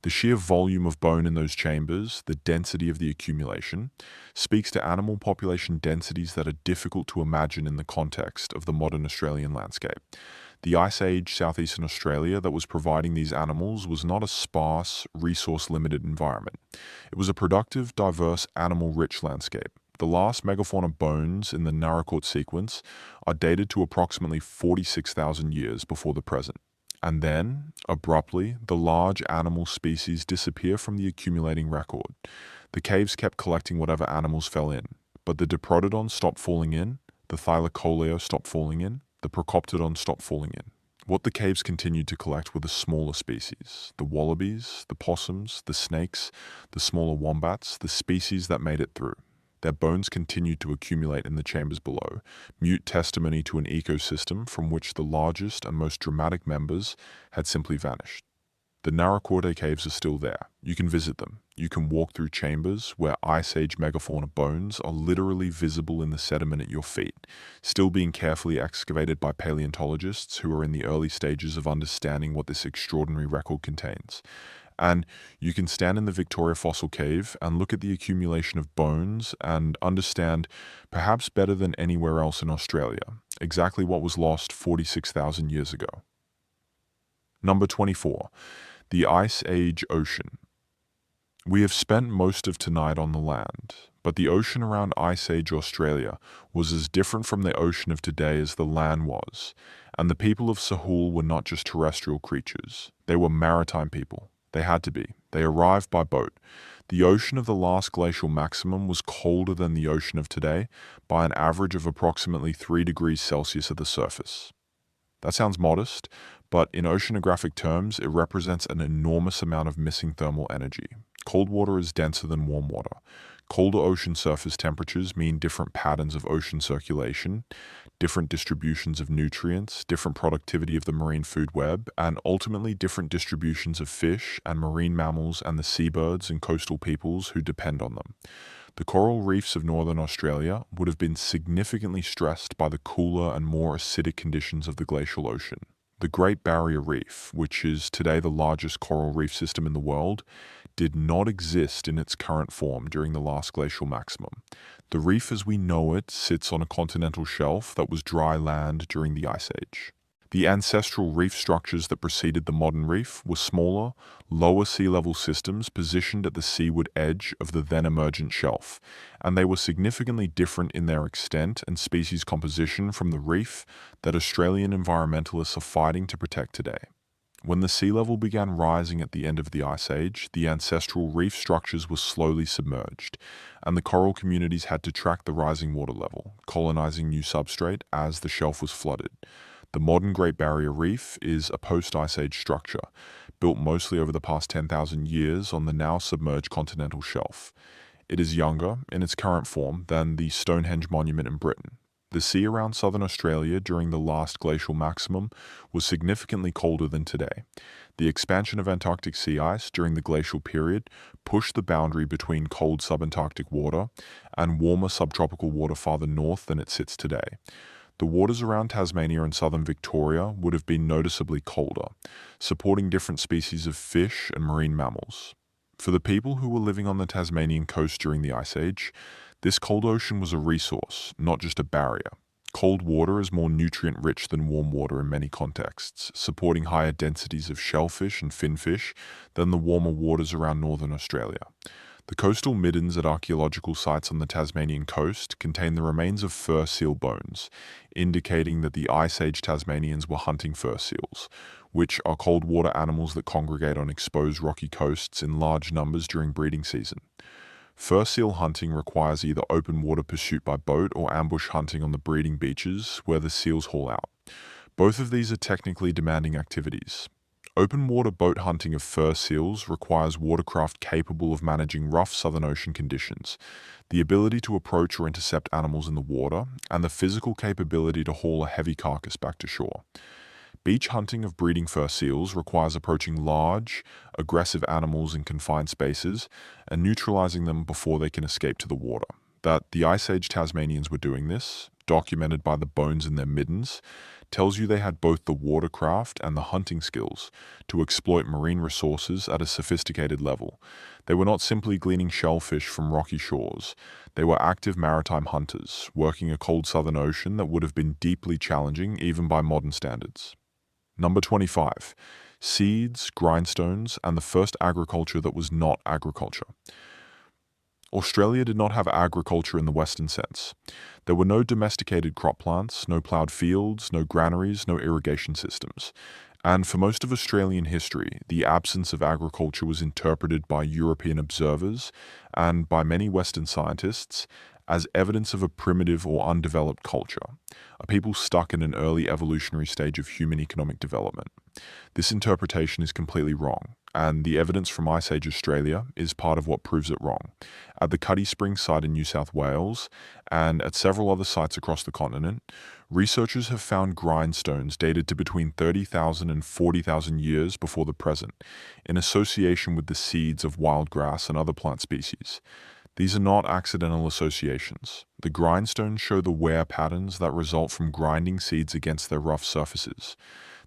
The sheer volume of bone in those chambers, the density of the accumulation, speaks to animal population densities that are difficult to imagine in the context of the modern Australian landscape. The Ice Age southeastern Australia that was providing these animals was not a sparse, resource-limited environment. It was a productive, diverse, animal-rich landscape. The last megafauna bones in the Narracourt sequence are dated to approximately 46,000 years before the present. And then, abruptly, the large animal species disappear from the accumulating record. The caves kept collecting whatever animals fell in, but the Diprotodon stopped falling in, the Thylacoleo stopped falling in, the Procoptodon stopped falling in. What the caves continued to collect were the smaller species, the wallabies, the possums, the snakes, the smaller wombats, the species that made it through. Their bones continued to accumulate in the chambers below, mute testimony to an ecosystem from which the largest and most dramatic members had simply vanished. The Narracourta caves are still there. You can visit them. You can walk through chambers where Ice Age megafauna bones are literally visible in the sediment at your feet, still being carefully excavated by paleontologists who are in the early stages of understanding what this extraordinary record contains. And you can stand in the Victoria Fossil Cave and look at the accumulation of bones and understand, perhaps better than anywhere else in Australia, exactly what was lost 46,000 years ago. Number 24. The Ice Age Ocean. We have spent most of tonight on the land, but the ocean around Ice Age Australia was as different from the ocean of today as the land was, and the people of Sahul were not just terrestrial creatures, they were maritime people. They had to be. They arrived by boat. The ocean of the last glacial maximum was colder than the ocean of today by an average of approximately 3 degrees Celsius at the surface. That sounds modest, but in oceanographic terms, it represents an enormous amount of missing thermal energy. Cold water is denser than warm water. Colder ocean surface temperatures mean different patterns of ocean circulation, different distributions of nutrients, different productivity of the marine food web, and ultimately different distributions of fish and marine mammals and the seabirds and coastal peoples who depend on them. The coral reefs of northern Australia would have been significantly stressed by the cooler and more acidic conditions of the glacial ocean. The Great Barrier Reef, which is today the largest coral reef system in the world, did not exist in its current form during the last glacial maximum. The reef as we know it sits on a continental shelf that was dry land during the Ice Age. The ancestral reef structures that preceded the modern reef were smaller, lower sea level systems positioned at the seaward edge of the then emergent shelf, and they were significantly different in their extent and species composition from the reef that Australian environmentalists are fighting to protect today. When the sea level began rising at the end of the Ice Age, the ancestral reef structures were slowly submerged, and the coral communities had to track the rising water level, colonizing new substrate as the shelf was flooded. The modern Great Barrier Reef is a post-Ice Age structure, built mostly over the past 10,000 years on the now submerged continental shelf. It is younger, in its current form, than the Stonehenge Monument in Britain. The sea around southern Australia during the last glacial maximum was significantly colder than today. The expansion of Antarctic sea ice during the glacial period pushed the boundary between cold subantarctic water and warmer subtropical water farther north than it sits today. The waters around Tasmania and southern Victoria would have been noticeably colder, supporting different species of fish and marine mammals. For the people who were living on the Tasmanian coast during the Ice Age, this cold ocean was a resource, not just a barrier. Cold water is more nutrient-rich than warm water in many contexts, supporting higher densities of shellfish and finfish than the warmer waters around northern Australia. The coastal middens at archaeological sites on the Tasmanian coast contain the remains of fur seal bones, indicating that the Ice Age Tasmanians were hunting fur seals, which are cold water animals that congregate on exposed rocky coasts in large numbers during breeding season. Fur seal hunting requires either open water pursuit by boat or ambush hunting on the breeding beaches where the seals haul out. Both of these are technically demanding activities. Open water boat hunting of fur seals requires watercraft capable of managing rough Southern Ocean conditions, the ability to approach or intercept animals in the water, and the physical capability to haul a heavy carcass back to shore. Beach hunting of breeding fur seals requires approaching large, aggressive animals in confined spaces and neutralizing them before they can escape to the water. That the Ice Age Tasmanians were doing this, documented by the bones in their middens, tells you they had both the watercraft and the hunting skills to exploit marine resources at a sophisticated level. They were not simply gleaning shellfish from rocky shores. They were active maritime hunters, working a cold Southern Ocean that would have been deeply challenging even by modern standards. Number 25. Seeds, grindstones, and the first agriculture that was not agriculture. Australia did not have agriculture in the Western sense. There were no domesticated crop plants, no ploughed fields, no granaries, no irrigation systems. And for most of Australian history, the absence of agriculture was interpreted by European observers and by many Western scientists as evidence of a primitive or undeveloped culture, a people stuck in an early evolutionary stage of human economic development. This interpretation is completely wrong, and the evidence from Ice Age Australia is part of what proves it wrong. At the Cuddy Springs site in New South Wales, and at several other sites across the continent, researchers have found grindstones dated to between 30,000 and 40,000 years before the present, in association with the seeds of wild grass and other plant species. These are not accidental associations. The grindstones show the wear patterns that result from grinding seeds against their rough surfaces.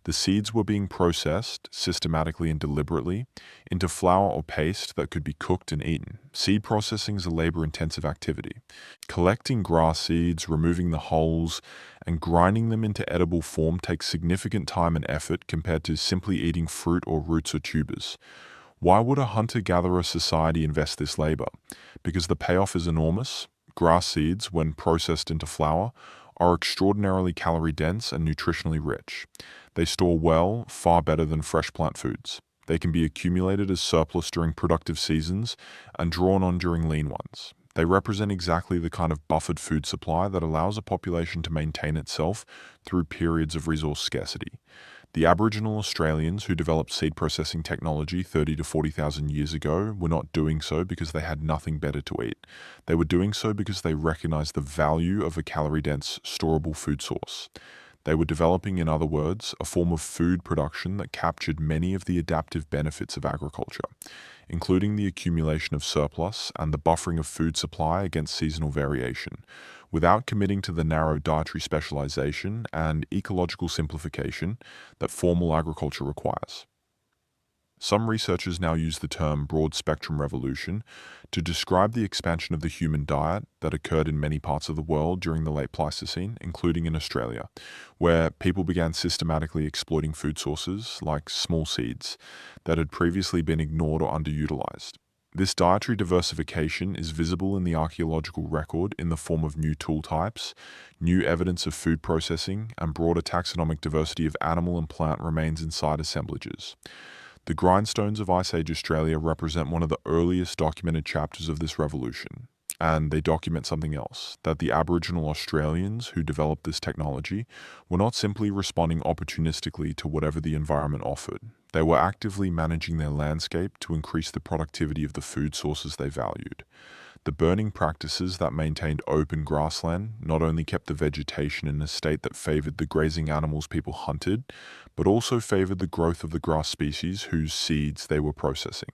The seeds were being processed, systematically and deliberately, into flour or paste that could be cooked and eaten. Seed processing is a labor-intensive activity. Collecting grass seeds, removing the hulls, and grinding them into edible form takes significant time and effort compared to simply eating fruit or roots or tubers. Why would a hunter-gatherer society invest this labor? Because the payoff is enormous. Grass seeds, when processed into flour, are extraordinarily calorie-dense and nutritionally rich. They store well, far better than fresh plant foods. They can be accumulated as surplus during productive seasons and drawn on during lean ones. They represent exactly the kind of buffered food supply that allows a population to maintain itself through periods of resource scarcity. The Aboriginal Australians who developed seed processing technology 30 to 40,000 years ago were not doing so because they had nothing better to eat. They were doing so because they recognized the value of a calorie-dense, storable food source. They were developing, in other words, a form of food production that captured many of the adaptive benefits of agriculture, including the accumulation of surplus and the buffering of food supply against seasonal variation, without committing to the narrow dietary specialization and ecological simplification that formal agriculture requires. Some researchers now use the term broad-spectrum revolution to describe the expansion of the human diet that occurred in many parts of the world during the late Pleistocene, including in Australia, where people began systematically exploiting food sources, like small seeds, that had previously been ignored or underutilized. This dietary diversification is visible in the archaeological record in the form of new tool types, new evidence of food processing, and broader taxonomic diversity of animal and plant remains inside assemblages. The grindstones of Ice Age Australia represent one of the earliest documented chapters of this revolution, and they document something else, that the Aboriginal Australians who developed this technology were not simply responding opportunistically to whatever the environment offered. They were actively managing their landscape to increase the productivity of the food sources they valued. The burning practices that maintained open grassland not only kept the vegetation in a state that favored the grazing animals people hunted, but also favored the growth of the grass species whose seeds they were processing.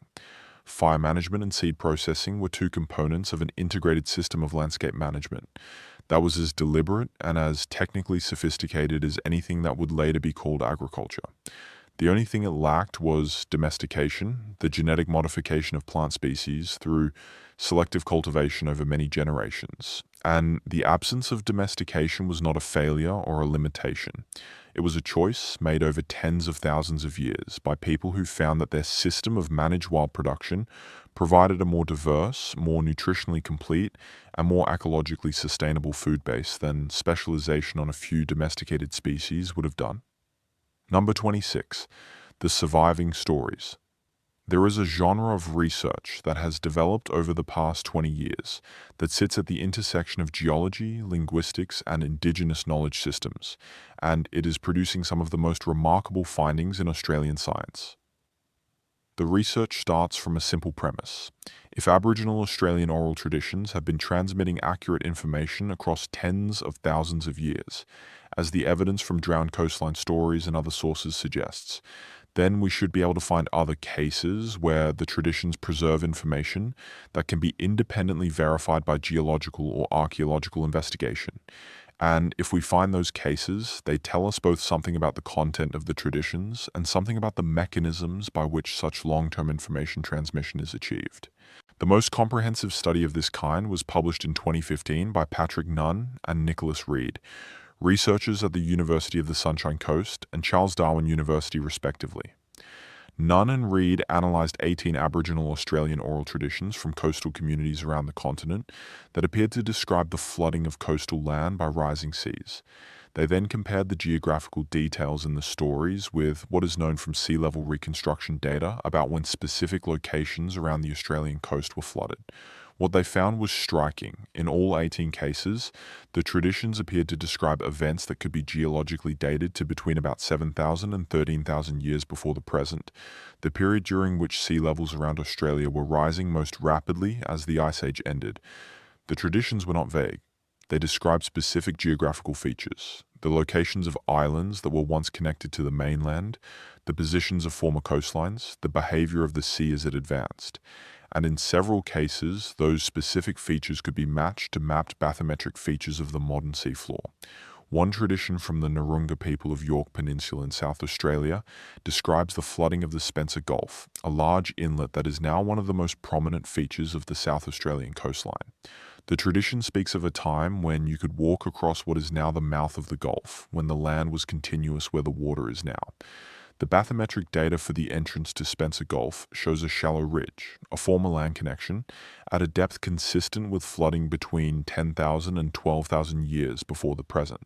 Fire management and seed processing were two components of an integrated system of landscape management that was as deliberate and as technically sophisticated as anything that would later be called agriculture. The only thing it lacked was domestication, the genetic modification of plant species through selective cultivation over many generations. And the absence of domestication was not a failure or a limitation. It was a choice made over tens of thousands of years by people who found that their system of managed wild production provided a more diverse, more nutritionally complete, and more ecologically sustainable food base than specialization on a few domesticated species would have done. Number 26. The surviving stories. There is a genre of research that has developed over the past 20 years that sits at the intersection of geology, linguistics, and indigenous knowledge systems, and it is producing some of the most remarkable findings in Australian science. The research starts from a simple premise. If Aboriginal Australian oral traditions have been transmitting accurate information across tens of thousands of years, as the evidence from drowned coastline stories and other sources suggests, then we should be able to find other cases where the traditions preserve information that can be independently verified by geological or archaeological investigation. And if we find those cases, they tell us both something about the content of the traditions and something about the mechanisms by which such long-term information transmission is achieved. The most comprehensive study of this kind was published in 2015 by Patrick Nunn and Nicholas Reed, researchers at the University of the Sunshine Coast and Charles Darwin University respectively. Nunn and Reed analysed 18 Aboriginal Australian oral traditions from coastal communities around the continent that appeared to describe the flooding of coastal land by rising seas. They then compared the geographical details in the stories with what is known from sea level reconstruction data about when specific locations around the Australian coast were flooded. What they found was striking. In all 18 cases, the traditions appeared to describe events that could be geologically dated to between about 7,000 and 13,000 years before the present, the period during which sea levels around Australia were rising most rapidly as the Ice Age ended. The traditions were not vague. They described specific geographical features, the locations of islands that were once connected to the mainland, the positions of former coastlines, the behavior of the sea as it advanced. And in several cases, those specific features could be matched to mapped bathymetric features of the modern seafloor. One tradition from the Narunga people of York Peninsula in South Australia describes the flooding of the Spencer Gulf, a large inlet that is now one of the most prominent features of the South Australian coastline. The tradition speaks of a time when you could walk across what is now the mouth of the Gulf, when the land was continuous where the water is now. The bathymetric data for the entrance to Spencer Gulf shows a shallow ridge, a former land connection, at a depth consistent with flooding between 10,000 and 12,000 years before the present.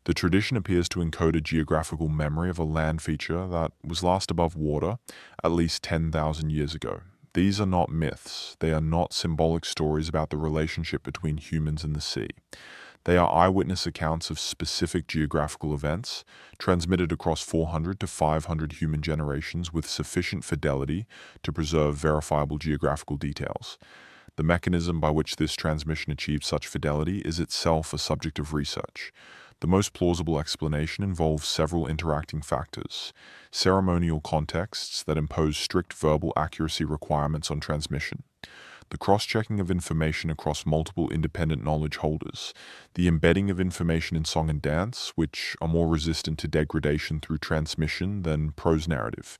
The tradition appears to encode a geographical memory of a land feature that was last above water at least 10,000 years ago. These are not myths. They are not symbolic stories about the relationship between humans and the sea. They are eyewitness accounts of specific geographical events, transmitted across 400 to 500 human generations with sufficient fidelity to preserve verifiable geographical details. The mechanism by which this transmission achieves such fidelity is itself a subject of research. The most plausible explanation involves several interacting factors: ceremonial contexts that impose strict verbal accuracy requirements on transmission, the cross-checking of information across multiple independent knowledge holders, the embedding of information in song and dance, which are more resistant to degradation through transmission than prose narrative,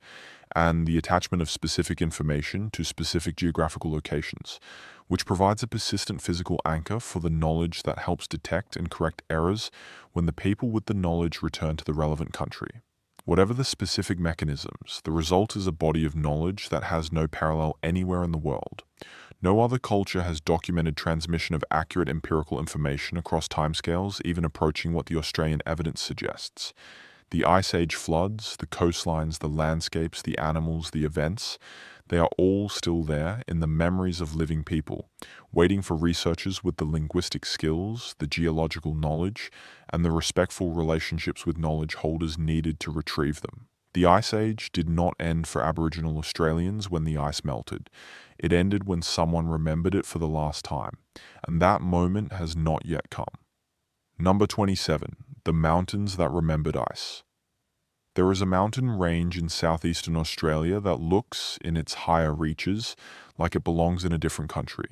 and the attachment of specific information to specific geographical locations, which provides a persistent physical anchor for the knowledge that helps detect and correct errors when the people with the knowledge return to the relevant country. Whatever the specific mechanisms, the result is a body of knowledge that has no parallel anywhere in the world. No other culture has documented transmission of accurate empirical information across timescales even approaching what the Australian evidence suggests. The Ice Age floods, the coastlines, the landscapes, the animals, the events, they are all still there in the memories of living people, waiting for researchers with the linguistic skills, the geological knowledge, and the respectful relationships with knowledge holders needed to retrieve them. The Ice Age did not end for Aboriginal Australians when the ice melted. It ended when someone remembered it for the last time, and that moment has not yet come. Number 27. The mountains that remembered ice. There is a mountain range in southeastern Australia that looks, in its higher reaches, like it belongs in a different country.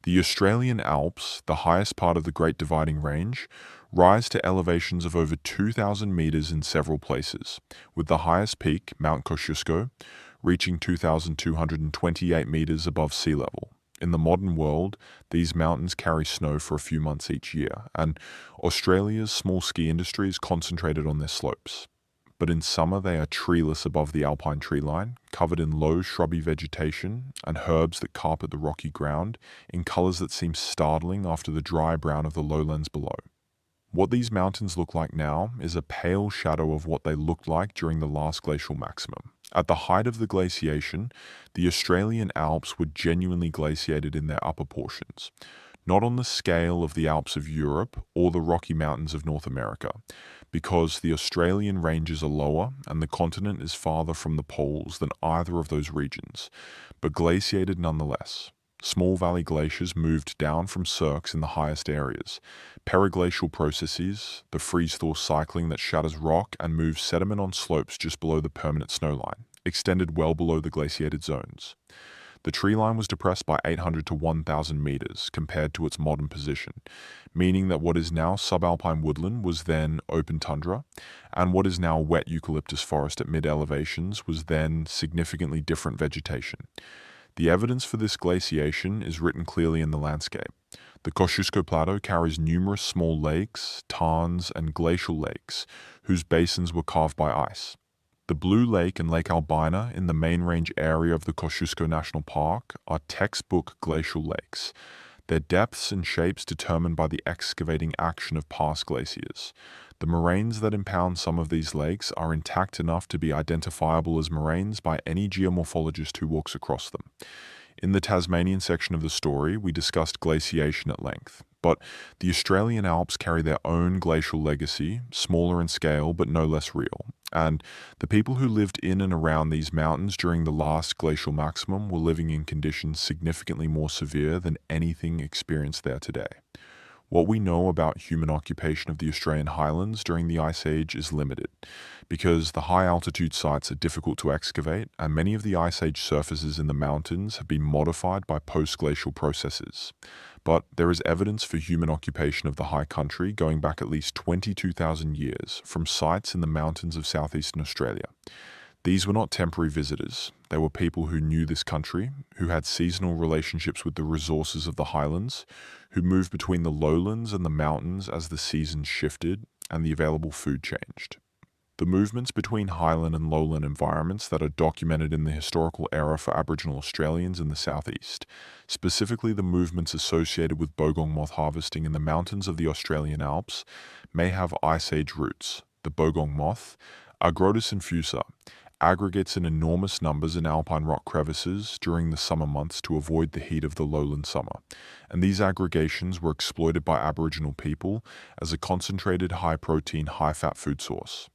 The Australian Alps, the highest part of the Great Dividing Range, rise to elevations of over 2,000 meters in several places, with the highest peak, Mount Kosciuszko, reaching 2,228 meters above sea level. In the modern world, these mountains carry snow for a few months each year, and Australia's small ski industry is concentrated on their slopes. But in summer they are treeless above the alpine tree line, covered in low shrubby vegetation and herbs that carpet the rocky ground in colors that seem startling after the dry brown of the lowlands below. What these mountains look like now is a pale shadow of what they looked like during the last glacial maximum. At the height of the glaciation, the Australian Alps were genuinely glaciated in their upper portions, not on the scale of the Alps of Europe or the Rocky Mountains of North America, because the Australian ranges are lower and the continent is farther from the poles than either of those regions, but glaciated nonetheless. Small valley glaciers moved down from cirques in the highest areas. Periglacial processes, the freeze-thaw cycling that shatters rock and moves sediment on slopes just below the permanent snowline, extended well below the glaciated zones. The tree line was depressed by 800 to 1,000 meters compared to its modern position, meaning that what is now subalpine woodland was then open tundra, and what is now wet eucalyptus forest at mid-elevations was then significantly different vegetation. The evidence for this glaciation is written clearly in the landscape. The Kosciuszko Plateau carries numerous small lakes, tarns, and glacial lakes, whose basins were carved by ice. The Blue Lake and Lake Albina in the main range area of the Kosciuszko National Park are textbook glacial lakes, their depths and shapes determined by the excavating action of past glaciers. The moraines that impound some of these lakes are intact enough to be identifiable as moraines by any geomorphologist who walks across them. In the Tasmanian section of the story, we discussed glaciation at length, but the Australian Alps carry their own glacial legacy, smaller in scale but no less real, and the people who lived in and around these mountains during the last glacial maximum were living in conditions significantly more severe than anything experienced there today. What we know about human occupation of the Australian highlands during the Ice Age is limited, because the high altitude sites are difficult to excavate, and many of the Ice Age surfaces in the mountains have been modified by post-glacial processes. But there is evidence for human occupation of the high country going back at least 22,000 years from sites in the mountains of southeastern Australia. These were not temporary visitors. They were people who knew this country, who had seasonal relationships with the resources of the highlands, who moved between the lowlands and the mountains as the seasons shifted and the available food changed. The movements between highland and lowland environments that are documented in the historical era for Aboriginal Australians in the southeast, specifically the movements associated with bogong moth harvesting in the mountains of the Australian Alps, may have Ice Age roots. The bogong moth, Agrotis infusa, aggregates in enormous numbers in alpine rock crevices during the summer months to avoid the heat of the lowland summer, and these aggregations were exploited by Aboriginal people as a concentrated high-protein, high-fat food source.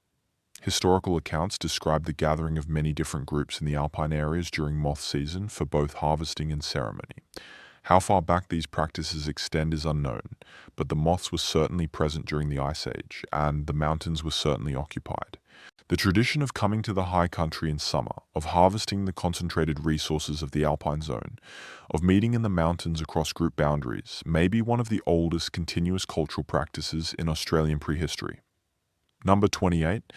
Historical accounts describe the gathering of many different groups in the alpine areas during moth season for both harvesting and ceremony. How far back these practices extend is unknown, but the moths were certainly present during the Ice Age, and the mountains were certainly occupied. The tradition of coming to the high country in summer, of harvesting the concentrated resources of the alpine zone, of meeting in the mountains across group boundaries, may be one of the oldest continuous cultural practices in Australian prehistory. Number 28.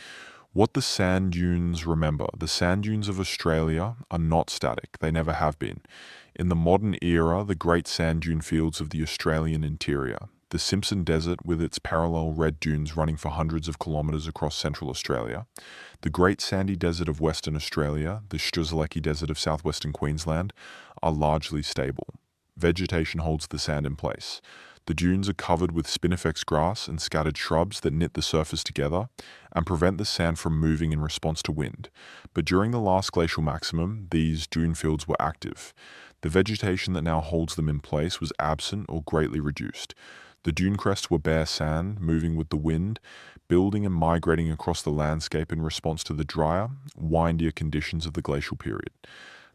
What the sand dunes remember. The sand dunes of Australia are not static. They never have been. In the modern era, the great sand dune fields of the Australian interior, the Simpson Desert with its parallel red dunes running for hundreds of kilometres across central Australia, the Great Sandy Desert of Western Australia, the Strzelecki Desert of southwestern Queensland, are largely stable. Vegetation holds the sand in place. The dunes are covered with spinifex grass and scattered shrubs that knit the surface together and prevent the sand from moving in response to wind. But during the last glacial maximum, these dune fields were active. The vegetation that now holds them in place was absent or greatly reduced. The dune crests were bare sand, moving with the wind, building and migrating across the landscape in response to the drier, windier conditions of the glacial period.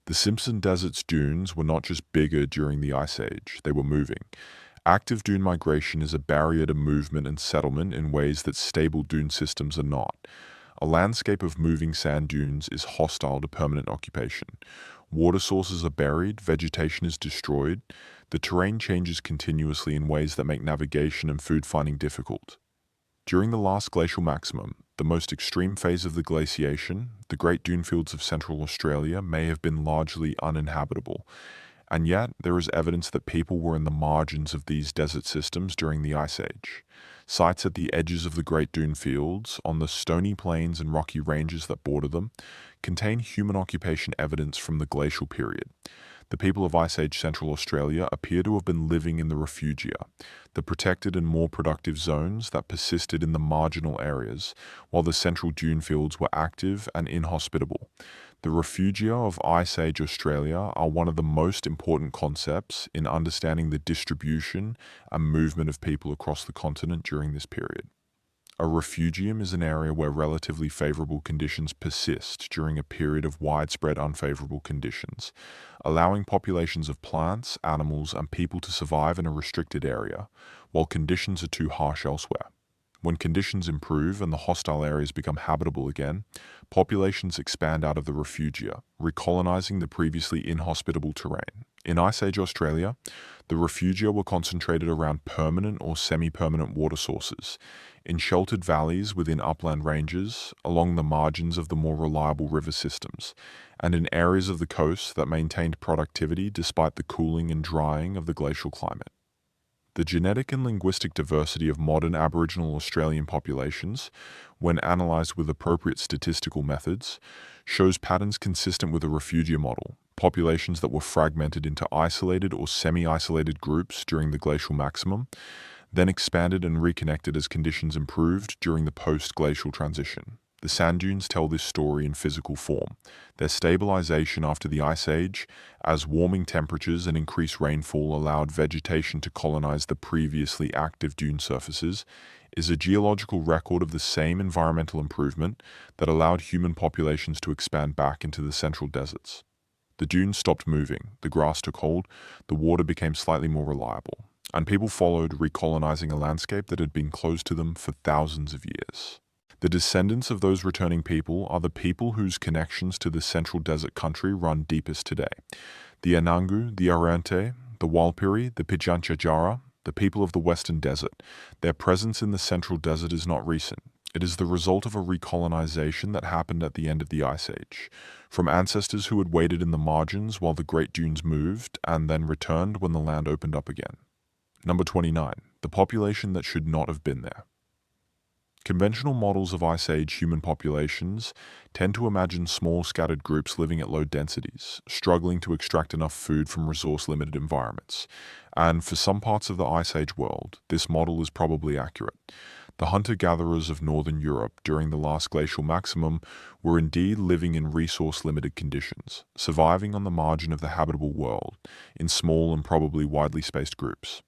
The Simpson Desert's dunes were not just bigger during the Ice Age, they were moving. Active dune migration is a barrier to movement and settlement in ways that stable dune systems are not. A landscape of moving sand dunes is hostile to permanent occupation. Water sources are buried, vegetation is destroyed, the terrain changes continuously in ways that make navigation and food finding difficult. During the last glacial maximum, the most extreme phase of the glaciation, the Great Dune Fields of Central Australia may have been largely uninhabitable, and yet there is evidence that people were in the margins of these desert systems during the Ice Age. Sites at the edges of the Great Dune Fields, on the stony plains and rocky ranges that border them, contain human occupation evidence from the glacial period. The people of Ice Age Central Australia appear to have been living in the refugia, the protected and more productive zones that persisted in the marginal areas, while the central dune fields were active and inhospitable. The refugia of Ice Age Australia are one of the most important concepts in understanding the distribution and movement of people across the continent during this period. A refugium is an area where relatively favorable conditions persist during a period of widespread unfavorable conditions, allowing populations of plants, animals, and people to survive in a restricted area, while conditions are too harsh elsewhere. When conditions improve and the hostile areas become habitable again, populations expand out of the refugia, recolonizing the previously inhospitable terrain. In Ice Age Australia, the refugia were concentrated around permanent or semi-permanent water sources, in sheltered valleys within upland ranges, along the margins of the more reliable river systems, and in areas of the coast that maintained productivity despite the cooling and drying of the glacial climate. The genetic and linguistic diversity of modern Aboriginal Australian populations, when analysed with appropriate statistical methods, shows patterns consistent with a refugia model, populations that were fragmented into isolated or semi-isolated groups during the glacial maximum, then expanded and reconnected as conditions improved during the post-glacial transition. The sand dunes tell this story in physical form. Their stabilization after the Ice Age, as warming temperatures and increased rainfall allowed vegetation to colonize the previously active dune surfaces, is a geological record of the same environmental improvement that allowed human populations to expand back into the central deserts. The dunes stopped moving, the grass took hold, the water became slightly more reliable. and people followed, recolonizing a landscape that had been closed to them for thousands of years. The descendants of those returning people are the people whose connections to the central desert country run deepest today. The Anangu, the Arrernte, the Walpiri, the Pitjantjatjara, the people of the Western Desert. Their presence in the central desert is not recent. It is the result of a recolonization that happened at the end of the Ice Age, from ancestors who had waited in the margins while the Great Dunes moved and then returned when the land opened up again. Number 29. The population that should not have been there. Conventional models of Ice Age human populations tend to imagine small scattered groups living at low densities, struggling to extract enough food from resource-limited environments. And for some parts of the Ice Age world, this model is probably accurate. The hunter-gatherers of northern Europe during the last glacial maximum were indeed living in resource-limited conditions, surviving on the margin of the habitable world, in small and probably widely spaced groups.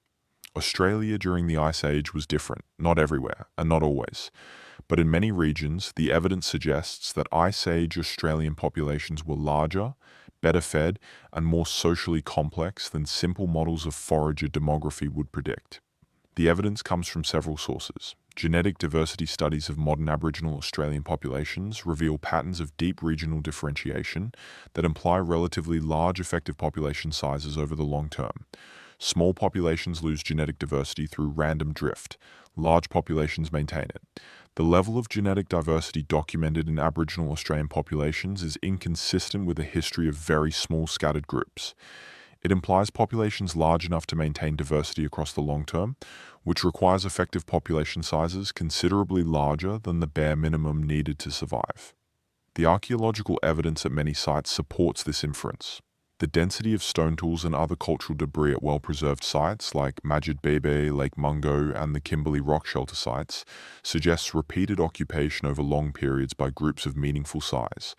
Australia during the Ice Age was different, not everywhere, and not always. But in many regions, the evidence suggests that Ice Age Australian populations were larger, better fed, and more socially complex than simple models of forager demography would predict. The evidence comes from several sources. Genetic diversity studies of modern Aboriginal Australian populations reveal patterns of deep regional differentiation that imply relatively large effective population sizes over the long term. Small populations lose genetic diversity through random drift. Large populations maintain it. The level of genetic diversity documented in Aboriginal Australian populations is inconsistent with a history of very small scattered groups. It implies populations large enough to maintain diversity across the long term, which requires effective population sizes considerably larger than the bare minimum needed to survive. The archaeological evidence at many sites supports this inference. The density of stone tools and other cultural debris at well-preserved sites like Majid Bebe, Lake Mungo, and the Kimberley rock shelter sites suggests repeated occupation over long periods by groups of meaningful size.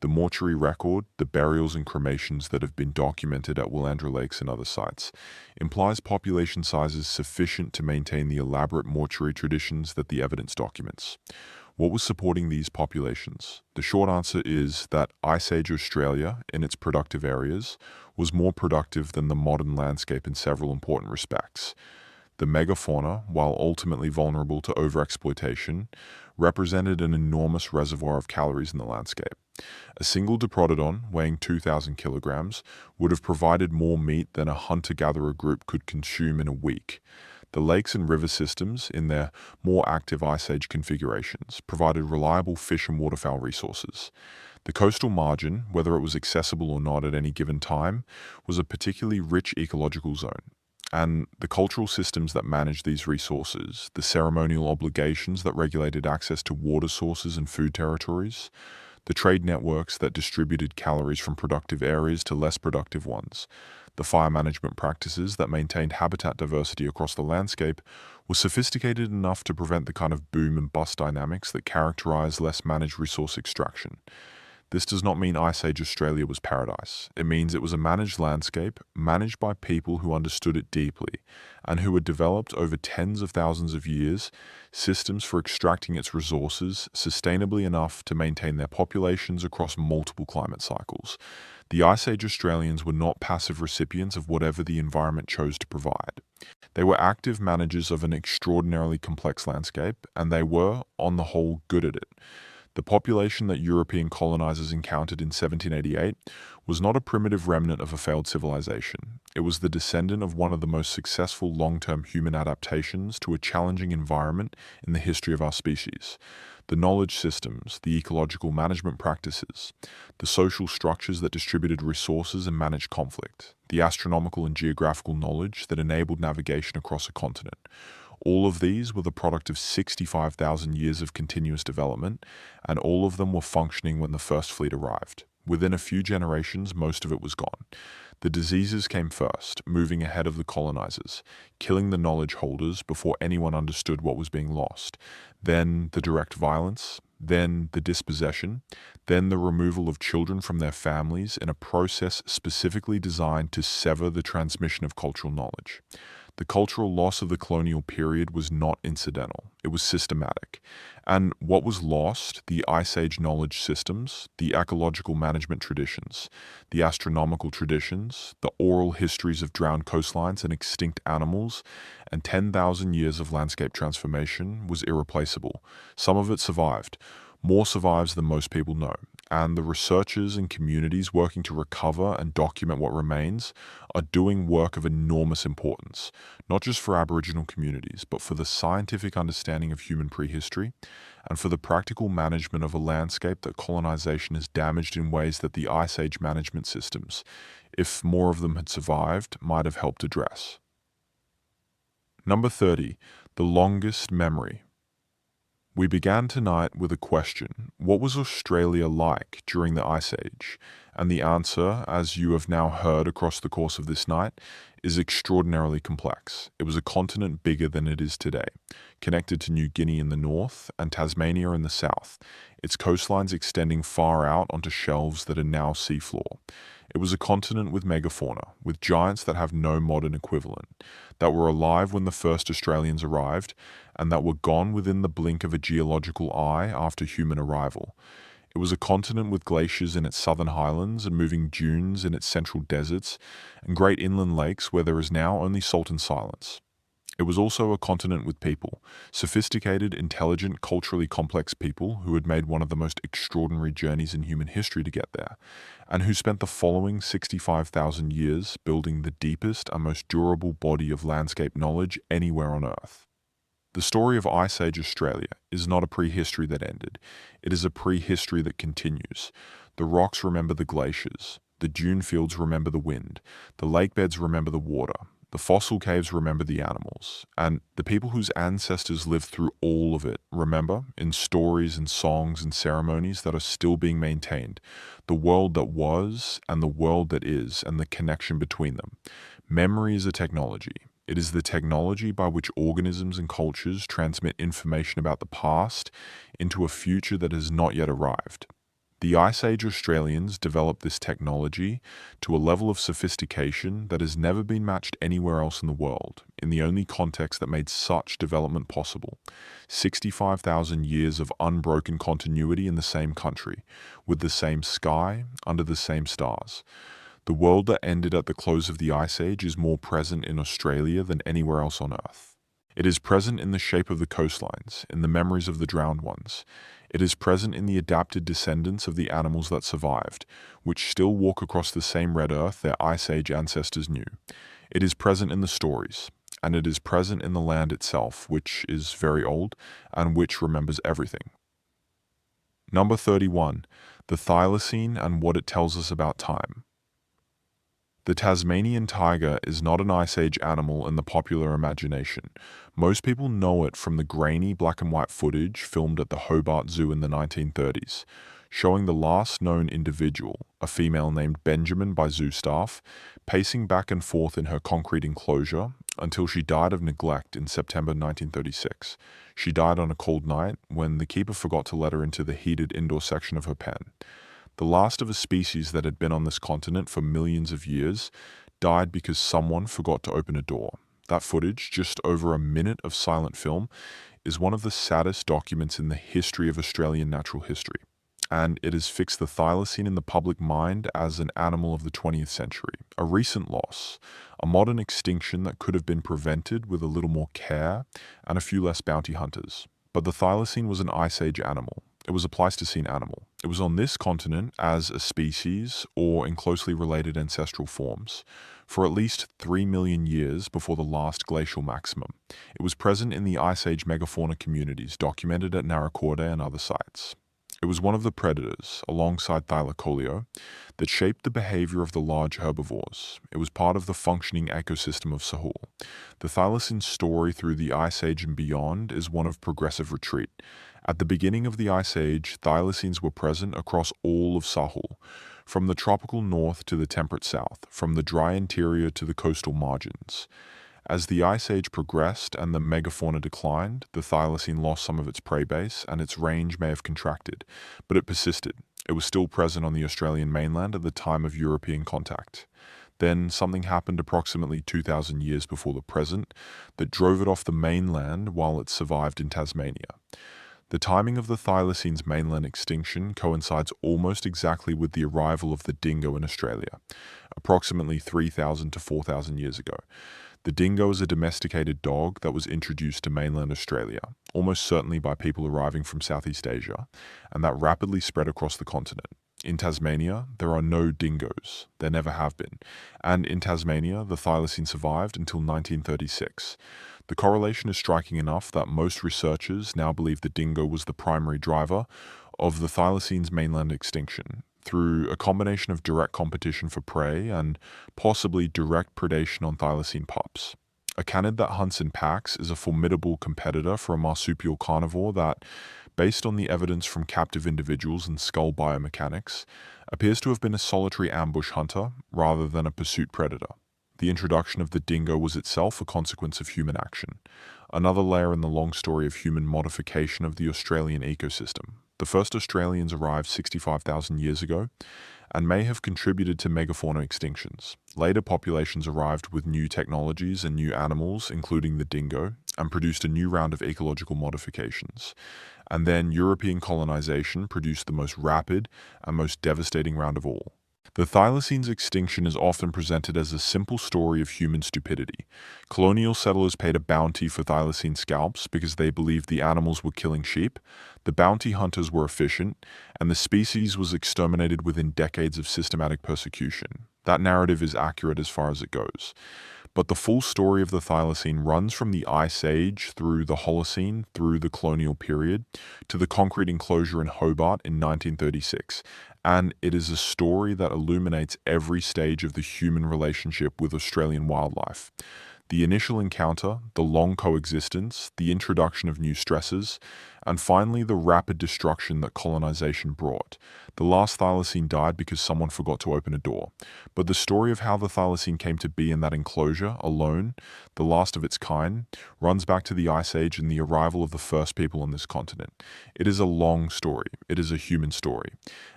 The mortuary record, the burials and cremations that have been documented at Willandra Lakes and other sites, implies population sizes sufficient to maintain the elaborate mortuary traditions that the evidence documents. What was supporting these populations? The short answer is that Ice Age Australia, in its productive areas, was more productive than the modern landscape in several important respects. The megafauna, while ultimately vulnerable to overexploitation, represented an enormous reservoir of calories in the landscape. A single Diprotodon, weighing 2,000 kilograms, would have provided more meat than a hunter-gatherer group could consume in a week. The lakes and river systems, in their more active Ice Age configurations, provided reliable fish and waterfowl resources. The coastal margin, whether it was accessible or not at any given time, was a particularly rich ecological zone. And the cultural systems that managed these resources, the ceremonial obligations that regulated access to water sources and food territories, the trade networks that distributed calories from productive areas to less productive ones, the fire management practices that maintained habitat diversity across the landscape were sophisticated enough to prevent the kind of boom and bust dynamics that characterize less managed resource extraction. This does not mean Ice Age Australia was paradise. It means it was a managed landscape, managed by people who understood it deeply, and who had developed over tens of thousands of years systems for extracting its resources sustainably enough to maintain their populations across multiple climate cycles. The Ice Age Australians were not passive recipients of whatever the environment chose to provide. They were active managers of an extraordinarily complex landscape, and they were, on the whole, good at it. The population that European colonizers encountered in 1788 was not a primitive remnant of a failed civilization. It was the descendant of one of the most successful long-term human adaptations to a challenging environment in the history of our species. The knowledge systems, the ecological management practices, the social structures that distributed resources and managed conflict, the astronomical and geographical knowledge that enabled navigation across a continent. All of these were the product of 65,000 years of continuous development, and all of them were functioning when the first fleet arrived. Within a few generations, most of it was gone. The diseases came first, moving ahead of the colonizers, killing the knowledge holders before anyone understood what was being lost. Then the direct violence, then the dispossession, then the removal of children from their families in a process specifically designed to sever the transmission of cultural knowledge. The cultural loss of the colonial period was not incidental, it was systematic. And what was lost, the Ice Age knowledge systems, the ecological management traditions, the astronomical traditions, the oral histories of drowned coastlines and extinct animals, and 10,000 years of landscape transformation was irreplaceable. Some of it survived. More survives than most people know, and the researchers and communities working to recover and document what remains are doing work of enormous importance, not just for Aboriginal communities, but for the scientific understanding of human prehistory and for the practical management of a landscape that colonization has damaged in ways that the Ice Age management systems, if more of them had survived, might have helped address. Number 30, the longest memory. We began tonight with a question: what was Australia like during the Ice Age? And the answer, as you have now heard across the course of this night, is extraordinarily complex. It was a continent bigger than it is today, connected to New Guinea in the north and Tasmania in the south, its coastlines extending far out onto shelves that are now seafloor. It was a continent with megafauna, with giants that have no modern equivalent, that were alive when the first Australians arrived, and that were gone within the blink of a geological eye after human arrival. It was a continent with glaciers in its southern highlands and moving dunes in its central deserts, and great inland lakes where there is now only salt and silence. It was also a continent with people, sophisticated, intelligent, culturally complex people who had made one of the most extraordinary journeys in human history to get there, and who spent the following 65,000 years building the deepest and most durable body of landscape knowledge anywhere on Earth. The story of Ice Age Australia is not a prehistory that ended. It is a prehistory that continues. The rocks remember the glaciers. The dune fields remember the wind. The lake beds remember the water. The fossil caves remember the animals. And the people whose ancestors lived through all of it remember, in stories and songs and ceremonies that are still being maintained, the world that was and the world that is and the connection between them. Memory is a technology. It is the technology by which organisms and cultures transmit information about the past into a future that has not yet arrived. The Ice Age Australians developed this technology to a level of sophistication that has never been matched anywhere else in the world, in the only context that made such development possible. 65,000 years of unbroken continuity in the same country, with the same sky, under the same stars. The world that ended at the close of the Ice Age is more present in Australia than anywhere else on Earth. It is present in the shape of the coastlines, in the memories of the drowned ones. It is present in the adapted descendants of the animals that survived, which still walk across the same red Earth their Ice Age ancestors knew. It is present in the stories, and it is present in the land itself, which is very old and which remembers everything. Number 31, the thylacine and what it tells us about time. The Tasmanian tiger is not an Ice Age animal in the popular imagination. Most people know it from the grainy black and white footage filmed at the Hobart Zoo in the 1930s, showing the last known individual, a female named Benjamin by zoo staff, pacing back and forth in her concrete enclosure until she died of neglect in September 1936. She died on a cold night when the keeper forgot to let her into the heated indoor section of her pen. The last of a species that had been on this continent for millions of years died because someone forgot to open a door. That footage, just over a minute of silent film, is one of the saddest documents in the history of Australian natural history, and it has fixed the thylacine in the public mind as an animal of the 20th century, a recent loss, a modern extinction that could have been prevented with a little more care and a few less bounty hunters. But the thylacine was an Ice Age animal. It was a Pleistocene animal. It was on this continent as a species or in closely related ancestral forms for at least 3 million years before the last glacial maximum. It was present in the Ice Age megafauna communities documented at Narration and other sites. It was one of the predators, alongside Thylacoleo, that shaped the behavior of the large herbivores. It was part of the functioning ecosystem of Sahul. The thylacine story through the Ice Age and beyond is one of progressive retreat. At the beginning of the Ice Age, thylacines were present across all of Sahul, from the tropical north to the temperate south, from the dry interior to the coastal margins. As the Ice Age progressed and the megafauna declined, the thylacine lost some of its prey base and its range may have contracted, but it persisted. It was still present on the Australian mainland at the time of European contact. Then something happened approximately 2,000 years before the present that drove it off the mainland while it survived in Tasmania. The timing of the thylacines' mainland extinction coincides almost exactly with the arrival of the dingo in Australia, approximately 3,000 to 4,000 years ago. The dingo is a domesticated dog that was introduced to mainland Australia, almost certainly by people arriving from Southeast Asia, and that rapidly spread across the continent. In Tasmania, there are no dingoes. There never have been. And in Tasmania, the thylacine survived until 1936. The correlation is striking enough that most researchers now believe the dingo was the primary driver of the thylacine's mainland extinction, through a combination of direct competition for prey and possibly direct predation on thylacine pups. A canid that hunts in packs is a formidable competitor for a marsupial carnivore that, based on the evidence from captive individuals and skull biomechanics, appears to have been a solitary ambush hunter rather than a pursuit predator. The introduction of the dingo was itself a consequence of human action, another layer in the long story of human modification of the Australian ecosystem. The first Australians arrived 65,000 years ago and may have contributed to megafauna extinctions. Later populations arrived with new technologies and new animals, including the dingo, and produced a new round of ecological modifications. And then European colonization produced the most rapid and most devastating round of all. The thylacine's extinction is often presented as a simple story of human stupidity. Colonial settlers paid a bounty for thylacine scalps because they believed the animals were killing sheep, the bounty hunters were efficient, and the species was exterminated within decades of systematic persecution. That narrative is accurate as far as it goes. But the full story of the thylacine runs from the Ice Age through the Holocene, through the colonial period, to the concrete enclosure in Hobart in 1936. And it is a story that illuminates every stage of the human relationship with Australian wildlife. The initial encounter, the long coexistence, the introduction of new stresses, and finally the rapid destruction that colonization brought. The last thylacine died because someone forgot to open a door. But the story of how the thylacine came to be in that enclosure, alone, the last of its kind, runs back to the Ice Age and the arrival of the first people on this continent. It is a long story. It is a human story.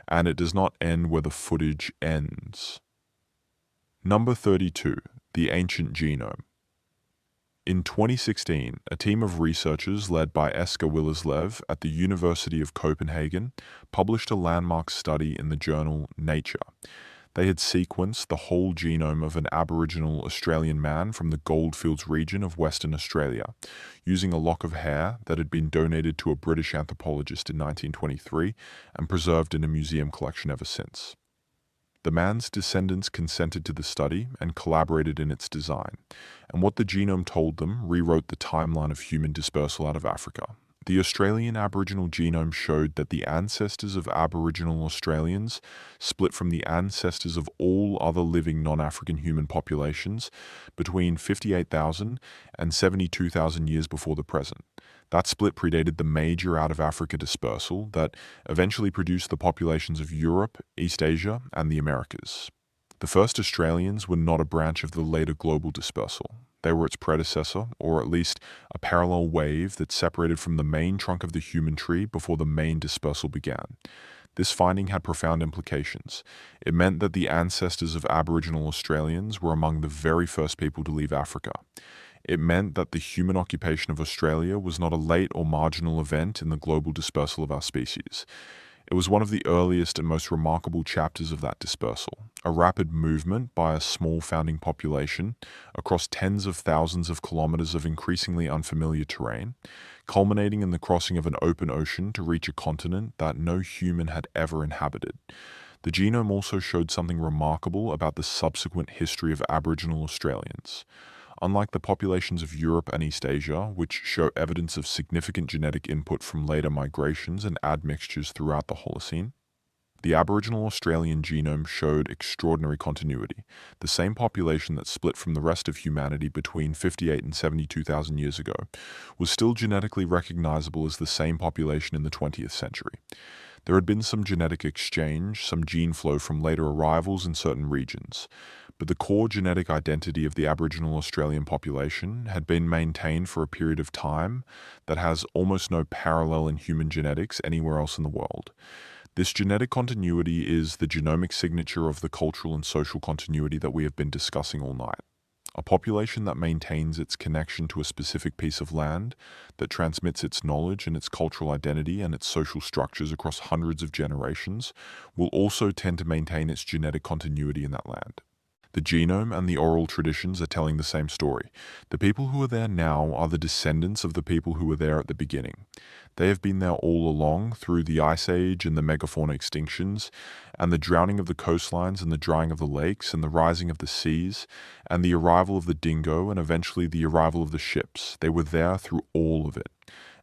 And it does not end where the footage ends. Number 32. The Ancient Genome. In 2016, a team of researchers led by Esker Willerslev at the University of Copenhagen published a landmark study in the journal Nature. They had sequenced the whole genome of an Aboriginal Australian man from the Goldfields region of Western Australia, using a lock of hair that had been donated to a British anthropologist in 1923 and preserved in a museum collection ever since. The man's descendants consented to the study and collaborated in its design, and what the genome told them rewrote the timeline of human dispersal out of Africa. The Australian Aboriginal genome showed that the ancestors of Aboriginal Australians split from the ancestors of all other living non-African human populations between 58,000 and 72,000 years before the present. That split predated the major out-of-Africa dispersal that eventually produced the populations of Europe, East Asia, and the Americas. The first Australians were not a branch of the later global dispersal. They were its predecessor, or at least a parallel wave that separated from the main trunk of the human tree before the main dispersal began. This finding had profound implications. It meant that the ancestors of Aboriginal Australians were among the very first people to leave Africa. It meant that the human occupation of Australia was not a late or marginal event in the global dispersal of our species. It was one of the earliest and most remarkable chapters of that dispersal, a rapid movement by a small founding population across tens of thousands of kilometers of increasingly unfamiliar terrain, culminating in the crossing of an open ocean to reach a continent that no human had ever inhabited. The genome also showed something remarkable about the subsequent history of Aboriginal Australians. Unlike the populations of Europe and East Asia, which show evidence of significant genetic input from later migrations and admixtures throughout the Holocene, the Aboriginal Australian genome showed extraordinary continuity. The same population that split from the rest of humanity between 58 and 72,000 years ago was still genetically recognizable as the same population in the 20th century. There had been some genetic exchange, some gene flow from later arrivals in certain regions, but the core genetic identity of the Aboriginal Australian population had been maintained for a period of time that has almost no parallel in human genetics anywhere else in the world. This genetic continuity is the genomic signature of the cultural and social continuity that we have been discussing all night. A population that maintains its connection to a specific piece of land, that transmits its knowledge and its cultural identity and its social structures across hundreds of generations, will also tend to maintain its genetic continuity in that land. The genome and the oral traditions are telling the same story. The people who are there now are the descendants of the people who were there at the beginning. They have been there all along through the Ice Age and the Megafauna extinctions, and the drowning of the coastlines and the drying of the lakes and the rising of the seas, and the arrival of the dingo and eventually the arrival of the ships. They were there through all of it,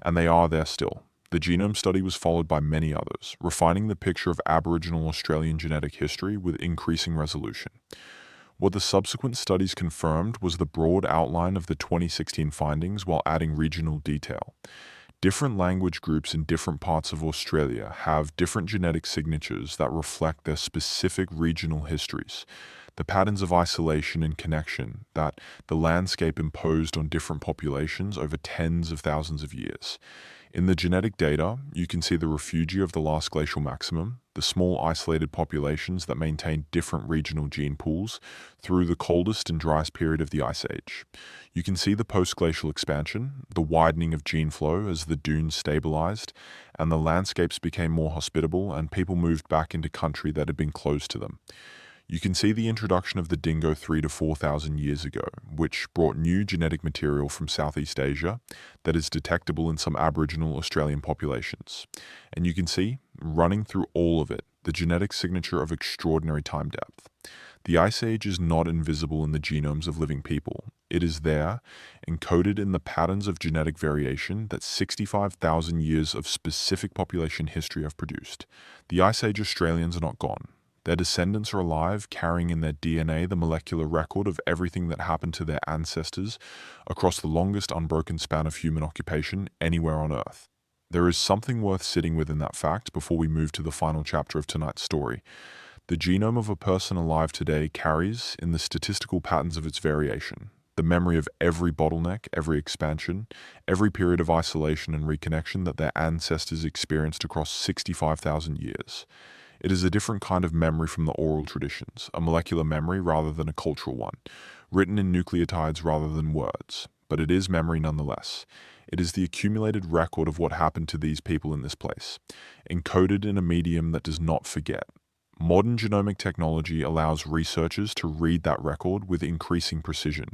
and they are there still. The genome study was followed by many others, refining the picture of Aboriginal Australian genetic history with increasing resolution. What the subsequent studies confirmed was the broad outline of the 2016 findings while adding regional detail. Different language groups in different parts of Australia have different genetic signatures that reflect their specific regional histories. The patterns of isolation and connection that the landscape imposed on different populations over tens of thousands of years. In the genetic data, you can see the refugia of the last glacial maximum, the small isolated populations that maintain different regional gene pools through the coldest and driest period of the Ice Age. You can see the post-glacial expansion, the widening of gene flow as the dunes stabilized, and the landscapes became more hospitable and people moved back into country that had been closed to them. You can see the introduction of the dingo 3,000 to 4,000 years ago, which brought new genetic material from Southeast Asia that is detectable in some Aboriginal Australian populations. And you can see, running through all of it, the genetic signature of extraordinary time depth. The Ice Age is not invisible in the genomes of living people. It is there, encoded in the patterns of genetic variation that 65,000 years of specific population history have produced. The Ice Age Australians are not gone. Their descendants are alive, carrying in their DNA the molecular record of everything that happened to their ancestors across the longest unbroken span of human occupation anywhere on Earth. There is something worth sitting with in that fact before we move to the final chapter of tonight's story. The genome of a person alive today carries, in the statistical patterns of its variation, the memory of every bottleneck, every expansion, every period of isolation and reconnection that their ancestors experienced across 65,000 years. It is a different kind of memory from the oral traditions, a molecular memory rather than a cultural one, written in nucleotides rather than words, but it is memory nonetheless. It is the accumulated record of what happened to these people in this place, encoded in a medium that does not forget. Modern genomic technology allows researchers to read that record with increasing precision.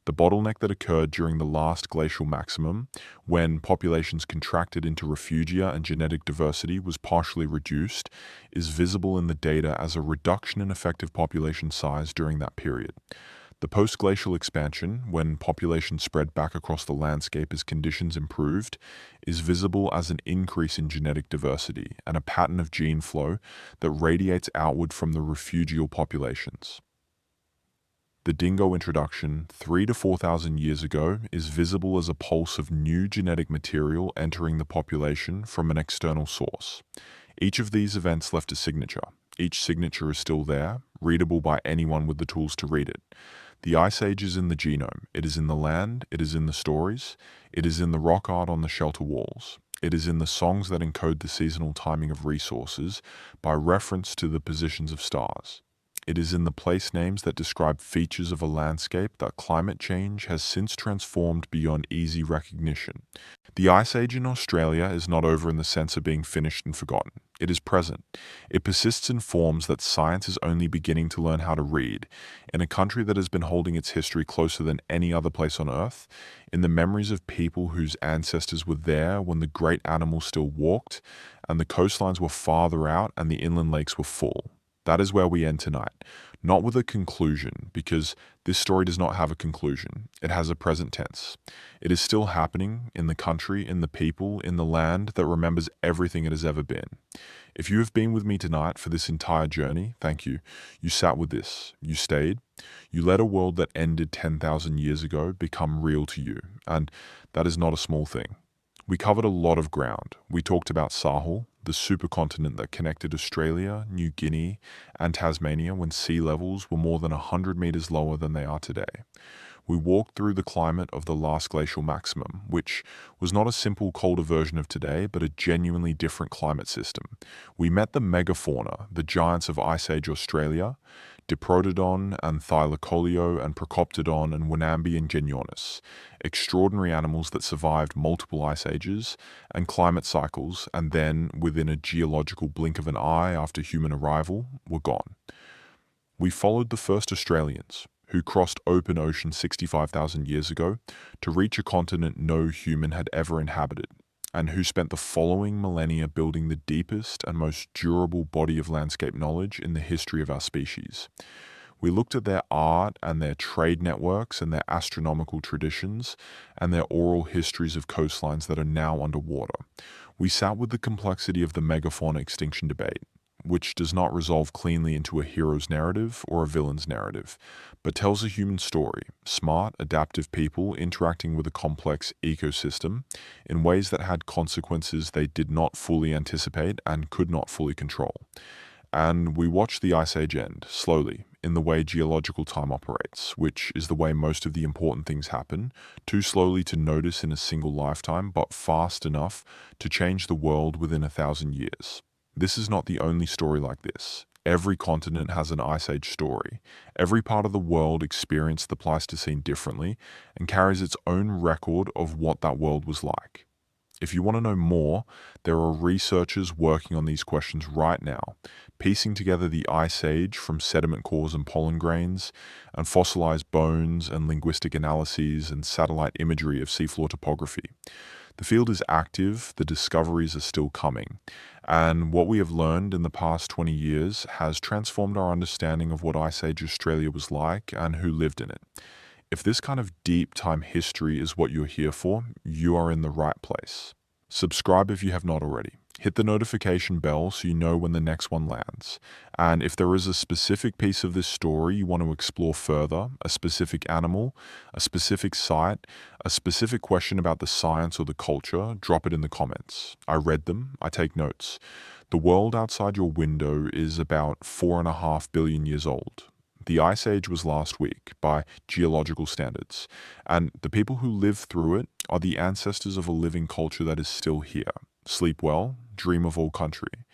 The bottleneck that occurred during the last glacial maximum, when populations contracted into refugia and genetic diversity was partially reduced, is visible in the data as a reduction in effective population size during that period. The post-glacial expansion, when populations spread back across the landscape as conditions improved, is visible as an increase in genetic diversity and a pattern of gene flow that radiates outward from the refugial populations. The dingo introduction 3,000 to 4,000 years ago is visible as a pulse of new genetic material entering the population from an external source. Each of these events left a signature. Each signature is still there, readable by anyone with the tools to read it. The Ice Age is in the genome. It is in the land. It is in the stories. It is in the rock art on the shelter walls. It is in the songs that encode the seasonal timing of resources by reference to the positions of stars. It is in the place names that describe features of a landscape that climate change has since transformed beyond easy recognition. The Ice Age in Australia is not over in the sense of being finished and forgotten. It is present. It persists in forms that science is only beginning to learn how to read. In a country that has been holding its history closer than any other place on Earth, in the memories of people whose ancestors were there when the great animals still walked, and the coastlines were farther out and the inland lakes were full. That is where we end tonight. Not with a conclusion, because this story does not have a conclusion. It has a present tense. It is still happening in the country, in the people, in the land that remembers everything it has ever been. If you have been with me tonight for this entire journey, thank you. You sat with this. You stayed. You let a world that ended 10,000 years ago become real to you. And that is not a small thing. We covered a lot of ground. We talked about Sahel, the supercontinent that connected Australia, New Guinea, and Tasmania when sea levels were more than 100 meters lower than they are today. We walked through the climate of the last glacial maximum, which was not a simple colder version of today, but a genuinely different climate system. We met the Megafauna, the giants of Ice Age Australia, Diprotodon and Thylacoleo and Procoptodon and Wanambi and Genyornis, extraordinary animals that survived multiple ice ages and climate cycles and then, within a geological blink of an eye after human arrival, were gone. We followed the first Australians, who crossed open ocean 65,000 years ago to reach a continent no human had ever inhabited, and who spent the following millennia building the deepest and most durable body of landscape knowledge in the history of our species. We looked at their art and their trade networks and their astronomical traditions and their oral histories of coastlines that are now underwater. We sat with the complexity of the megafauna extinction debate, which does not resolve cleanly into a hero's narrative or a villain's narrative, but tells a human story, smart, adaptive people interacting with a complex ecosystem in ways that had consequences they did not fully anticipate and could not fully control. And we watched the Ice Age end, slowly, in the way geological time operates, which is the way most of the important things happen, too slowly to notice in a single lifetime, but fast enough to change the world within 1,000 years. This is not the only story like this. Every continent has an Ice Age story. Every part of the world experienced the Pleistocene differently and carries its own record of what that world was like. If you want to know more, there are researchers working on these questions right now, piecing together the Ice Age from sediment cores and pollen grains, and fossilized bones and linguistic analyses and satellite imagery of seafloor topography. The field is active, the discoveries are still coming, and what we have learned in the past 20 years has transformed our understanding of what Ice Age Australia was like and who lived in it. If this kind of deep time history is what you're here for, you are in the right place. Subscribe if you have not already. Hit the notification bell so you know when the next one lands. And if there is a specific piece of this story you want to explore further, a specific animal, a specific site, a specific question about the science or the culture, drop it in the comments. I read them, I take notes. The world outside your window is about 4.5 billion years old. The Ice Age was last week by geological standards, and the people who lived through it are the ancestors of a living culture that is still here. Sleep well, dream of all country.